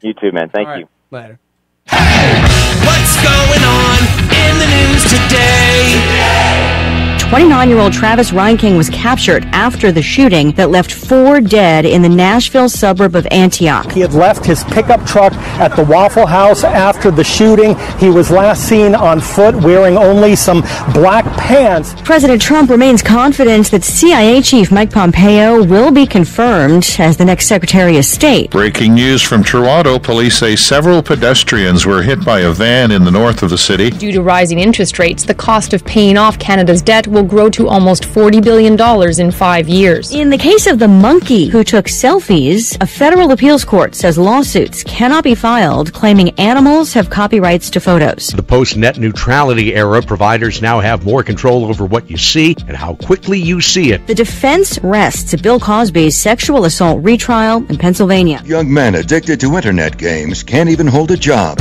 You too, man. Thank you. Later. What's going on in the news today? 29-year-old Travis Reinking was captured after the shooting that left 4 dead in the Nashville suburb of Antioch. He had left his pickup truck at the Waffle House after the shooting. He was last seen on foot wearing only some black pants. President Trump remains confident that CIA Chief Mike Pompeo will be confirmed as the next Secretary of State. Breaking news from Toronto. Police say several pedestrians were hit by a van in the north of the city. Due to rising interest rates, the cost of paying off Canada's debt will grow to almost $40 billion in 5 years. In the case of the monkey who took selfies, a federal appeals court says lawsuits cannot be filed claiming animals have copyrights to photos. The post-net neutrality era, providers now have more control over what you see and how quickly you see it. The defense rests Bill Cosby's sexual assault retrial in Pennsylvania. Young men addicted to internet games can't even hold a job.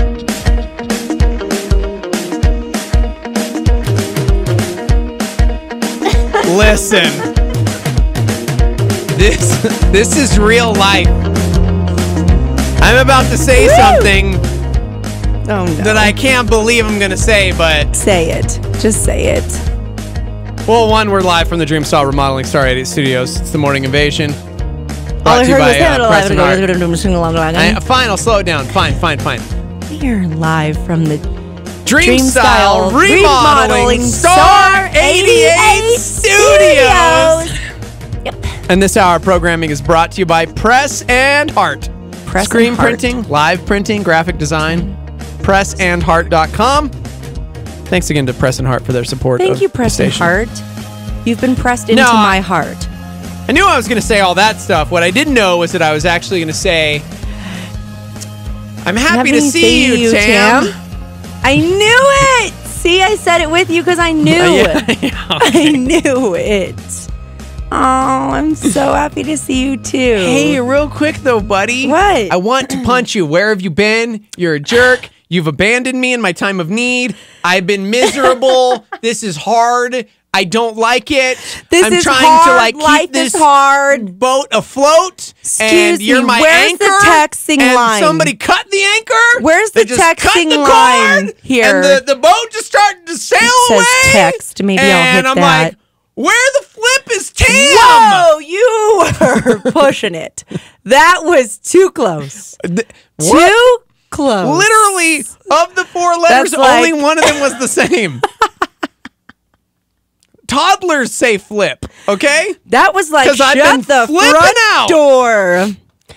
Listen, this is real life. I'm about to say something that I can't believe I'm going to say, but... Say it. Just say it. Well, one, we're live from the Dreamstyle Remodeling Star 88 Studios. It's the Morning Invasion. All I heard was Fine, I'll slow it down. Fine. We're live from the Dreamstyle Remodeling Star 88 Studios. Yep. And this hour of programming is brought to you by Press and Heart. Screen printing, live printing, graphic design. PressandHeart.com. Thanks again to Press and Heart for their support. Thank you, Press and Heart. You've been pressed into my heart. I knew I was going to say all that stuff. What I didn't know was that I was actually going to say, I'm happy to see you, Tam. I knew it! See, I said it with you because I knew it. I knew it. Oh, I'm so happy to see you too. Hey, real quick though, buddy. What? I want to punch you. Where have you been? You're a jerk. You've abandoned me in my time of need. I've been miserable. This is hard. I don't like it. I'm is trying hard. to like Life keep this is hard. boat afloat. Excuse You're me, my where's anchor. the texting and line? Somebody cut the anchor. Where's the They just cut texting the line cord, here? And the boat just started to sail It away. says text. Maybe I'll hit And I'm that. like, where the flip is Tim? Whoa, you were pushing it. That was too close. Too close. Literally, of the 4 letters, That's like- only one of them was the same. Toddlers say flip, okay? That was like, 'Cause I've shut been the flipping front out. door.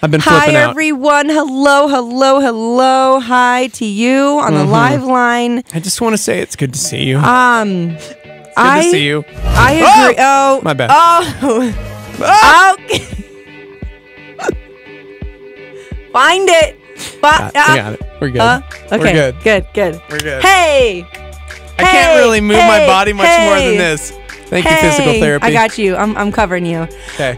I've been Hi, flipping out. everyone. Hello, hello, hello. Hi to you on the live line. I just want to say it's good to see you. Good to see you. I agree. Oh, my bad. Oh. Find it. We got it. We're good. Okay. We're good. Good. We're good. Hey. I can't really move my body much more than this. Thank you, physical therapy. I got you. I'm covering you. Okay.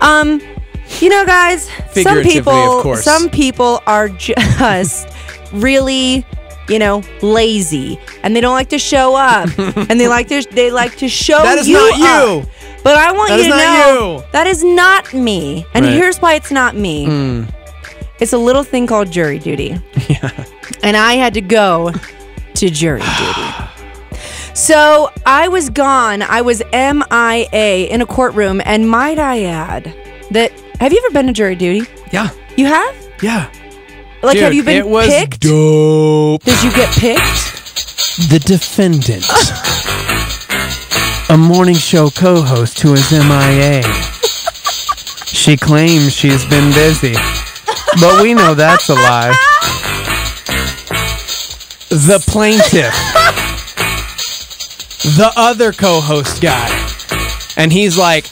You know, guys, Figuratively, of course. some people are just really, lazy, and they don't like to show up, and they like to show That is you not up. you. But I want That you is to not know you. that is not me. And Right. here's why it's not me. It's a little thing called jury duty. Yeah. And I had to go to jury duty. So I was gone. I was MIA in a courtroom. And might I add that, have you ever been to jury duty? Yeah. You have? Yeah. Like, Dude, have you been it was picked? dope. Did you get picked? The defendant. A morning show co-host who is MIA. She claims she's been busy, but we know that's a lie. The plaintiff. The other co-host guy. And he's like,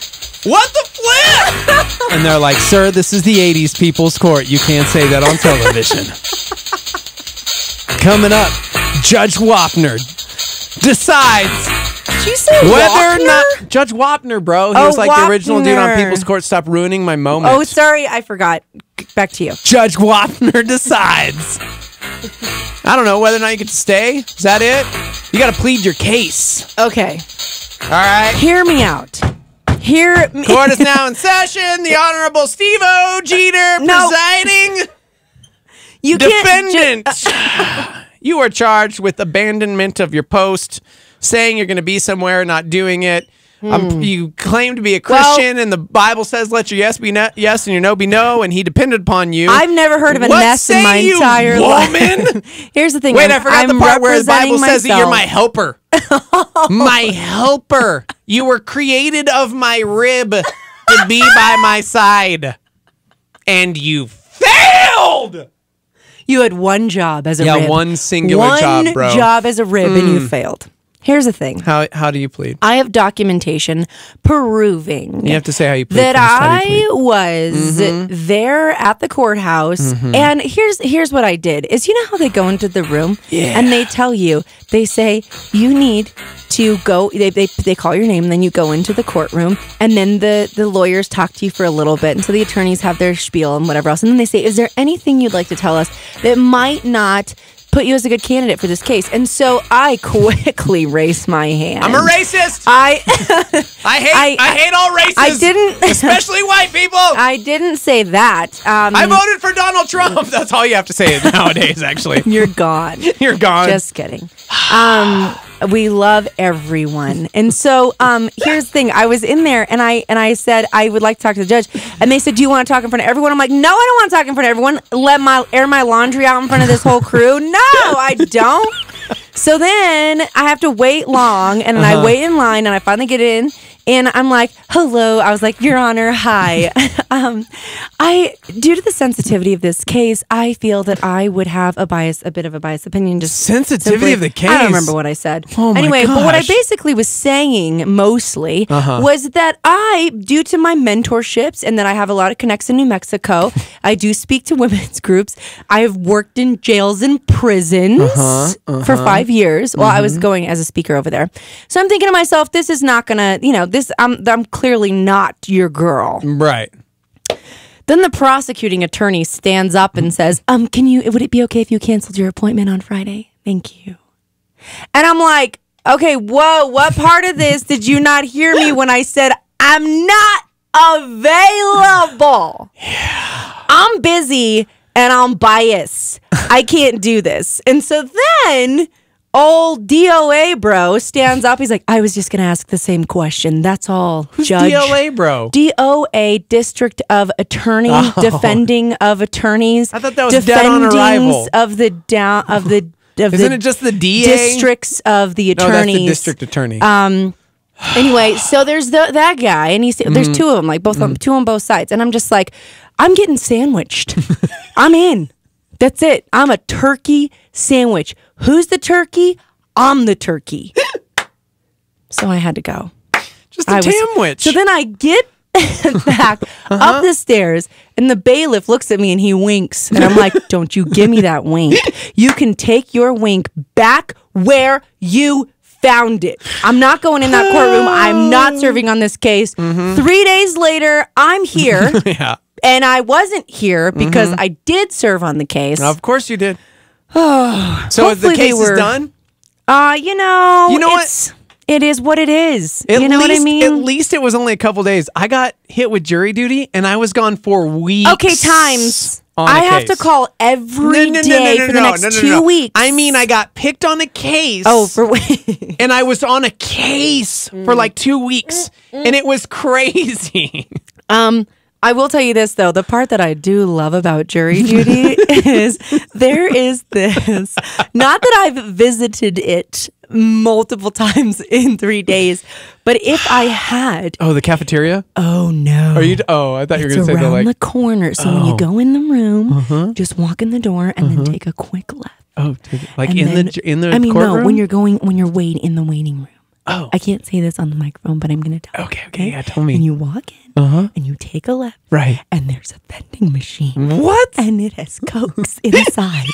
what the flip? And they're like, sir, this is the 80s People's Court. You can't say that on television. Coming up, Judge Wapner decides Did you say whether or Wapner? not Judge Wapner, bro. He Oh, was like the original dude on Wapner. People's Court. Stop ruining my moment. Oh, sorry. I forgot. Back to you. Judge Wapner decides. I don't know whether or not you get to stay. Is that it? You got to plead your case. Okay. All right. Hear me out. Hear me. Court is now in session. The Honorable Steve-O Jeter No. presiding. You can't Defendant, you are charged with abandonment of your post, saying you're going to be somewhere, not doing it. You claim to be a Christian, and the Bible says, "Let your yes be yes and your no be no." And he depended upon you. I've never heard of a What mess in my say you, entire woman? life. Here's the thing. Wait, I forgot the part where the Bible says that you're myself. my helper. My helper. You were created of my rib to be by my side, and you failed. You had one job as a Yeah, rib. one singular job, bro. One job as a rib, and you failed. Here's the thing. How do you plead? I have documentation proving You have to say how you plead. that first. How do you I was there at the courthouse, and here's what I did. Is, you know how they go into the room and they tell you, they say you need to go. They call your name, and then you go into the courtroom, and then the lawyers talk to you for a little bit, and so the attorneys have their spiel and whatever else, and then they say, is there anything you'd like to tell us that might not put you as a good candidate for this case? And so I quickly raised my hand. I'm a racist. I hate all races. I didn't, especially white people. I didn't say that. I voted for Donald Trump. That's all you have to say nowadays. Actually, You're gone. you're gone. Just kidding. We love everyone. And so here's the thing. I was in there and I said I would like to talk to the judge. And they said, do you want to talk in front of everyone? I'm like, no, I don't want to talk in front of everyone. Air my laundry out in front of this whole crew. No, I don't. So then I have to wait long, and then I wait in line, and I finally get in, and I'm like, hello. I was like, Your Honor, hi. Due to the sensitivity of this case, I feel that I would have a bit of a biased opinion. Just Sensitivity simply- of the case? I don't remember what I said. Oh my anyway, but what I gosh. basically was saying mostly was that due to my mentorships and that I have a lot of connects in New Mexico, I do speak to women's groups. I have worked in jails and prisons for 5 years while I was going as a speaker over there. So I'm thinking to myself, this is not gonna, I'm clearly not your girl. Right. Then the prosecuting attorney stands up and says, would it be okay if you canceled your appointment on Friday? Thank you. And I'm like, Okay, whoa. What part of this did you not hear me when I said I'm not available? Yeah. I'm busy and I'm biased. I can't do this. And so then old DOA bro stands up. He's like, I was just going to ask the same question. That's all, Who's Judge. DOA bro? DOA, District of Attorney, Defending of Attorneys. I thought that was dead on arrival. Of the Isn't it just the DA? Districts of the attorneys. No, that's the district attorney. Anyway, so there's that guy, and there's two of them, like two on both sides, and I'm just like, I'm getting sandwiched. I'm in. That's it. I'm a turkey sandwich. Who's the turkey? I'm the turkey. So I had to go. Just a sandwich. So then I get back up the stairs, and the bailiff looks at me and he winks, and I'm like, don't you give me that wink. You can take your wink back where you found it. I'm not going in that courtroom. I'm not serving on this case. 3 days later, I'm here. Yeah. And I wasn't here because I did serve on the case. Of course you did. Oh, so the case is done? You know what? It is what it is. You know what I mean? At least it was only a couple days. I got hit with jury duty and I was gone for weeks. Okay, times. I have to call every day for the next 2 weeks. I mean, I got picked on a case. Oh, for and I was on a case for like 2 weeks, and it was crazy. I will tell you this, though. The part that I do love about jury duty is there is this. Not that I've visited it multiple times in 3 days, but if I had. Oh, the cafeteria? Oh, no. Are you? Oh, I thought you were going to say around the corner. So when you go in the room, just walk in the door and then take a quick left. Oh, like in the I mean, courtroom? no, when you're waiting in the waiting room. Oh. I can't say this on the microphone, but I'm going to tell you. Okay, yeah, tell me. And you walk in, and you take a left. Right. And there's a vending machine. What? And it has Cokes inside,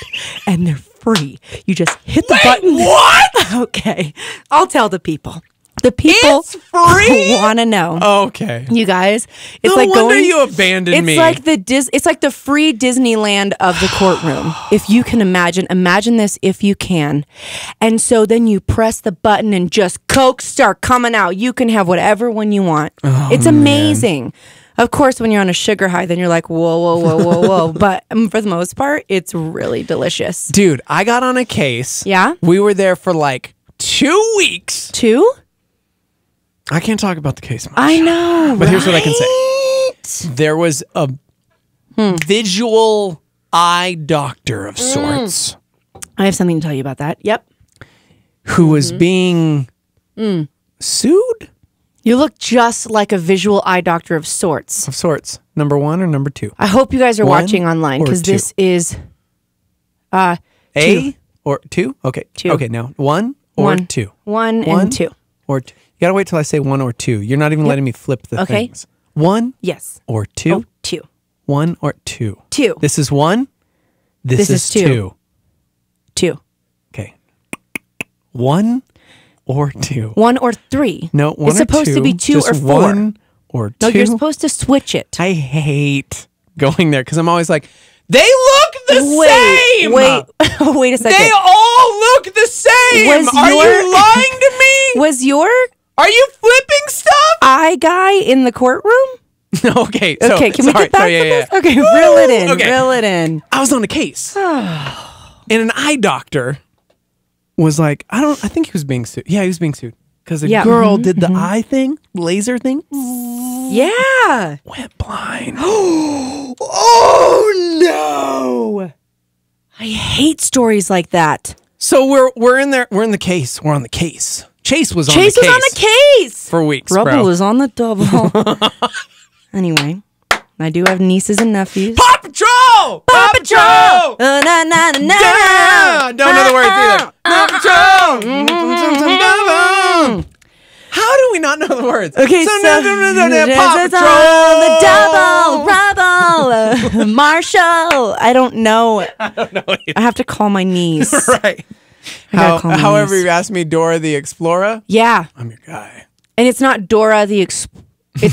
and they're free. You just hit the button. What? Okay. I'll tell the people. The people want to know. Okay. You guys, it's no like wonder going. You abandoned me. It's like it's like the free Disneyland of the courtroom. If you can imagine this if you can. And so then you press the button and just Cokes start coming out. You can have whatever one you want. It's amazing. Man. Of course, when you're on a sugar high, then you're like, whoa, whoa, whoa, whoa, whoa. But for the most part, it's really delicious. Dude, I got on a case. Yeah? We were there for like 2 weeks. 2? I can't talk about the case much. I know, but here's what I can say. There was a visual eye doctor of sorts. I have something to tell you about that. Yep. Who was being sued? You look just like a visual eye doctor of sorts. Of sorts. Number 1 or number 2? I hope you guys are watching online because this is A 2. or 2? Okay. 2. Okay, now 1 or 2? 1 and 2. Or 2. You gotta wait till I say 1 or 2. You're not even letting me flip the things. 1? Yes. Or 2? Oh, 2. 1 or 2? 2. This is 1. This is 2. 2. Okay. 1 or 2? 1 or 3. No, 1 it's or 2. It's supposed to be 2 just or 4. 1 or 2. No, you're supposed to switch it. I hate going there because I'm always like, they look the same. Wait a second. They all look the same. Are you lying to me? Was your Are you flipping stuff? Eye guy in the courtroom? Okay. Okay, can we get back to this? Okay, reel it in. Okay. Reel it in. I was on a case. And an eye doctor was like, I think he was being sued. Yeah, he was being sued. Because a girl did the eye thing, laser thing. Yeah. Went blind. Oh, no. I hate stories like that. So we're in there. We're in the case. We're on the case. Chase was on the case. Chase was on the case. For weeks, Rubble is on the double. Anyway, I do have nieces and nephews. Paw Patrol! Paw Patrol! Na, na, na. Don't know the words either. Paw Patrol! How do we not know the words? Okay, Paw Patrol! The double, rubble, Marshall. I don't know. I don't know either. I have to call my niece. Right. However, you asked me Dora the Explorer. Yeah. I'm your guy. And it's not Dora the It's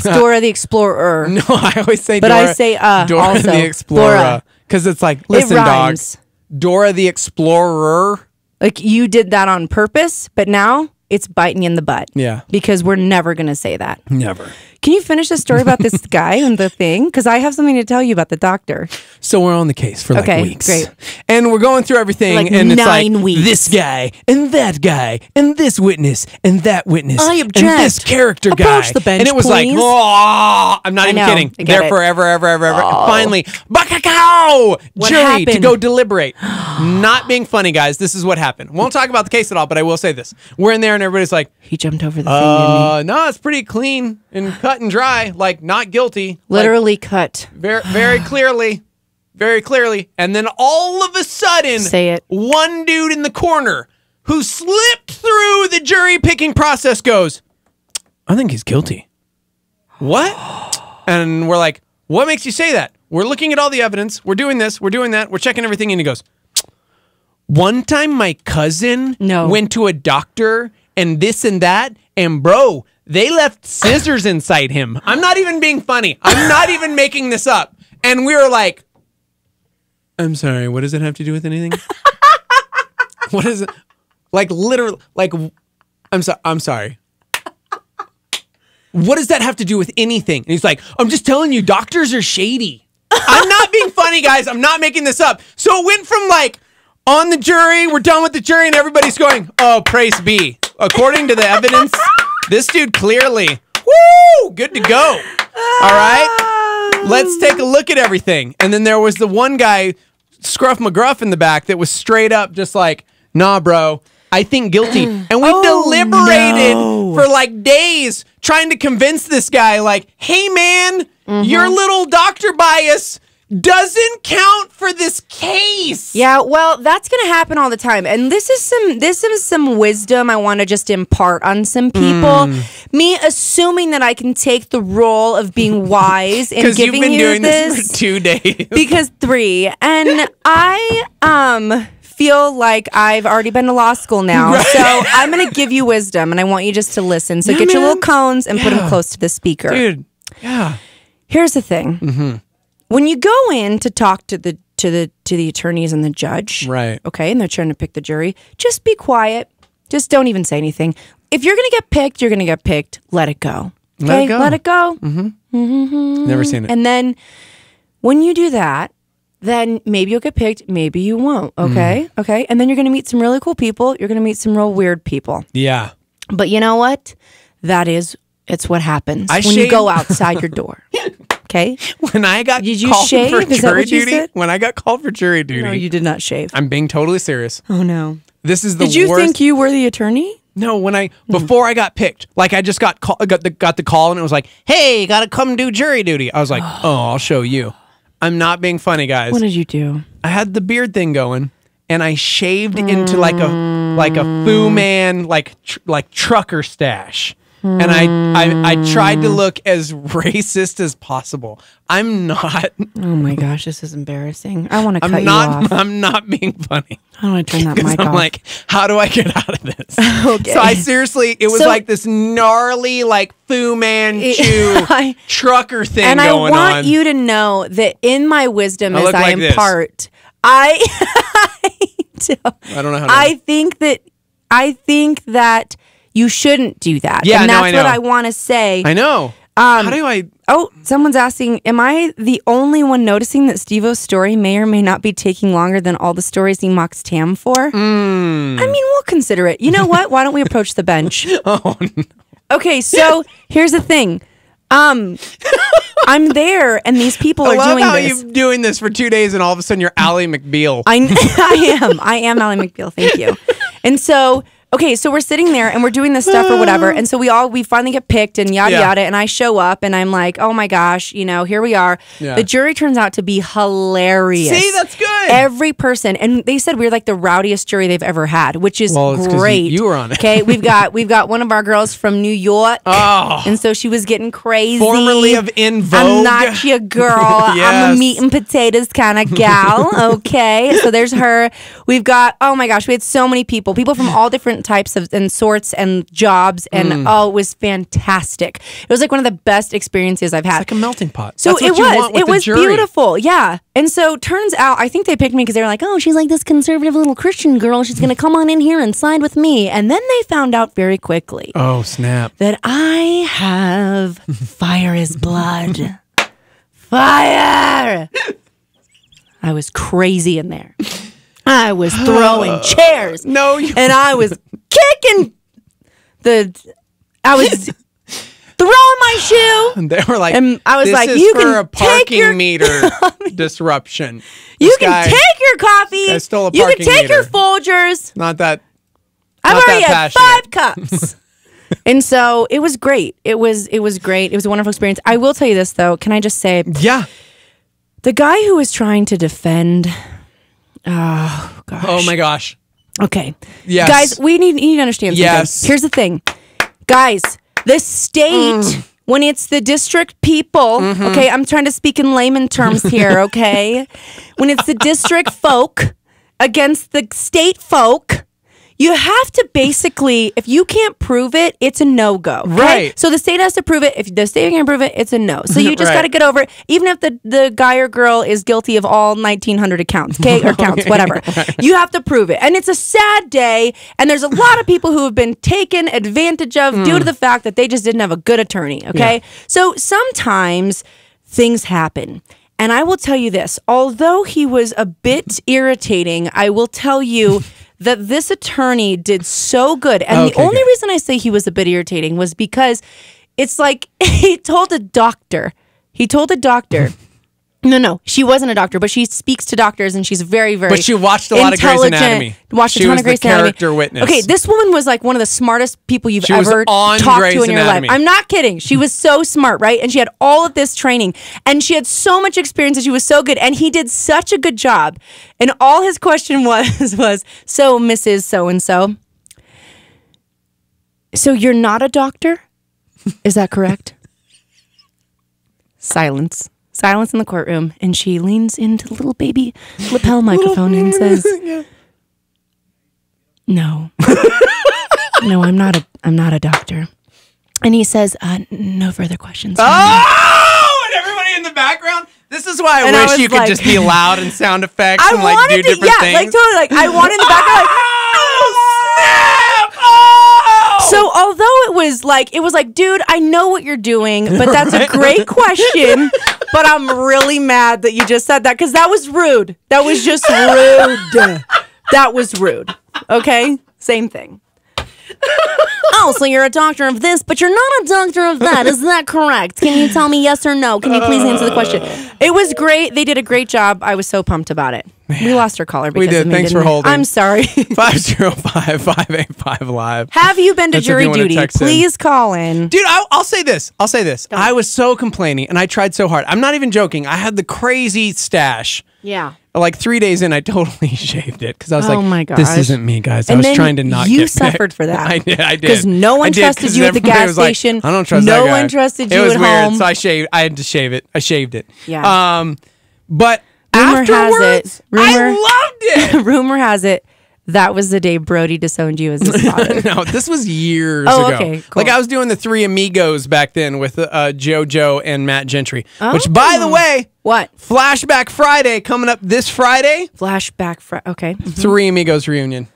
Dora the Explorer. No, I always say but Dora. I say Dora also. the Explorer. Because it's like, listen, dogs. Dora the Explorer. Like you did that on purpose, but now it's biting you in the butt. Yeah. Because we're never going to say that. Never. Can you finish the story about this guy and the thing? Because I have something to tell you about the doctor. So we're on the case for like weeks. Great. And we're going through everything. Like and it's 9 like weeks. this guy and that guy and this witness and that witness. I object. And this character guy. Approach the bench, and it was please. like, oh, I'm not I even know. kidding. I get There it. forever. Oh. Finally, bakakao! What Jury to happened? go deliberate. Not being funny, guys. This is what happened. Won't talk about the case at all, but I will say this. We're in there and everybody's like, he jumped over the thing, didn't he? no, it's pretty clean and cut and dry. Like, not guilty. Literally cut. Very clearly. Very clearly. And then all of a sudden, say it. One dude in the corner who slipped through the jury picking process goes, I think he's guilty. What? And we're like, what makes you say that? We're looking at all the evidence. We're doing this. We're doing that. We're checking everything. And he goes, one time my cousin went to a doctor and this and that. And bro, they left scissors inside him. I'm not even being funny. I'm not even making this up. And we were like, I'm sorry, what does it have to do with anything? What is it? Like literally, like, I'm sorry. What does that have to do with anything? And he's like, I'm just telling you, doctors are shady. I'm not being funny, guys. I'm not making this up. So it went from like, on the jury, we're done with the jury, and everybody's going, oh, praise be. According to the evidence, this dude clearly, woo, good to go. All right, let's take a look at everything. And then there was the one guy, Scruff McGruff, in the back that was straight up just like, nah, bro, I think guilty. And we deliberated for like days trying to convince this guy, like, hey, man, your little doctor bias doesn't count for this case. Yeah, well, that's going to happen all the time. And this is some wisdom I want to just impart on some people. Me assuming that I can take the role of being wise in giving you you've been doing this for 2 days. Because 3. And I feel like I've already been to law school now. Right. So I'm going to give you wisdom and I want you just to listen. So get your little cones and put them close to the speaker. Dude, yeah. Here's the thing. When you go in to talk to the attorneys and the judge, right? Okay, and they're trying to pick the jury, just be quiet. Just don't even say anything. If you're gonna get picked, you're gonna get picked. Let it go. Okay, let it go. Never seen it. And then when you do that, then maybe you'll get picked, maybe you won't. Okay, okay, and then you're gonna meet some really cool people. You're gonna meet some real weird people. Yeah. But you know what? It's what happens when you go outside your door. Okay. When I got did you called shave? for Is that jury what you duty, said? when I got called for jury duty, No, you did not shave. I'm being totally serious. Oh no. This is the Did you worst. think you were the attorney? No, before I got picked, like I just got the call and it was like, "Hey, got to come do jury duty." I was like, "Oh, I'll show you." I'm not being funny, guys. What did you do? I had the beard thing going, and I shaved into like a Fu Man like trucker stash. And I tried to look as racist as possible. I'm not. Oh my gosh, this is embarrassing. I want to cut you off. I'm not being funny. I want to turn that mic I'm off. like, how do I get out of this? Okay. So I seriously, it was like this gnarly, like Fu Manchu trucker thing and going on. I want you to know that in my wisdom as I this. impart, I don't know how to. I think that you shouldn't do that. Yeah, and no, that's I know. what I want to say. I know. How do I? Oh, someone's asking, am I the only one noticing that Steve-O's story may or may not be taking longer than all the stories he mocks Tam for? I mean, we'll consider it. You know what? Why don't we approach the bench? Oh, no. Okay, so here's the thing. I'm there, and these people are doing I love how this. you're doing this for 2 days, and all of a sudden you're Ally McBeal. I am Ally McBeal. Thank you. And so. Okay, so we're sitting there and we're doing this stuff or whatever, and so we finally get picked and yada yada, and I show up and I'm like, oh my gosh, here we are. Yeah. The jury turns out to be hilarious. See, that's good. Every person, and they said we were like the rowdiest jury they've ever had, which is great. You were on it. Okay, we've got one of our girls from New York, and so she was getting crazy. Formerly of In Vogue. I'm not your girl. I'm a meat and potatoes kind of gal. Okay, so there's her. We've got, oh my gosh, we had so many people from all different different types of and sorts and jobs, and it was fantastic. It was like one of the best experiences I've had. It's like a melting pot. So That's what you want with it the was jury. beautiful, yeah. And so turns out, I think they picked me because they were like, oh, she's like this conservative little Christian girl. She's going to come on in here and side with me. And then they found out very quickly Oh, snap. that I have fire is blood. Fire! I was crazy in there. I was throwing chairs. No, you and I was kicking I was throwing my shoe. And they were like, and I was this like, is you for can a take parking your meter disruption. You This can guy- take your coffee. guy stole a You can parking take your meter. Folgers. Not that. I've not already that had passionate. 5 cups. And so it was great. It was great. It was a wonderful experience. I will tell you this though. Can I just say? Yeah. The guy who was trying to defend. Oh gosh. Oh my gosh. Okay. Yes. Guys, we need to understand something. Yes. Here's the thing. Guys, the state, when it's the district people, okay, I'm trying to speak in layman terms here, okay? When it's the district folk against the state folk, you have to basically, if you can't prove it, it's a no-go. Okay? Right. So the state has to prove it. If the state can't prove it, it's a no. So you just Right. got to get over it. Even if the guy or girl is guilty of all 1,900 accounts, okay? Or counts, whatever. You have to prove it. And it's a sad day. And there's a lot of people who have been taken advantage of due to the fact that they just didn't have a good attorney, okay? Yeah. So sometimes things happen. And I will tell you this, although he was a bit irritating, I will tell you that this attorney did so good. And the Okay, only good. reason I say he was a bit irritating was because it's like he told a doctor. No, she wasn't a doctor, but she speaks to doctors and she's very, very But she watched a lot of Grey's intelligent, Anatomy. Watched a She ton was of Grey's the Anatomy. character witness. Okay, this woman was like one of the smartest people you've She was ever on talked Grey's to in your Anatomy. life. I'm not kidding. She was so smart, right? And she had all of this training and she had so much experience and she was so good. And he did such a good job. And all his question was, so Mrs. So-and-so, so you're not a doctor? Is that correct? Silence in the courtroom, and she leans into the little baby lapel microphone and says, "No, no, I'm not a doctor." And he says, "No further questions." Oh, and everybody in the background. This is why I And I wish was you could like- just be loud and sound effects I and like wanted do to, different yeah, things. like totally, like I wanted in the background, like. So although it was like, dude, I know what you're doing, but that's a great question. But I'm really mad that you just said that because that was rude. That was just rude. That was rude. Okay? Same thing. Oh, so you're a doctor of this, but you're not a doctor of that. Is that correct? Can you tell me yes or no? Can you please answer the question? It was great. They did a great job. I was so pumped about it. We lost our caller because We did. of me, Thanks didn't for we? holding. I'm sorry. 505-585-LIVE. Have you been to That's if jury you wanna duty? text in. Please call in. Dude, I'll say this. I was so complaining and I tried so hard. I'm not even joking. I had the crazy stash. Yeah. Like 3 days in, I totally shaved it because I was Oh like, my this gosh. isn't me, guys. I And was then trying to not you get suffered picked. for that. I did. Because no one I did, trusted 'cause you at the everybody gas was like, station. I don't trust No that guy. one trusted it you was at weird, home. So I had to shave it. I shaved it. Yeah. But Rumor afterwards, I loved it. Rumor has it that was the day Brody disowned you as his father. No, this was years Oh, ago. okay, cool. Like I was doing the Three Amigos back then with JoJo and Matt Gentry. Which, by the way, what? Flashback Friday coming up this Friday. Flashback Friday. Okay. Three Amigos reunion.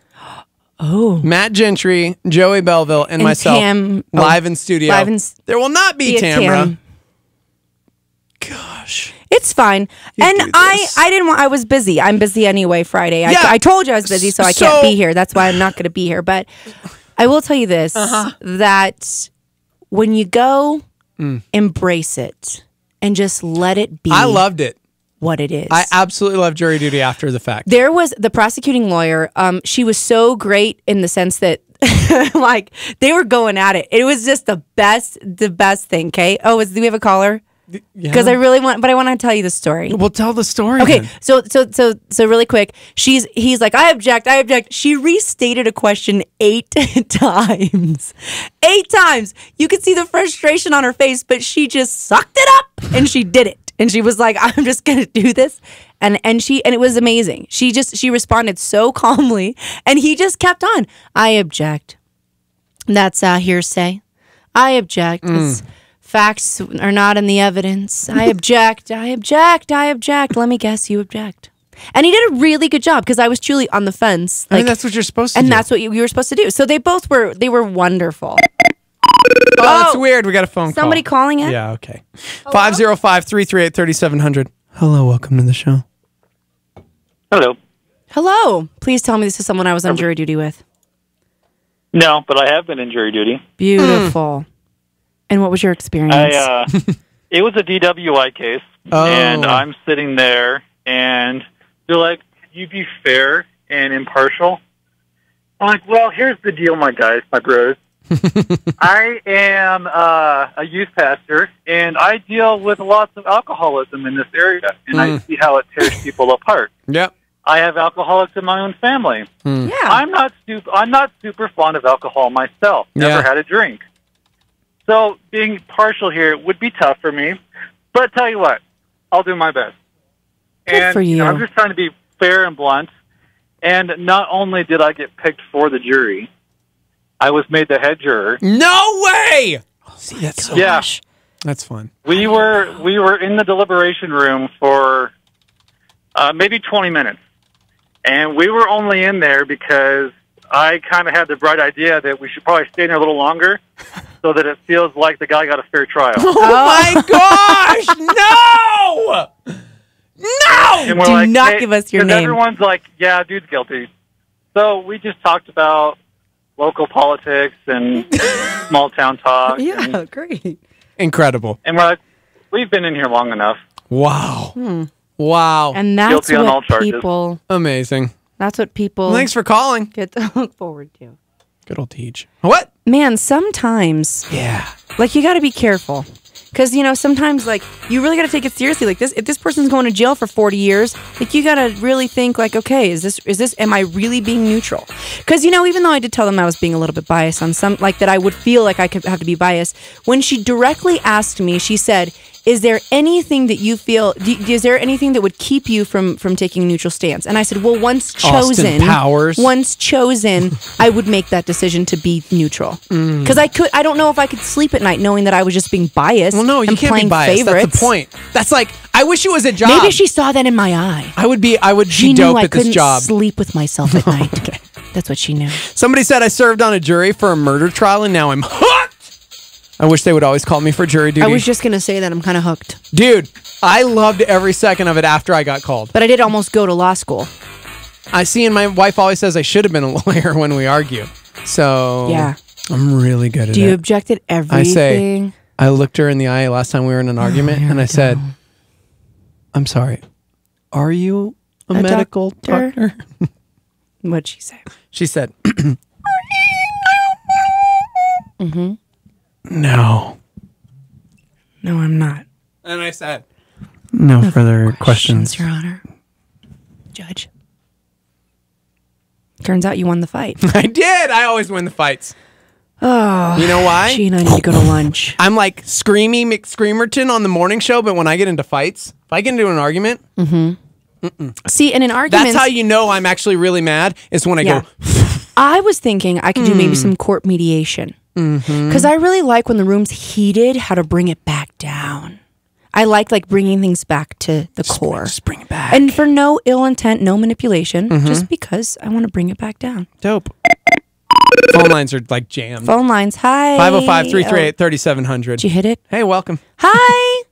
Oh. Matt Gentry, Joey Belleville, and myself Tam- live in studio. live in there will not be Be a Tamra. Tam. It's fine. And I didn't want, I was busy. I'm busy anyway Friday. Yeah. I told you I was busy, so I can't be here. That's why I'm not going to be here. But I will tell you this, that when you go, embrace it and just let it be. I loved it. What it is. I absolutely love jury duty after the fact. There was the prosecuting lawyer. She was so great in the sense that like they were going at it. It was just the best thing. Okay. Oh, do we have a caller? Because I really want, but I want to tell you the story. Well, tell the story. Okay, then. so really quick. He's like, I object. She restated a question 8 times. 8 times. You could see the frustration on her face, but she just sucked it up and she did it. And she was like, I'm just gonna do this. and it was amazing. She responded so calmly, and he just kept on. I object. That's hearsay. I object. Facts are not in the evidence. I object. I object. I object. Let me guess, you object. And he did a really good job because I was truly on the fence. I mean, that's what you're supposed to do. And that's what you were supposed to do. So they were wonderful. Oh, that's weird. We got a phone call. Somebody calling in? Yeah, okay. 505-338-3700. Hello, welcome to the show. Hello. Hello. Please tell me this is someone I was on jury duty with. No, but I have been in jury duty. Beautiful. And what was your experience? It was a DWI case, and I'm sitting there, and they're like, "Can you be fair and impartial?" I'm like, "Well, here's the deal, my guys, my bros. I am a youth pastor, and I deal with lots of alcoholism in this area, and I see how it tears people apart. Yep. I have alcoholics in my own family. Yeah. I'm not super fond of alcohol myself. Never had a drink. So being partial here would be tough for me. But tell you what, I'll do my best. Good for you. I'm just trying to be fair and blunt. And not only did I get picked for the jury, I was made the head juror. No way! See, that's so much. That's fun. We were in the deliberation room for maybe 20 minutes. And we were only in there because I kind of had the bright idea that we should probably stay in there a little longer so that it feels like the guy got a fair trial. Oh my gosh! No! No! And we're Do like, not give us your 'cause name. Everyone's like, yeah, dude's guilty. So we just talked about local politics and small town talk. Yeah, great. Incredible. And we're like, we've been in here long enough. Wow. Wow. And that's Guilty on all what charges. people... Amazing. That's what people... Well, thanks for calling. Get to look forward to. Good old Teach. What? Man, sometimes... Yeah. Like, you got to be careful. Because, sometimes, like, you really got to take it seriously. Like, if this person's going to jail for 40 years, like, you got to really think, like, okay, am I really being neutral? Because, even though I did tell them I was being a little bit biased on some, like, that I would feel like I could have to be biased, when she directly asked me, she said, is there anything that you feel, is there anything that would keep you from taking a neutral stance? And I said, well, once chosen, I would make that decision to be neutral. Because I don't know if I could sleep at night knowing that I was just being biased. Well, no, you can't be biased. Favorites. That's the point. That's like, I wish it was a job. Maybe she saw that in my eye. I would be She dope knew at this job. I couldn't sleep with myself at night. Okay. That's what she knew. Somebody said I served on a jury for a murder trial and now I'm hooked. I wish they would alys call me for jury duty. I was just going to say that I'm kind of hooked. Dude, I loved every second of it after I got called. But I did almost go to law school. I see, and my wife always says I should have been a lawyer when we argue. So yeah, I'm really good at it. Do you object at everything? I looked her in the eye last time we were in an argument and I said, I'm sorry, are you a medical doctor? What'd she say? She said, mm-hmm. No. No, I'm not. And I said, no further questions, Your Honor. Judge. Turns out you won the fight. I did. I always win the fights. Oh. You know why? She and I need to go to lunch. I'm like Screamy McScreamerton on the morning show, but when I get into fights, if I get into an argument, see, in an argument, that's how you know I'm actually really mad, is when I go. I was thinking I could do maybe some court mediation. Because I really like when the room's heated, how to bring it back down. I like bringing things back to the core. Just bring it back. And for no ill intent, no manipulation, just because I want to bring it back down. Dope. Phone lines are like jammed. Phone lines, hi. 505-338-3700. Did you hit it? Hey, welcome. Hi.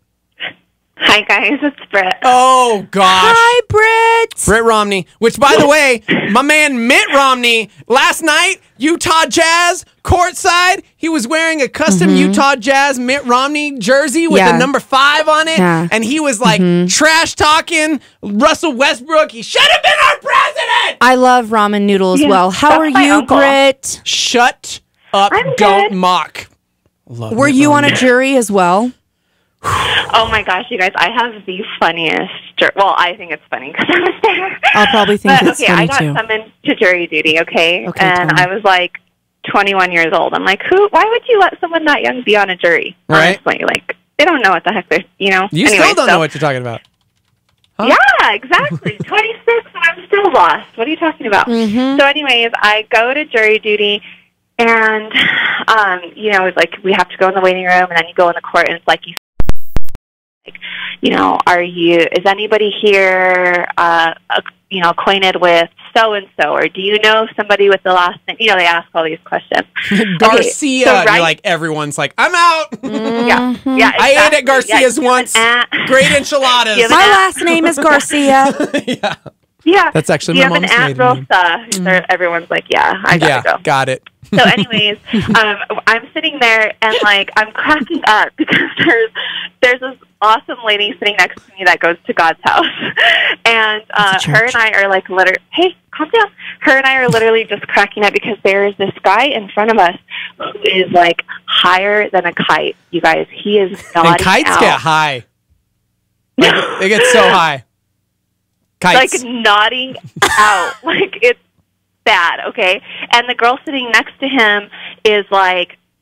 Hi, guys. It's Britt. Oh, gosh. Hi, Britt. Britt Romney. Which, by the way, my man Mitt Romney, last night, Utah Jazz, courtside, he was wearing a custom Utah Jazz Mitt Romney jersey with the number 5 on it. Yeah. And he was like trash talking Russell Westbrook. He should have been our president. I love ramen noodle as well. How are you, Britt? Shut up. I'm Don't good. mock. Were you on a jury as well? Oh my gosh, you guys! I have the funniest. Well, I think it's funny because I was there. I'll probably think but, it's okay, funny I got too. summoned to jury duty. Okay, Okay, and tell me. I was like 21 years old. I'm like, why would you let someone that young be on a jury? Right. Honestly, like they don't know what the heck they're. You Anyway, still don't know what you're talking about. Huh? Yeah, exactly. 26, and I'm still lost. What are you talking about? So anyways, I go to jury duty, and, it's like we have to go in the waiting room, and then you go in the court, and it's like, is anybody here, acquainted with so-and-so, or do you know somebody with the last name? They ask all these questions. Garcia, you're like, everyone's like, I'm out. Yeah, exactly. I ate at Garcia's once. Great enchiladas. My last name is Garcia. Yeah. That's actually you my have an mom's Aunt Rosa. Everyone's like, I gotta go. Got it. So anyways, I'm sitting there and I'm cracking up because there's this awesome lady sitting next to me that goes to God's house. And her and I are literally, hey, calm down. Her and I are literally just cracking up because there is this guy in front of us who is higher than a kite, you guys. He is nodding And kites out. get high. They get so high. Kites. Nodding out. It's bad, okay? And the girl sitting next to him is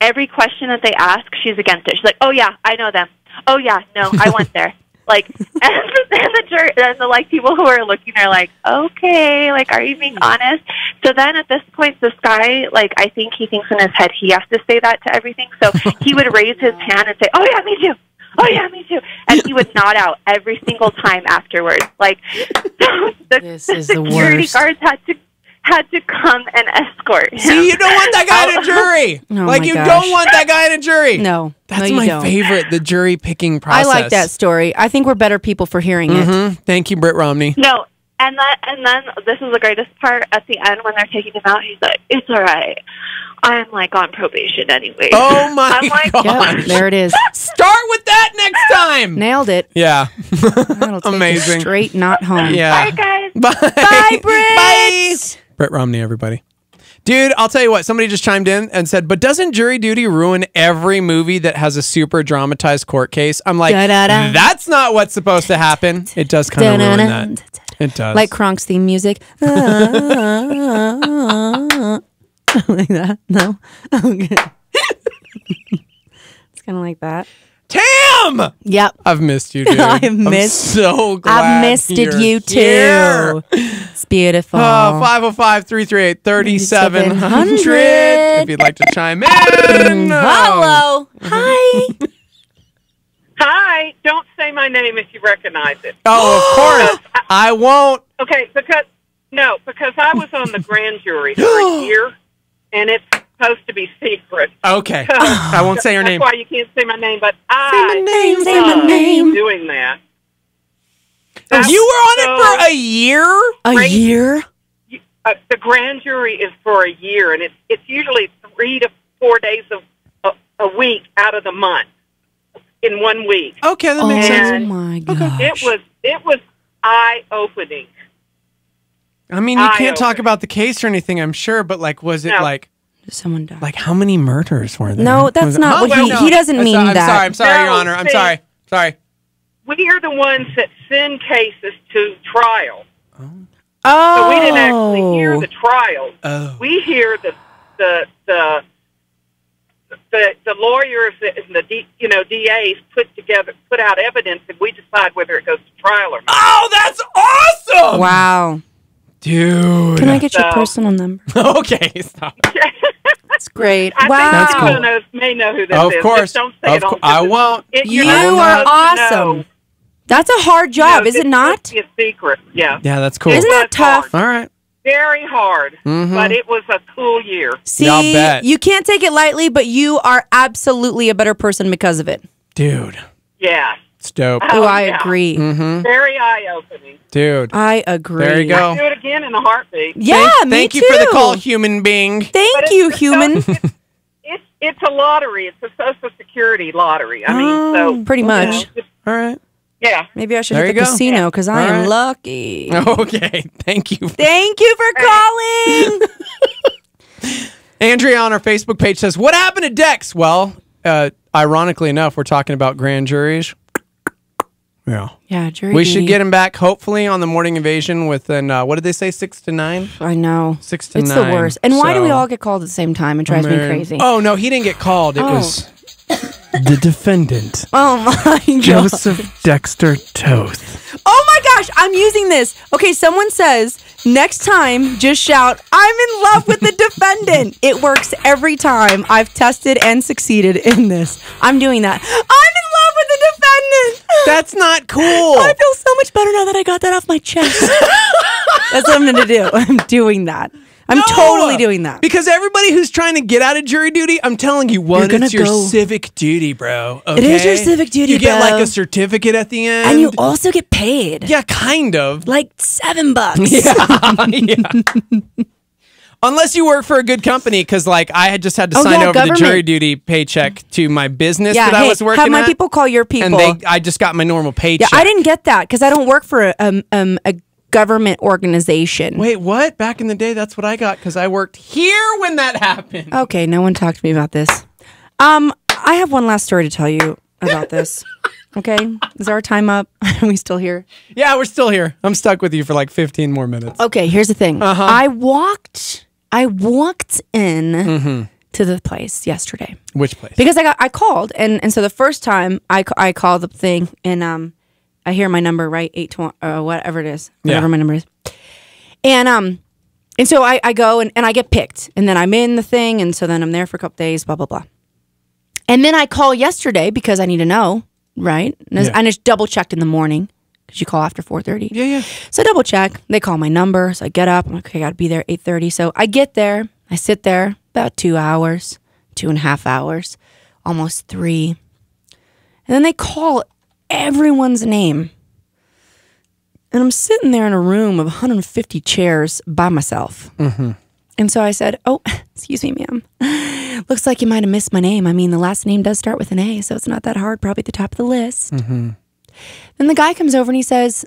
every question that they ask, she's against it. She's like, oh yeah, I know them. Oh yeah, no, I went there. And the jury, and the people who are looking are like, okay, are you being honest? So then at this point, this guy, I think he thinks in his head he has to say that to everything. So he would raise his hand and say, oh yeah, me too. Oh yeah, me too. And he would nod out every single time afterwards. The security guards had to come and escort him. See, you don't want that guy in a jury. Don't want that guy in a jury. No. That's you my don't. favorite, the jury picking process. I like that story. I think we're better people for hearing it. Thank you, Britt Romney. No, and then this is the greatest part at the end when they're taking him out. He's like, it's all right. I'm on probation anyway. Oh my gosh. Yep, there it is. Start with that next time. Nailed it. Yeah. That'll take Amazing. you straight not home. Yeah. Bye, guys. Bye. Bye, Britt. Bye. Britt Romney, everybody. Dude, I'll tell you what. Somebody just chimed in and said, but doesn't jury duty ruin every movie that has a super dramatized court case? I'm like, Da-da-da. that's not what's supposed to happen. It does kind of ruin that. It does. Like Kronk's theme music. Like that? No? Okay. It's kind of like that. Tam! Yep. I've missed you, dude. I've I'm missed. so glad I've missed you're you too. here. It's beautiful. 505-338-3700 if you'd like to chime in. Hello. Hi. Hi. Don't say my name if you recognize it. Oh, of course. I won't. Okay, because I was on the grand jury for a year, and it's supposed to be secret. Okay. I won't say your name. That's why you can't say my name, but Say my love name. doing that. You were on it for a year? A year? The grand jury is for a year, and it's usually 3 to 4 days of a week out of the month in 1 week. Okay, that makes sense. Oh my gosh. It was eye-opening. I mean, you can't talk about the case or anything, I'm sure, but was it someone died? How many murders were there? No, that's not what he doesn't mean that. I'm sorry, Your Honor. I'm sorry. We are the ones that send cases to trial. Oh. So we didn't actually hear the trial. Oh. We hear the lawyers and the DAs put out evidence, and we decide whether it goes to trial or not. Oh, that's awesome! Wow. Dude. Can I get your personal number? Okay, stop. That's great. I wow. think people may know who this is. Of course. Just don't say it on I won't. You are awesome. That's a hard job, is it not? It's a secret, yeah. Yeah, that's cool. Isn't that tough? All right. Very hard, but it was a cool year. See, I'll bet. you can't take it lightly, but you are absolutely a better person because of it. Dude. Yeah. It's dope. Oh, I agree. Very eye-opening. Dude. I agree. There you go. I'd do it again in a heartpoint. Yeah, Thank me you for the too. call, human being. Thank you, human. It's a lottery. It's a Social Security lottery. I mean, so pretty much. All right. Yeah. Maybe I should There hit you the go. casino because I All am right. lucky. Okay. Thank you. Thank you for calling. Andrea on our Facebook page says, what happened to Dex? Well, ironically enough, we're talking about grand juries. Yeah. Yeah, jury We duty. should get him back, hopefully, on the morning invasion within, what did they say, 6 to 9? I know. 6 to It's 9. the worst. And why do we So- all get called at the same time? It drives me crazy. Oh, no, he didn't get called. It was the defendant. Oh, my God. Joseph Dexter Toth. Oh my gosh, I'm using this. Okay, someone says, next time, just shout, I'm in love with the defendant. It works every time. I've tested and succeeded in this. I'm doing that. I'm in love with the defendant. That's not cool. I feel so much better now that I got that off my chest. That's what I'm going to do. I'm doing that. I'm totally doing that. Because everybody who's trying to get out of jury duty, I'm telling you, it's your civic duty, bro. Okay? It is your civic duty, You get bro. like a certificate at the end. And you also get paid. Yeah, kind of. Like $7. Yeah. Unless you work for a good company, because like I had just had to sign over the jury duty paycheck to my business that I was working at. Have my people call your people. And I just got my normal paycheck. Yeah, I didn't get that because I don't work for a government organization. Wait, what? Back in the day, that's what I got because I worked here when that happened. Okay, no one talked to me about this. I have one last story to tell you about this. Okay, is our time up? Are we still here? Yeah, we're still here. I'm stuck with you for like 15 more minutes. Okay, here's the thing. I walked in to the place yesterday. Which place? Because I called and so the first time I called the thing and I hear my number, right? 820 whatever it is. Whatever my number is. And so I go and I get picked and then I'm in the thing and so then I'm there for a couple days, blah blah blah. And then I call yesterday because I need to know, right? And I just double checked in the morning. Because you call after 4:30. Yeah. So double check. They call my number. So I get up. I'm like, okay, I got to be there 8:30. So I get there. I sit there about 2 hours, 2.5 hours, almost 3. And then they call everyone's name. And I'm sitting there in a room of 150 chairs by myself. And so I said, oh, excuse me, ma'am. Looks like you might have missed my name. I mean, the last name does start with an A, so it's not that hard. Probably at the top of the list. Then the guy comes over and he says,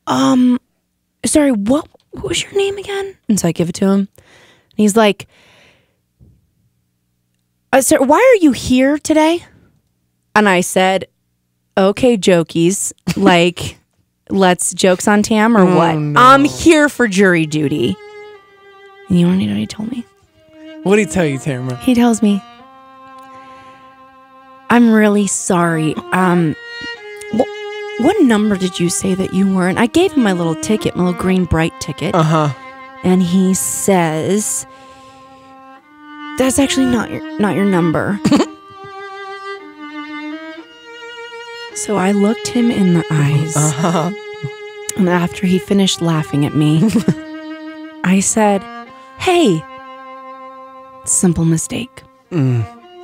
sorry, what was your name again? And so I give it to him. And he's like, sir, why are you here today? And I said, okay, jokies, like, let's jokes on Tam or what? No. I'm here for jury duty. And you want to know what he told me? What did he tell you, Tamara? He tells me, I'm really sorry. What number did you say that you were? And I gave him my little ticket, my little green bright ticket. And he says, that's actually not your number. So I looked him in the eyes. And after he finished laughing at me, I said, hey, simple mistake.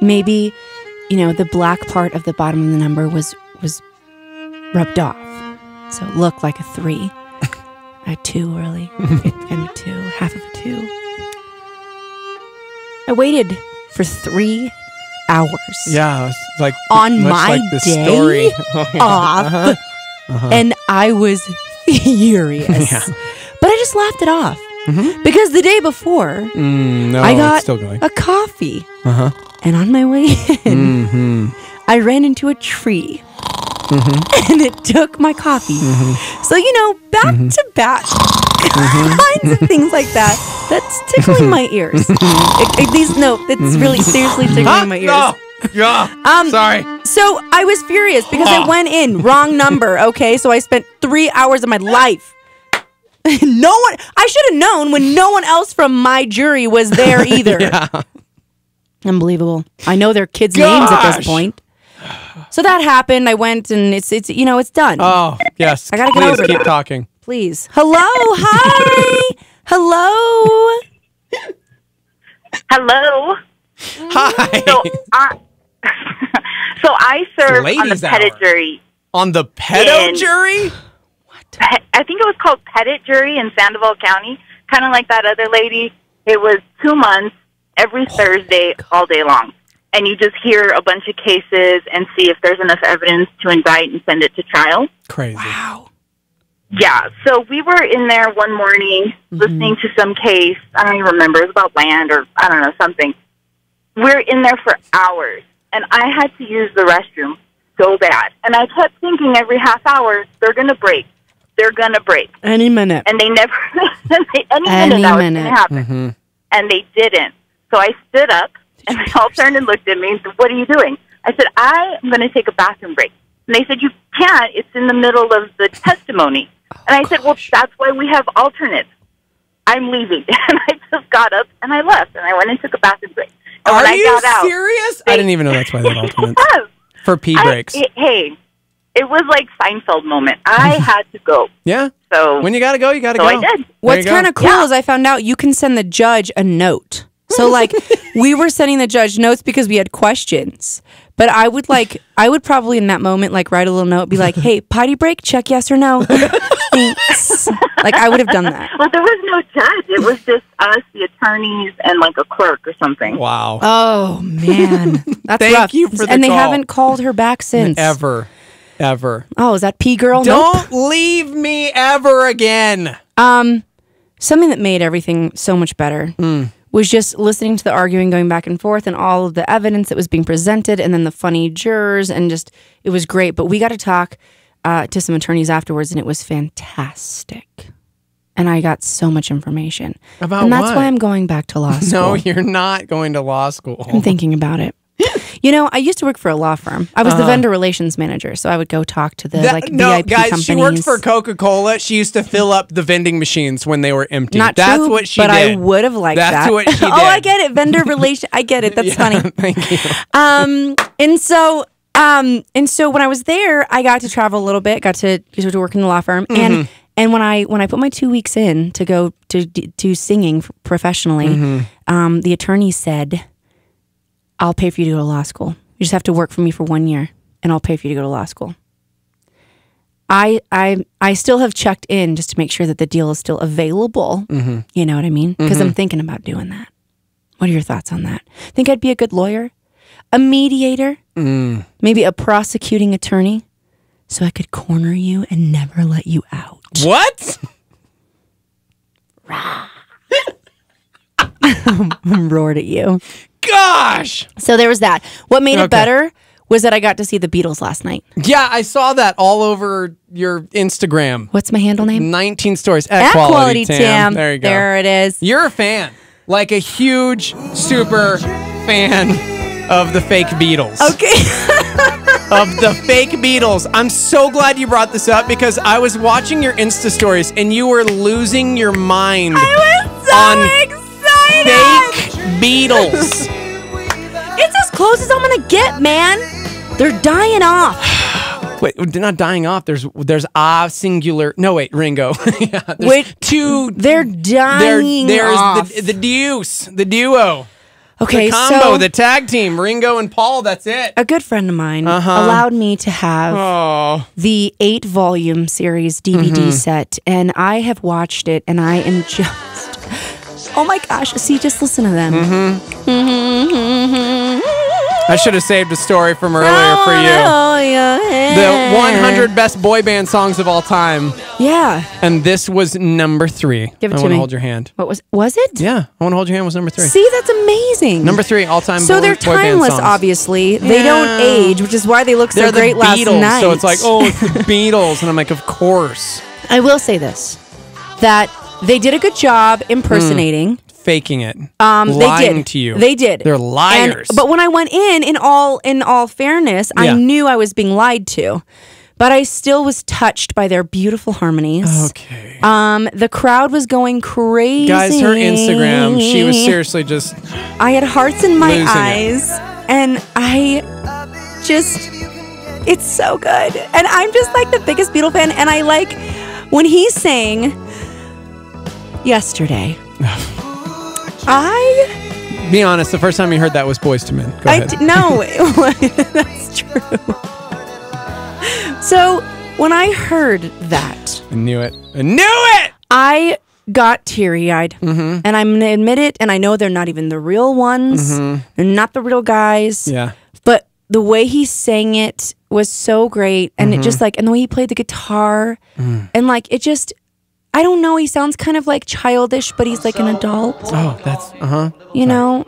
Maybe, the black part of the bottom of the number was rubbed off. So it looked like a 3. A 2 really. And a 2, half of a 2. I waited for 3 hours. Yeah, it's like on much my like the day story. off. And I was furious. But I just laughed it off. Because the day before, I got a coffee. And on my way in, I ran into a tree. And it took my coffee. So, back to back kinds of things like that. That's tickling my ears. It's really seriously tickling my ears. Sorry. So I was furious because I went in, wrong number, okay? So I spent 3 hours of my life. I should have known when no one else from my jury was there either. Unbelievable. I know their kids' names at this point. So that happened. I went and it's done. Oh, yes. I gotta get over keep that. talking. Please. Hello. Hi. Hello. Hello. Hi. So I serve on the Ladies' pettit hour. jury. On the pedo jury? I think it was called pettit jury in Sandoval County. Kind of like that other lady. It was 2 months, every Thursday, all day long. And you just hear a bunch of cases and see if there's enough evidence to indict and send it to trial. Crazy. Wow. Yeah, so we were in there one morning listening to some case. I don't even remember. It was about land or, I don't know, something. We're in there for hours, and I had to use the restroom so bad. And I kept thinking every half hour, they're going to break. They're going to break. Any minute. And they never, any minute that was going to happen. And they didn't. So I stood up, and they all turned and looked at me and said, what are you doing? I said, I am going to take a bathroom break. And they said, you can't. It's in the middle of the testimony. And I said, well, that's why we have alternates. I'm leaving. And I just got up and I left. And I went and took a bathroom break. And when Are I you got out, serious? I didn't even know that's why they had alternates. Yes. For pee breaks. Hey, it was like Seinfeld moment. I had to go. Yeah. So when you got to go, you got to so go. I did. What's kind of cool is I found out you can send the judge a note. So like we were sending the judge notes because we had questions. But I would probably in that moment like write a little note, be like, "Hey, potty break, check yes or no." Thanks. Like I would have done that. Well, there was no judge. It was just us, the attorneys, and like a clerk or something. Wow. Oh man, that's Thank rough. you for the and they call. haven't called her back since. Ever. Oh, is that P girl? Don't leave me ever again. Something that made everything so much better was just listening to the arguing going back and forth and all of the evidence that was being presented and then the funny jurors and just it was great. But we got to talk to some attorneys afterwards and it was fantastic. And I got so much information. About and that's what? why I'm going back to law school. No, you're not going to law school. I'm thinking about it. You know, I used to work for a law firm. I was the vendor relations manager, so I would go talk to the VIP companies. She worked for Coca-Cola. She used to fill up the vending machines when they were empty. Not That's true, what she but did. I would have liked that. That's what she did. Oh, I get it. Vendor relation. I get it. That's funny. Thank you. And so when I was there, I got to travel a little bit. Got to work in the law firm, and when I put my 2 weeks in to go to singing professionally, the attorney said, "I'll pay for you to go to law school. You just have to work for me for 1 year, and I'll pay for you to go to law school." I still have checked in just to make sure that the deal is still available. You know what I mean? Because I'm thinking about doing that. What are your thoughts on that? Think I'd be a good lawyer, a mediator, maybe a prosecuting attorney, so I could corner you and never let you out. What? Roared at you. Gosh. So there was that. What made it better was that I got to see the Beatles last night. Yeah, I saw that all over your Instagram. What's my handle name? 19 stories. At Quality Tam. There you go. There it is. You're a fan. Like a huge, super fan of the fake Beatles. Okay. Of the fake Beatles. I'm so glad you brought this up because I was watching your Insta stories and you were losing your mind on fake Beatles. It's as close as I'm gonna get, man. They're dying off. Wait, they're not dying off. There's singular. No, wait, Ringo. Yeah, Wait, two. They're dying There's off. the duo. Okay, the combo, so the tag team, Ringo and Paul. That's it. a good friend of mine allowed me to have the 8-volume series DVD set, and I have watched it, and I am just, oh my gosh! See, just listen to them. I should have saved a story from earlier for you. The 100 best boy band songs of all time. Yeah. And this was number 3. Give it I to want me. to hold your hand. What was it? Yeah, I want to hold your hand was number 3. See, that's amazing. Number 3 all-time So boy they're band songs. timeless, obviously. They don't age, which is why they look so They're great the last Beatles, night. so it's like, oh, it's the Beatles. And I'm like, of course. I will say this, that they did a good job impersonating. Faking it. They Lying did. to you. They did. They're liars. But when I went in all fairness, I Yeah. knew I was being lied to. But I still was touched by their beautiful harmonies. Okay. The crowd was going crazy. Guys, her Instagram, she was seriously just I had hearts in my losing it. eyes. And I just, it's so good. And I'm just like the biggest Beatle fan. And I like when he sang Yesterday. Be honest, the first time you heard that was Boyz II Men. Go ahead. No, that's true. So when I heard that, I knew it. I knew it! I got teary-eyed. And I'm going to admit it, and I know they're not even the real ones. They're not the real guys. Yeah. But the way he sang it was so great. And it just like, and the way he played the guitar. And like, it just, I don't know, he sounds kind of like childish, but he's like an adult. Oh, that's, You know?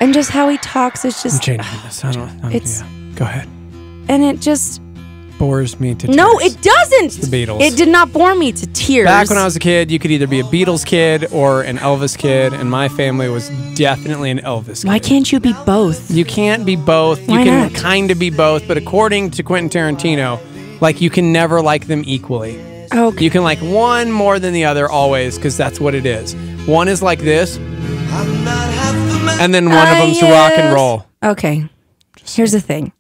And just how he talks is I'm just, changing this. I don't it's, Go ahead. and it just, bores me to tears. No, it doesn't. The Beatles. It did not bore me to tears. Back when I was a kid, you could either be a Beatles kid or an Elvis kid, and my family was definitely an Elvis kid. Why can't you be both? You can't be both. Why you can not? kind of be both, but according to Quentin Tarantino, like you can never like them equally. Okay. You can like one more than the other always, because that's what it is. One is like this, and then one of them's rock and roll. Okay. Here's the thing.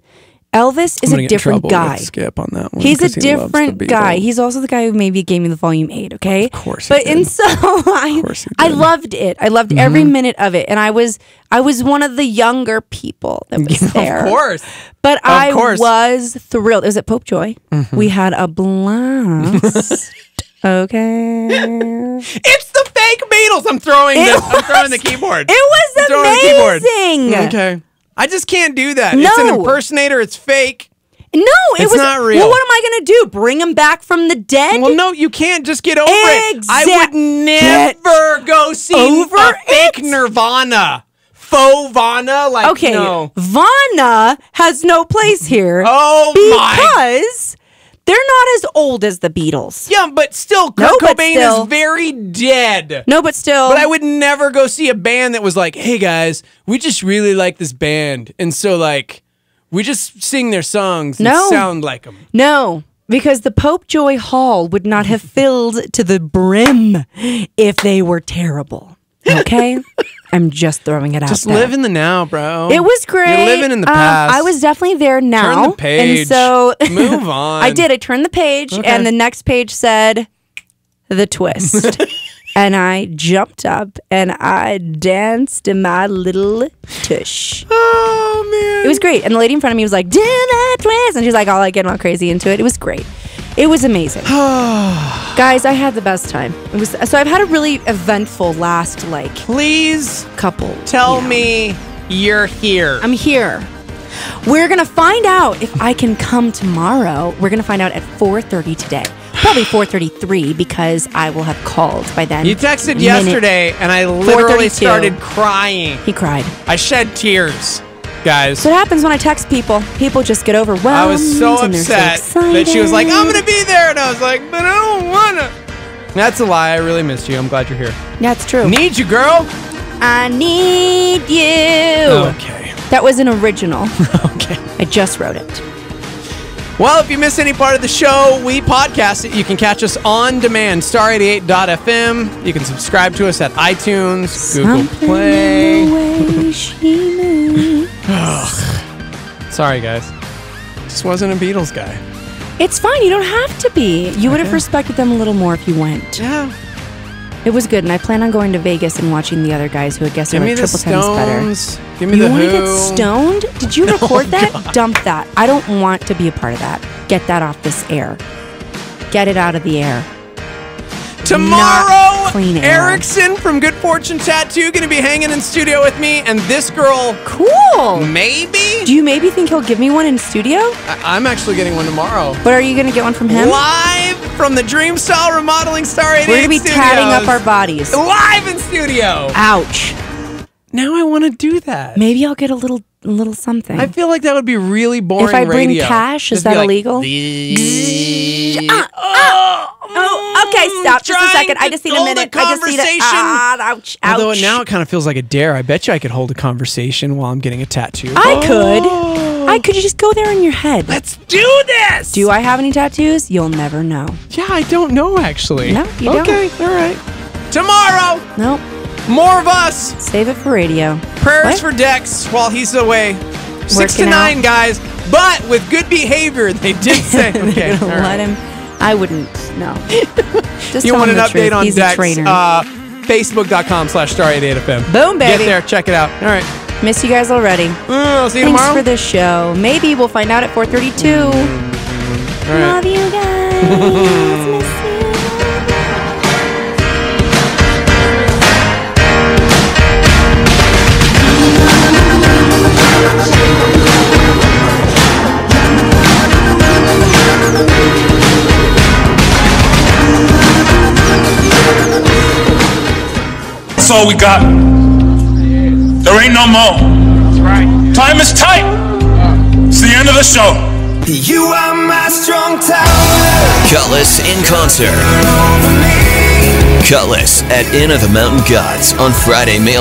Elvis is I'm gonna a get in different trouble guy. with Skip on that one. He's a 'cause he loves the different Beatles. guy. He's also the guy who maybe gave me the Volume 8, okay? Of course. But and so I loved it. I loved every minute of it. And I was one of the younger people that was there. Of course. But I course. was thrilled. It was at Pope Joy. We had a blast. Okay. It's the fake Beatles. I'm throwing the keyboard. It was I'm throwing the keyboard. amazing. Okay. I just can't do that. No. It's an impersonator. It's fake. No, it It's was not real. Well, what am I going to do? Bring him back from the dead? Well, no, you can't just get over it. I would never go see over a fake Nirvana. Faux Vana. Like, Okay, no. Vana has no place here. Oh, my. Because they're not as old as the Beatles. Yeah, but still, Kurt Cobain is very dead. No, but still. But I would never go see a band that was like, hey, guys, we just really like this band. And so, like, we just sing their songs and sound like them. No, because the Pope Joy Hall would not have filled to the brim if they were terrible. Okay? I'm just throwing it out Just there. live in the now, bro. It was great. You're living in the past. I was definitely there now. Turn the page. And so Move on. I did. I turned the page, Okay. and the next page said, The Twist. And I jumped up, and I danced in my little tush. Oh, man. It was great. And the lady in front of me was like, do that twist. And she's like, all like getting all crazy into it. It was great. It was amazing. Guys, I had the best time. It was so I've had a really eventful last please couple. Tell me you're here. I'm here. We're gonna find out if I can come tomorrow. We're gonna find out at 4:30 today. Probably 4:33 because I will have called by then. You texted yesterday, and I literally 4:32. started crying. He cried. I shed tears, guys. So what happens when I text people? People just get overwhelmed. I was so and they're upset so that she was like, I'm excited. going to be there. And I was like, but I don't want to. That's a lie. I really missed you. I'm glad you're here. That's true. Need you, girl. I need you. Okay. That was an original. Okay. I just wrote it. Well, if you miss any part of the show, we podcast it. You can catch us on demand, star88.fm. You can subscribe to us at iTunes, Google Play. Sorry, guys. Just wasn't a Beatles guy. It's fine. You don't have to be. You would have respected them a little more if you went. Yeah. It was good, and I plan on going to Vegas and watching the other guys who I guess are Give me like the triple times Stones. better. Give me You the want to Who. get stoned? Did you record that? God. Dump that. I don't want to be a part of that. Get that off this air. Get it out of the air. Tomorrow, Not clean air. Erickson from Good Fortune Tattoo going to be hanging in studio with me, and this girl, cool. Maybe. Do you maybe think he'll give me one in studio? I'm actually getting one tomorrow. But are you going to get one from him? Live from the Dream Style Remodeling Star 88 We're going to be Studios. tatting up our bodies. Live in studio. Ouch. Now I want to do that. Maybe I'll get a little something. I feel like that would be really boring If I bring radio. cash, is Just be that like, illegal? Oh, okay, stop. Just a second. I just need a minute. I just need a ouch, ouch. Although now it kind of feels like a dare. I bet you I could hold a conversation while I'm getting a tattoo. I could. Could you just go there in your head? Let's do this. Do I have any tattoos? You'll never know. Yeah, I don't know actually. No, you don't. Okay, all right. Tomorrow. Nope. More of us. Save it for radio. Prayers for Dex while he's away. 6 to Working 9, out. guys. But with good behavior, they did say. Okay, They're gonna all let right. him. I wouldn't. No. Just You tell want him an the update truth. on He's Dex? a trainer. Facebook.com/star88fm. Boom, baby. Get there, check it out. All right. Miss you guys already. I'll see you Thanks tomorrow. for this show. Maybe we'll find out at 4:32. All right. Love you guys. Miss you. That's all we got. There ain't no more. That's right. Time is tight. It's the end of the show. You are my strong tower. Cutlass in concert. Cutlass at Inn of the Mountain Gods on Friday, May